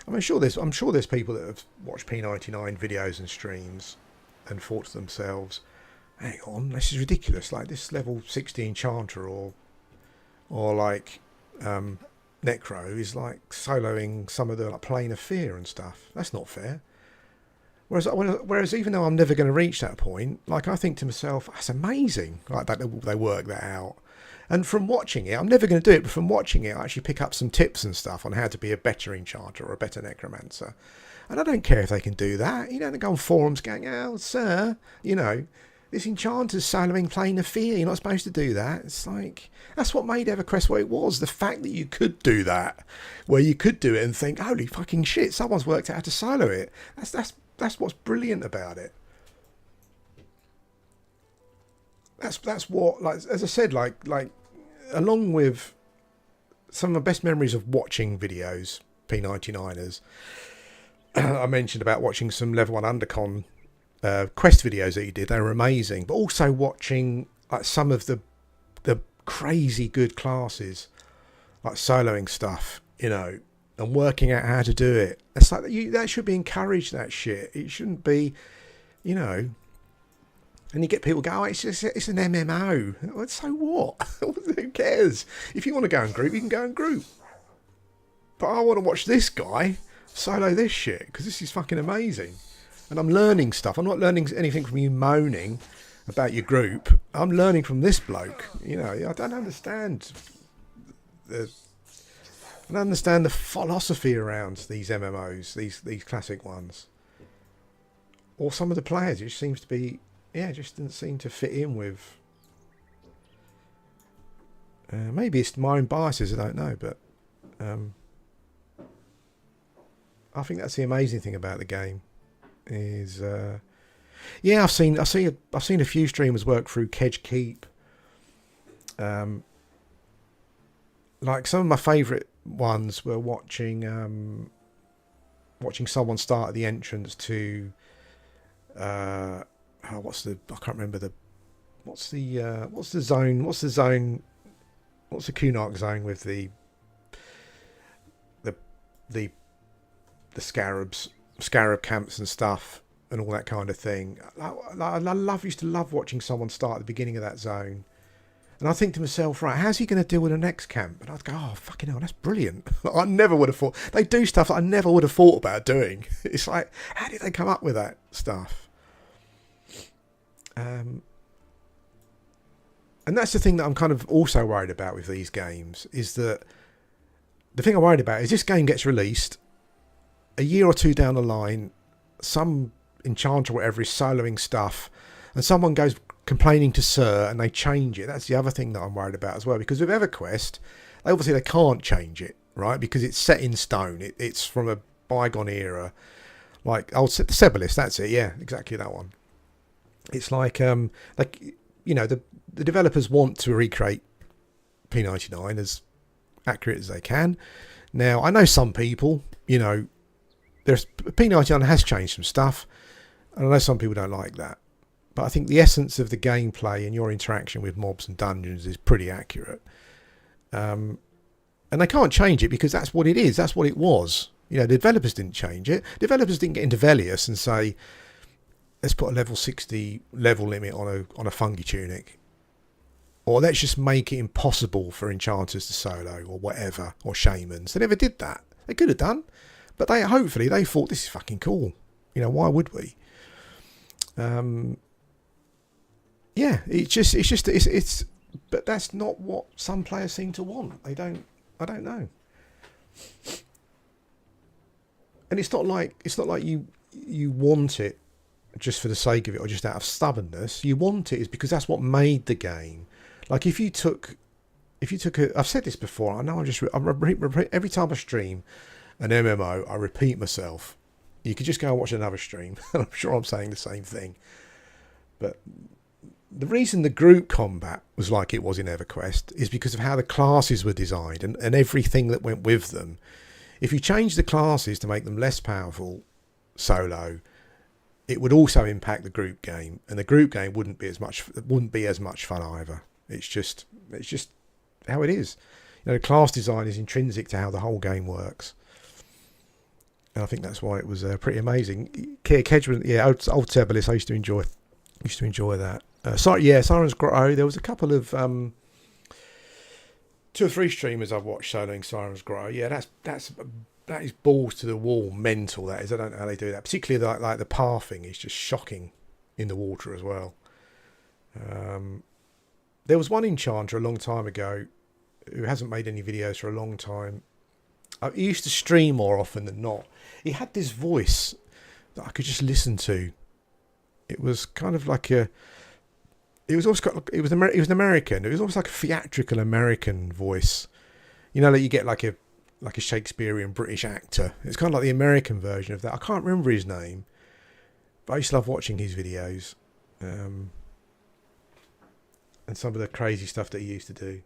I'm sure there's people that have watched P99 videos and streams and thought to themselves, "Hang on, this is ridiculous. Like this level 60 enchanter or like Necro is like soloing some of the like Plane of Fear and stuff. That's not fair." Whereas even though I'm never going to reach that point, like I think to myself, that's amazing. Like that they work that out. And from watching it, I'm never going to do it, but from watching it, I actually pick up some tips and stuff on how to be a better enchanter or a better necromancer. And I don't care if they can do that. You know, they go on forums going, "Oh, sir, you know, this enchanter's soloing Plane of Fear. You're not supposed to do that." It's like, that's what made EverQuest what it was. The fact that you could do that, where you could do it and think, "Holy fucking shit, someone's worked out how to solo it." That's what's brilliant about it. That's what, like, as I said, like along with some of my best memories of watching videos, P99ers, I mentioned about watching some level 1 undercon quest videos that he did. They were amazing, but also watching like some of the crazy good classes, like soloing stuff, you know, and working out how to do it. It's like that should be encouraged, that shit. It shouldn't be, you know. And you get people go, "Oh, it's an MMO." Well, so what? Who cares? If you want to go in group, you can go in group. But I want to watch this guy solo this shit because this is fucking amazing. And I'm learning stuff. I'm not learning anything from you moaning about your group. I'm learning from this bloke. You know, I don't understand the philosophy around these MMOs, these classic ones, or some of the players. It seems to be, just didn't seem to fit in with. Maybe it's my own biases. I don't know, but I think that's the amazing thing about the game. Is I've seen a few streamers work through Kedge Keep. Like some of my favourite ones were watching someone start at the entrance to what's the Kunark zone with the scarab camps and stuff and all that kind of thing. I used to love watching someone start at the beginning of that zone. And I think to myself, right, how's he going to deal with the next camp? And I'd go, "Oh, fucking hell, that's brilliant." I never would have thought. They do stuff that I never would have thought about doing. It's like, how did they come up with that stuff? And that's the thing that I'm kind of also worried about with these games, is that the thing I'm worried about is this game gets released a year or two down the line, some enchanter or whatever is soloing stuff, and someone goes complaining to Sir and they change it. That's the other thing that I'm worried about as well, because with EverQuest, they can't change it, right? Because it's set in stone. It's from a bygone era. Like, the Sensibilities, that's it. Yeah, exactly that one. It's like the developers want to recreate P99 as accurate as they can. Now, I know some people, you know, there's P99 has changed some stuff, and I know some people don't like that, but I think the essence of the gameplay and your interaction with mobs and dungeons is pretty accurate. And they can't change it because that's what it is. That's what it was. You know, the developers didn't change it. Developers didn't get into Velius and say, let's put a level 60 level limit on a fungi tunic, or let's just make it impossible for enchanters to solo, or whatever, or shamans. They never did that. They could have done, but hopefully they thought, this is fucking cool. You know, why would we? Yeah, it's but that's not what some players seem to want. I don't know. And it's not like you want it just for the sake of it or just out of stubbornness. You want it is because that's what made the game. Like if you took I've said this before. I know I repeat every time I stream an MMO. I repeat myself. You could just go and watch another stream, and I'm sure I'm saying the same thing. But the reason the group combat was like it was in EverQuest is because of how the classes were designed and everything that went with them. If you change the classes to make them less powerful solo, it would also impact the group game, and the group game wouldn't be as much fun either. It's just how it is. You know, class design is intrinsic to how the whole game works, and I think that's why it was pretty amazing. Kedron, yeah, old Tebelis, I used to enjoy that. Siren's Grotto. There was a couple of 2 or 3 streamers I've watched soloing Siren's Grotto. Yeah, that is balls to the wall, mental. That is. I don't know how they do that. Particularly like the pathing is just shocking in the water as well. There was one enchanter a long time ago who hasn't made any videos for a long time. He used to stream more often than not. He had this voice that I could just listen to. It was kind of like it was an American. It was almost like a theatrical American voice. You know, that you get like a Shakespearean British actor. It's kind of like the American version of that. I can't remember his name, but I used to love watching his videos, and some of the crazy stuff that he used to do.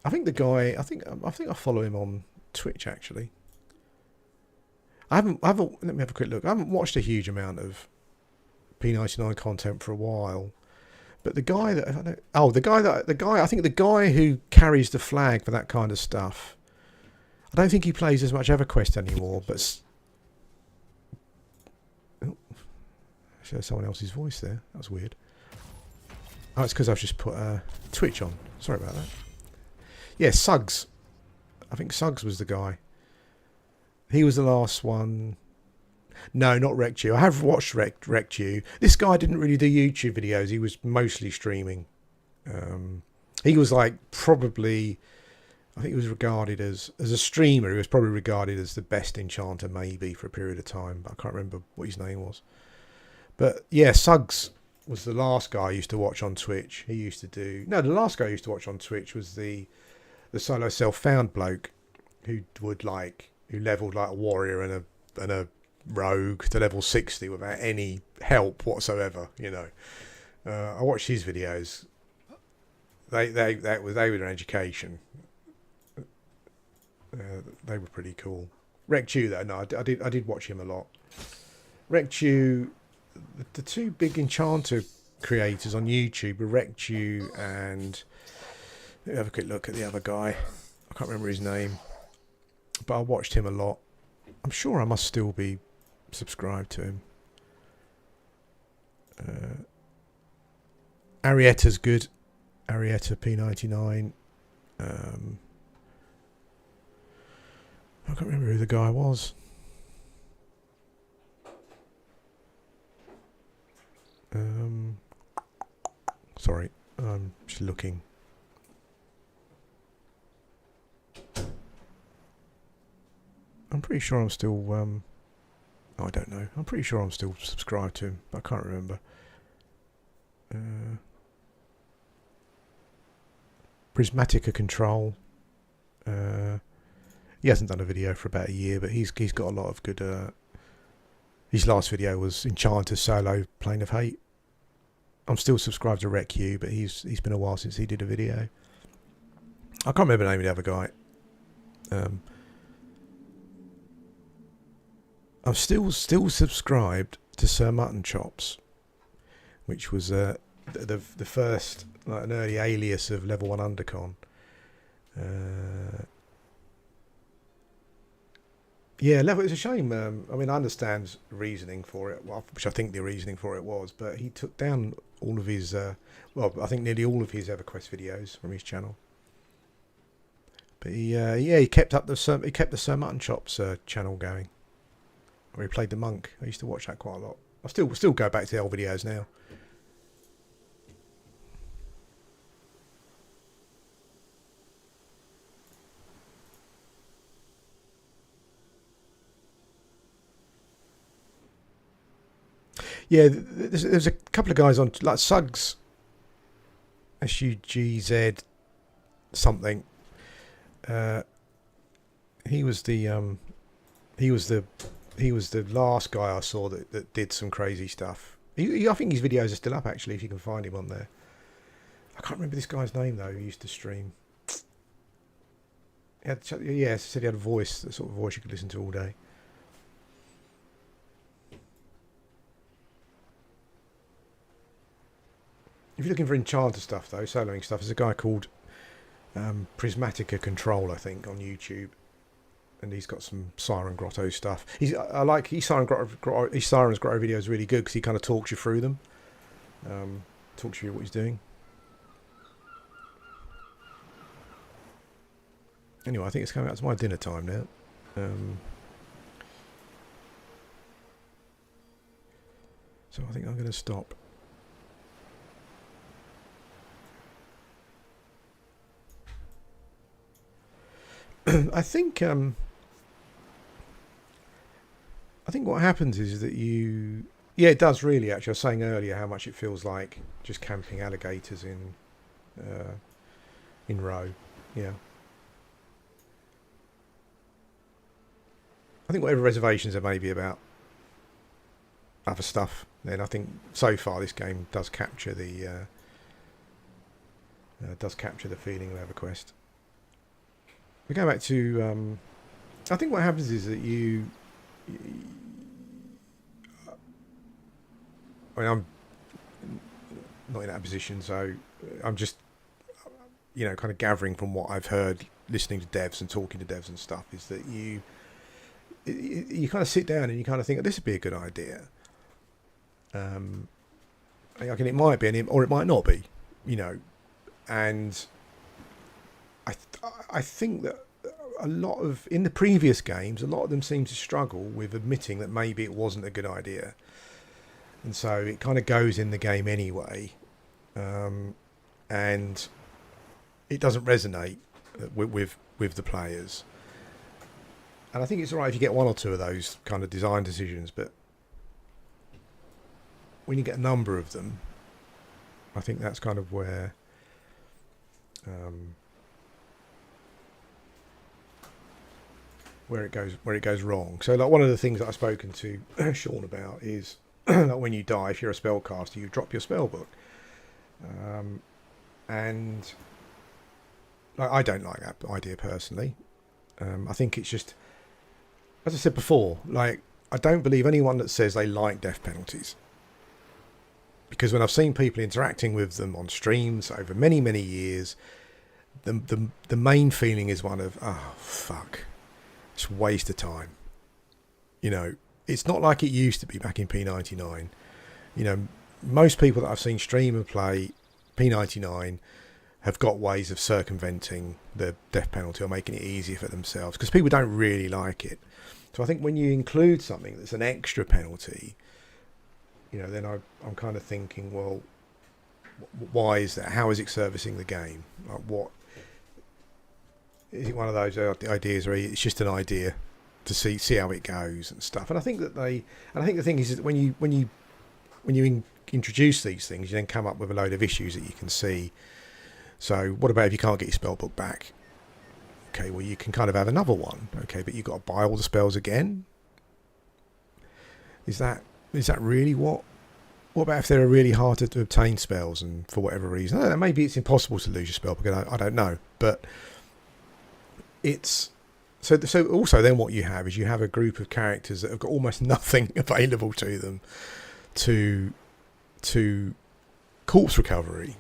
I think the guy. I think I follow him on Twitch actually. I haven't. Let me have a quick look. I haven't watched a huge amount of P99 content for a while, but the guy I think the guy who carries the flag for that kind of stuff. I don't think he plays as much EverQuest anymore. But I heard someone else's voice there. That was weird. Oh, it's because I've just put Twitch on. Sorry about that. Yeah, Suggs. I think Suggs was the guy. He was the last one. No, not WreckYou. I have watched WreckYou. This guy didn't really do YouTube videos. He was mostly streaming. He was like probably, I think he was regarded as a streamer. He was probably regarded as the best enchanter maybe for a period of time. But I can't remember what his name was. But yeah, Suggs was the last guy I used to watch on Twitch. The last guy I used to watch on Twitch was the solo self-found bloke who leveled like a warrior and a rogue to level 60 without any help whatsoever. You know, I watched his videos. They were an education. They were pretty cool. WreckYou though, no, I did watch him a lot. WreckYou, the 2 big enchanter creators on YouTube were WreckYou and, let me have a quick look at the other guy. I can't remember his name, but I watched him a lot. I'm sure I must still be subscribed to him. Arietta's good. Arietta P99. I can't remember who the guy was. Sorry, I'm just looking. I'm pretty sure I'm still. I don't know. I'm pretty sure I'm still subscribed to him, but I can't remember. Prismatica Control. He hasn't done a video for about a year, but he's got a lot of good. His last video was Enchanter Solo Plane of Hate. I'm still subscribed to WreckYou, but he's been a while since he did a video. I can't remember the name of the other guy. I'm still subscribed to Sir Mutton Chops, which was the first, like, an early alias of Level 1 Undercon. Yeah, it's a shame. I mean, I understand reasoning for it, which I think the reasoning for it was, but he took down all of his, I think nearly all of his EverQuest videos from his channel. But he kept the Sir Mutton Chops channel going, where he played the monk. I used to watch that quite a lot. I still go back to the old videos now. Yeah, there's a couple of guys on, like Suggs, SUGZ something. He was the last guy I saw that did some crazy stuff. I think his videos are still up, actually, if you can find him on there. I can't remember this guy's name though, who used to stream. Said he had a voice, the sort of voice you could listen to all day. If you're looking for enchanter stuff though, soloing stuff, there's a guy called Prismatica Control, I think, on YouTube, and he's got some Siren Grotto stuff. His Siren Grotto video is really good because he kind of talks you through them, talks you through what he's doing. Anyway, I think it's coming out to my dinner time now. So I think I'm going to stop. I think what happens is that it does really, actually. I was saying earlier how much it feels like just camping alligators in row. Yeah. I think whatever reservations there may be about other stuff, then I think so far this game does capture the feeling of EverQuest. We go back to, I think what happens is that I'm not in that position, so I'm just, kind of gathering from what I've heard, listening to devs and talking to devs and stuff, is that you kind of sit down and you kind of think, this would be a good idea. It might be, or it might not be, and I think that in the previous games, a lot of them seem to struggle with admitting that maybe it wasn't a good idea. And so it kind of goes in the game anyway. And it doesn't resonate with the players. And I think it's all right if you get one or two of those kind of design decisions, but when you get a number of them, I think that's kind of where it goes wrong. So, like, one of the things that I've spoken to Sean about is like when you die, if you're a spellcaster, you drop your spell book, and like, I don't like that idea personally. I think it's just, as I said before, like, I don't believe anyone that says they like death penalties, because when I've seen people interacting with them on streams over many, many years, the main feeling is one of, oh fuck, it's a waste of time. It's not like it used to be back in P99. Most people that I've seen stream and play P99 have got ways of circumventing the death penalty or making it easier for themselves, because people don't really like it. So I think when you include something that's an extra penalty, then I'm kind of thinking, well, why is that? How is it servicing the game? Like, what is it? One of those ideas where it's just an idea to see how it goes and stuff. And I think that the thing is that when you introduce these things, you then come up with a load of issues that you can see. So what about if you can't get your spell book back? Okay, well, you can kind of have another one. Okay, but you've got to buy all the spells again. Is that really what? What about if they're really hard to obtain spells, and for whatever reason, I don't know, maybe it's impossible to lose your spell book. I don't know, but it's So also then what you have is you have a group of characters that have got almost nothing available to them to corpse recovery.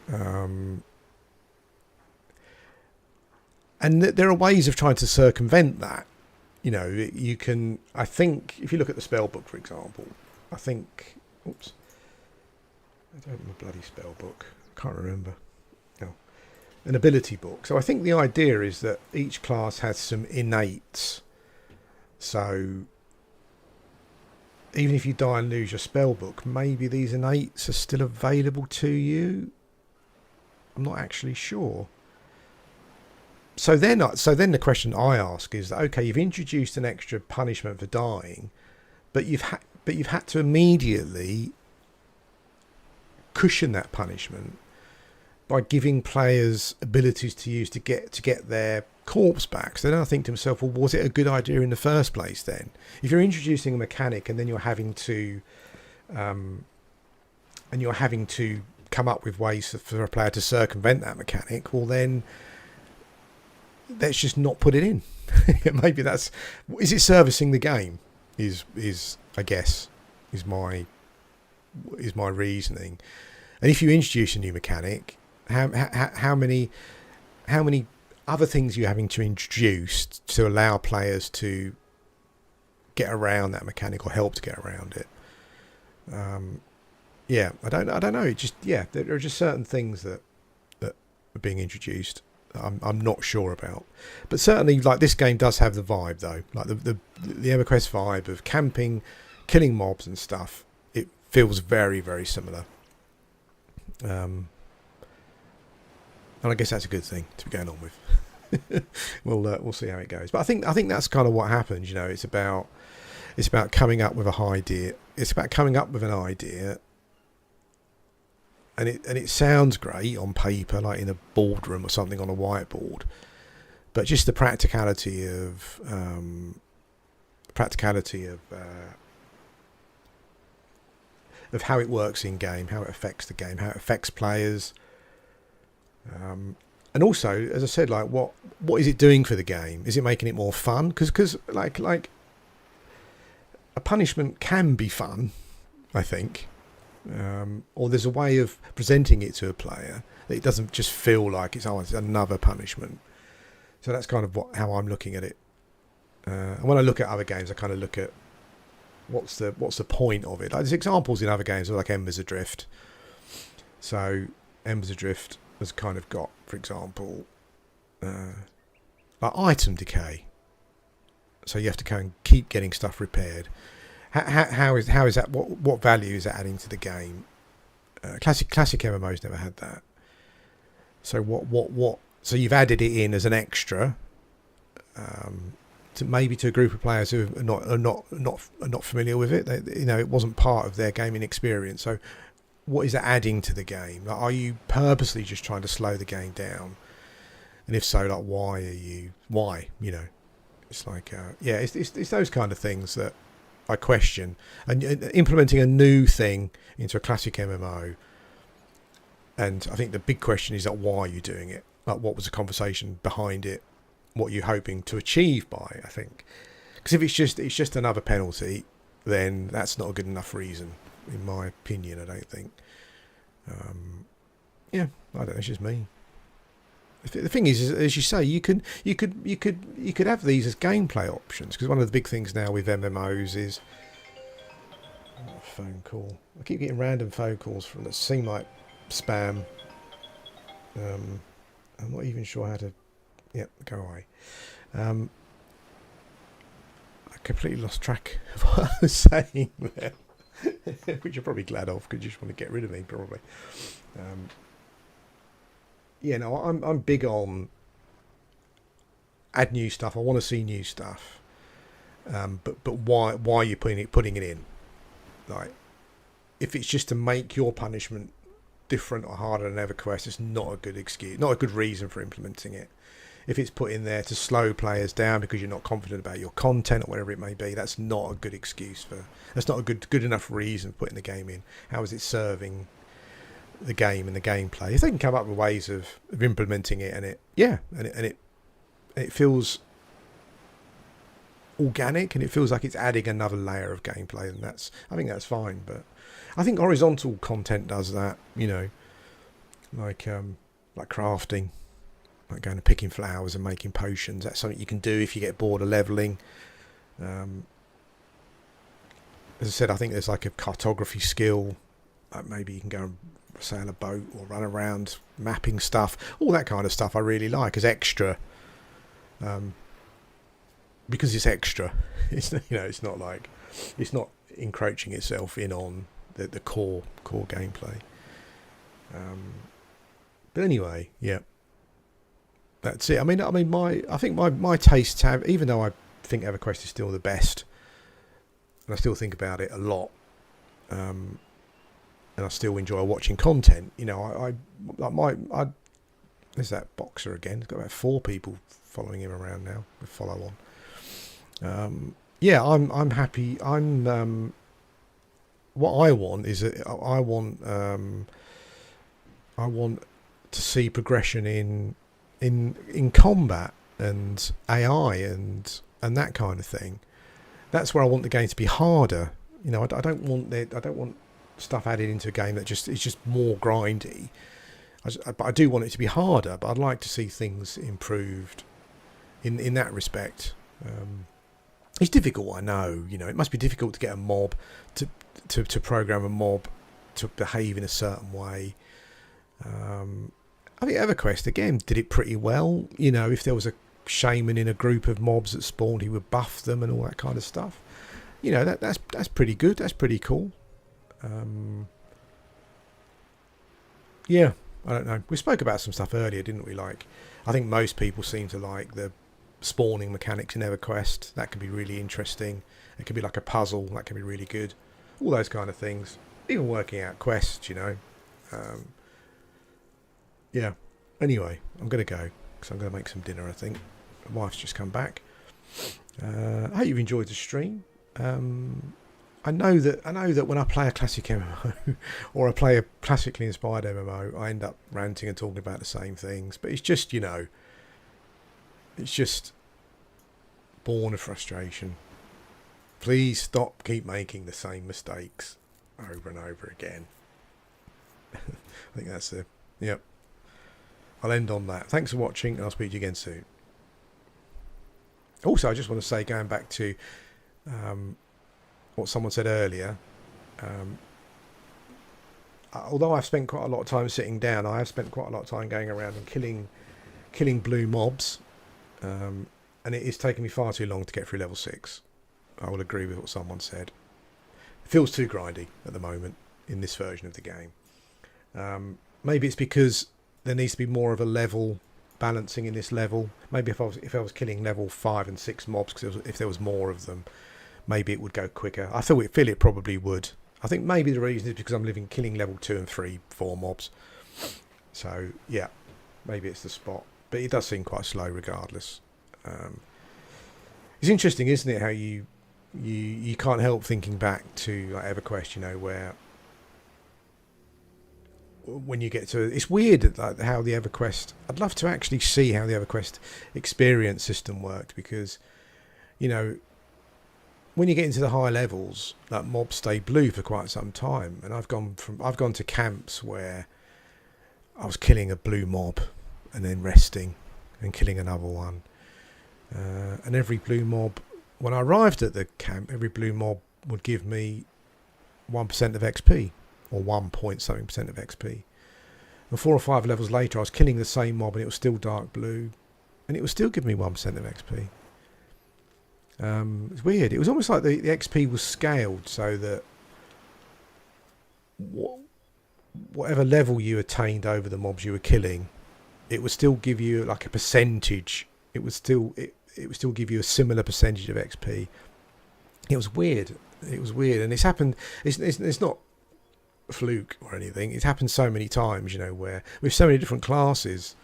And there are ways of trying to circumvent that. You can, I think, if you look at the spell book, for example, I think, oops, I don't have my bloody spell book. I can't remember. No. An ability book. So I think the idea is that each class has some innates. So even if you die and lose your spell book, maybe these innates are still available to you. I'm not actually sure. So then the question I ask is that, okay, you've introduced an extra punishment for dying, but you've had to immediately cushion that punishment by giving players abilities to use to get their corpse back. So then I think to myself, well, was it a good idea in the first place then? If you're introducing a mechanic and then you're having to come up with ways for a player to circumvent that mechanic, well then let's just not put it in. Maybe is it servicing the game? Is I guess is my reasoning. And if you introduce a new mechanic, how many other things are you having to introduce to allow players to get around that mechanic or help to get around it? I don't know. It just there are just certain things that are being introduced I'm not sure about, but certainly like this game does have the vibe though, like the EverQuest vibe of camping, killing mobs and stuff. It feels very, very similar, and I guess that's a good thing to be going on with. We'll see how it goes, but I think that's kind of what happens. It's about coming up with a idea. It's about coming up with an idea. And it sounds great on paper, like in a boardroom or something on a whiteboard, but just the practicality of how it works in game, how it affects the game, how it affects players, and also, as I said, like what is it doing for the game? Is it making it more fun? Because like a punishment can be fun, I think. Or there's a way of presenting it to a player that it doesn't just feel like it's another punishment. So that's kind of how I'm looking at it. And when I look at other games, I kind of look at what's the point of it. Like there's examples in other games like Embers Adrift. So Embers Adrift has kind of got, for example, like item decay. So you have to go and keep getting stuff repaired. How is that? What value is that adding to the game? Classic MMOs never had that. So what? So you've added it in as an extra, to a group of players who are not familiar with it. It wasn't part of their gaming experience. So what is that adding to the game? Like, are you purposely just trying to slow the game down? And if so, like why? It's like it's those kind of things that I question, and implementing a new thing into a classic MMO. And I think the big question is, like, why are you doing it? Like, what was the conversation behind it? What are you hoping to achieve by? I think, because if it's just another penalty, then that's not a good enough reason, in my opinion. I don't think. I don't know. It's just me. The thing is, as you say, you could have these as gameplay options, because one of the big things now with MMOs is phone call. I keep getting random phone calls from that seem like spam. I'm not even sure how to. Yep, go away. I completely lost track of what I was saying there, which you're probably glad of because you just want to get rid of me, probably. I'm big on add new stuff. I want to see new stuff, but why are you putting it in? Like, if it's just to make your punishment different or harder than EverQuest, it's not a good excuse, not a good reason for implementing it. If it's put in there to slow players down because you're not confident about your content or whatever it may be, that's not a good excuse that's not a good enough reason for putting the game in. How is it serving the game and the gameplay? If they can come up with ways of implementing it, and it feels organic, and it feels like it's adding another layer of gameplay, and I think that's fine. But I think horizontal content does that, you know, like crafting, like going and picking flowers and making potions. That's something you can do if you get bored of leveling. As I said, I think there's like a cartography skill. Like maybe you can go and sail a boat or run around mapping stuff. All that kind of stuff I really like as extra. Because it's extra. It's, you know, it's not like, it's not encroaching itself in on the core gameplay. But anyway, yeah, that's it. I think my tastes have, even though I think EverQuest is still the best, and I still think about it a lot, and I still enjoy watching content. You know, there's that boxer again. He's got about 4 people following him around now with follow on. Yeah, I'm happy. What I want is I want to see progression in combat and AI and that kind of thing. That's where I want the game to be harder. You know, I don't want stuff added into a game that is just more grindy. But I do want it to be harder. But I'd like to see things improved in that respect. It's difficult, I know. You know, it must be difficult to get a mob to program a mob to behave in a certain way. I think EverQuest again did it pretty well. You know, if there was a shaman in a group of mobs that spawned, he would buff them and all that kind of stuff. You know, that's pretty good. That's pretty cool. Yeah, I don't know. We spoke about some stuff earlier, didn't we? Like, I think most people seem to like the spawning mechanics in EverQuest. That can be really interesting. It can be like a puzzle. That can be really good. All those kind of things. Even working out quests, you know. Yeah. Anyway, I'm going to go because I'm going to make some dinner, I think. My wife's just come back. I hope you've enjoyed the stream. I know that when I play a classic MMO or I play a classically inspired MMO, I end up ranting and talking about the same things. But it's just, you know, it's just born of frustration. Please keep making the same mistakes over and over again. I think that's it. Yep. I'll end on that. Thanks for watching, and I'll speak to you again soon. Also, I just want to say, going back to what someone said earlier, although I've spent quite a lot of time sitting down, I have spent quite a lot of time going around and killing blue mobs, and it is taking me far too long to get through level 6. I will agree with what someone said. It feels too grindy at the moment in this version of the game. Maybe it's because there needs to be more of a level balancing in this level. Maybe if I was killing level 5 and 6 mobs, because if there was more of them, maybe it would go quicker. I feel it probably would. I think maybe the reason is because I'm killing level 2 and 3, 4 mobs. So yeah, maybe it's the spot. But it does seem quite slow regardless. It's interesting, isn't it, how you can't help thinking back to like EverQuest, you know, where when you get to, it's weird like how the EverQuest, I'd love to actually see how the EverQuest experience system worked, because, you know, when you get into the high levels, like mobs stay blue for quite some time, and I've gone to camps where I was killing a blue mob and then resting and killing another one, and every blue mob, when I arrived at the camp, every blue mob would give me 1% of XP, or 1 point something percent of XP. And 4 or 5 levels later, I was killing the same mob and it was still dark blue, and it was still giving me 1% of XP. It's weird. It was almost like the XP was scaled so that whatever level you attained over the mobs you were killing, it would still give you like a percentage. It would still give you a similar percentage of XP. It was weird. And it's happened. It's not fluke or anything. It's happened so many times, you know, where with so many different classes,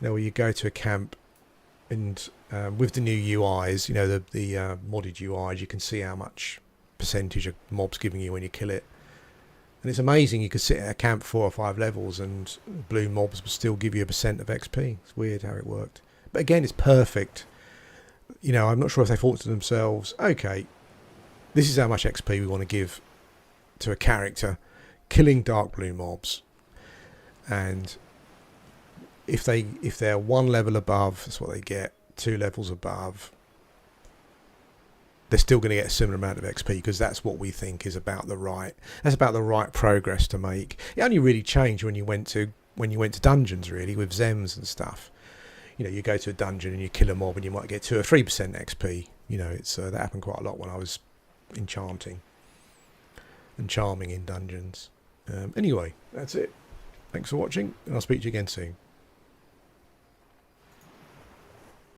you know, where you go to a camp and with the new UIs, you know, the modded UIs, you can see how much percentage a mob's giving you when you kill it. And it's amazing. You could sit at a camp 4 or 5 levels and blue mobs will still give you a % of XP. It's weird how it worked. But again, it's perfect. you know, I'm not sure if they thought to themselves, okay, this is how much XP we want to give to a character killing dark blue mobs, and if they're 1 level above, that's what they get. 2 levels above, they're still going to get a similar amount of XP, because that's what we think is about the right. That's about the right progress to make. It only really changed when you went to dungeons, really, with Zems and stuff. You know, you go to a dungeon and you kill a mob and you might get 2 or 3% XP. You know, it's that happened quite a lot when I was enchanting and charming in dungeons. Anyway, that's it. Thanks for watching, and I'll speak to you again soon.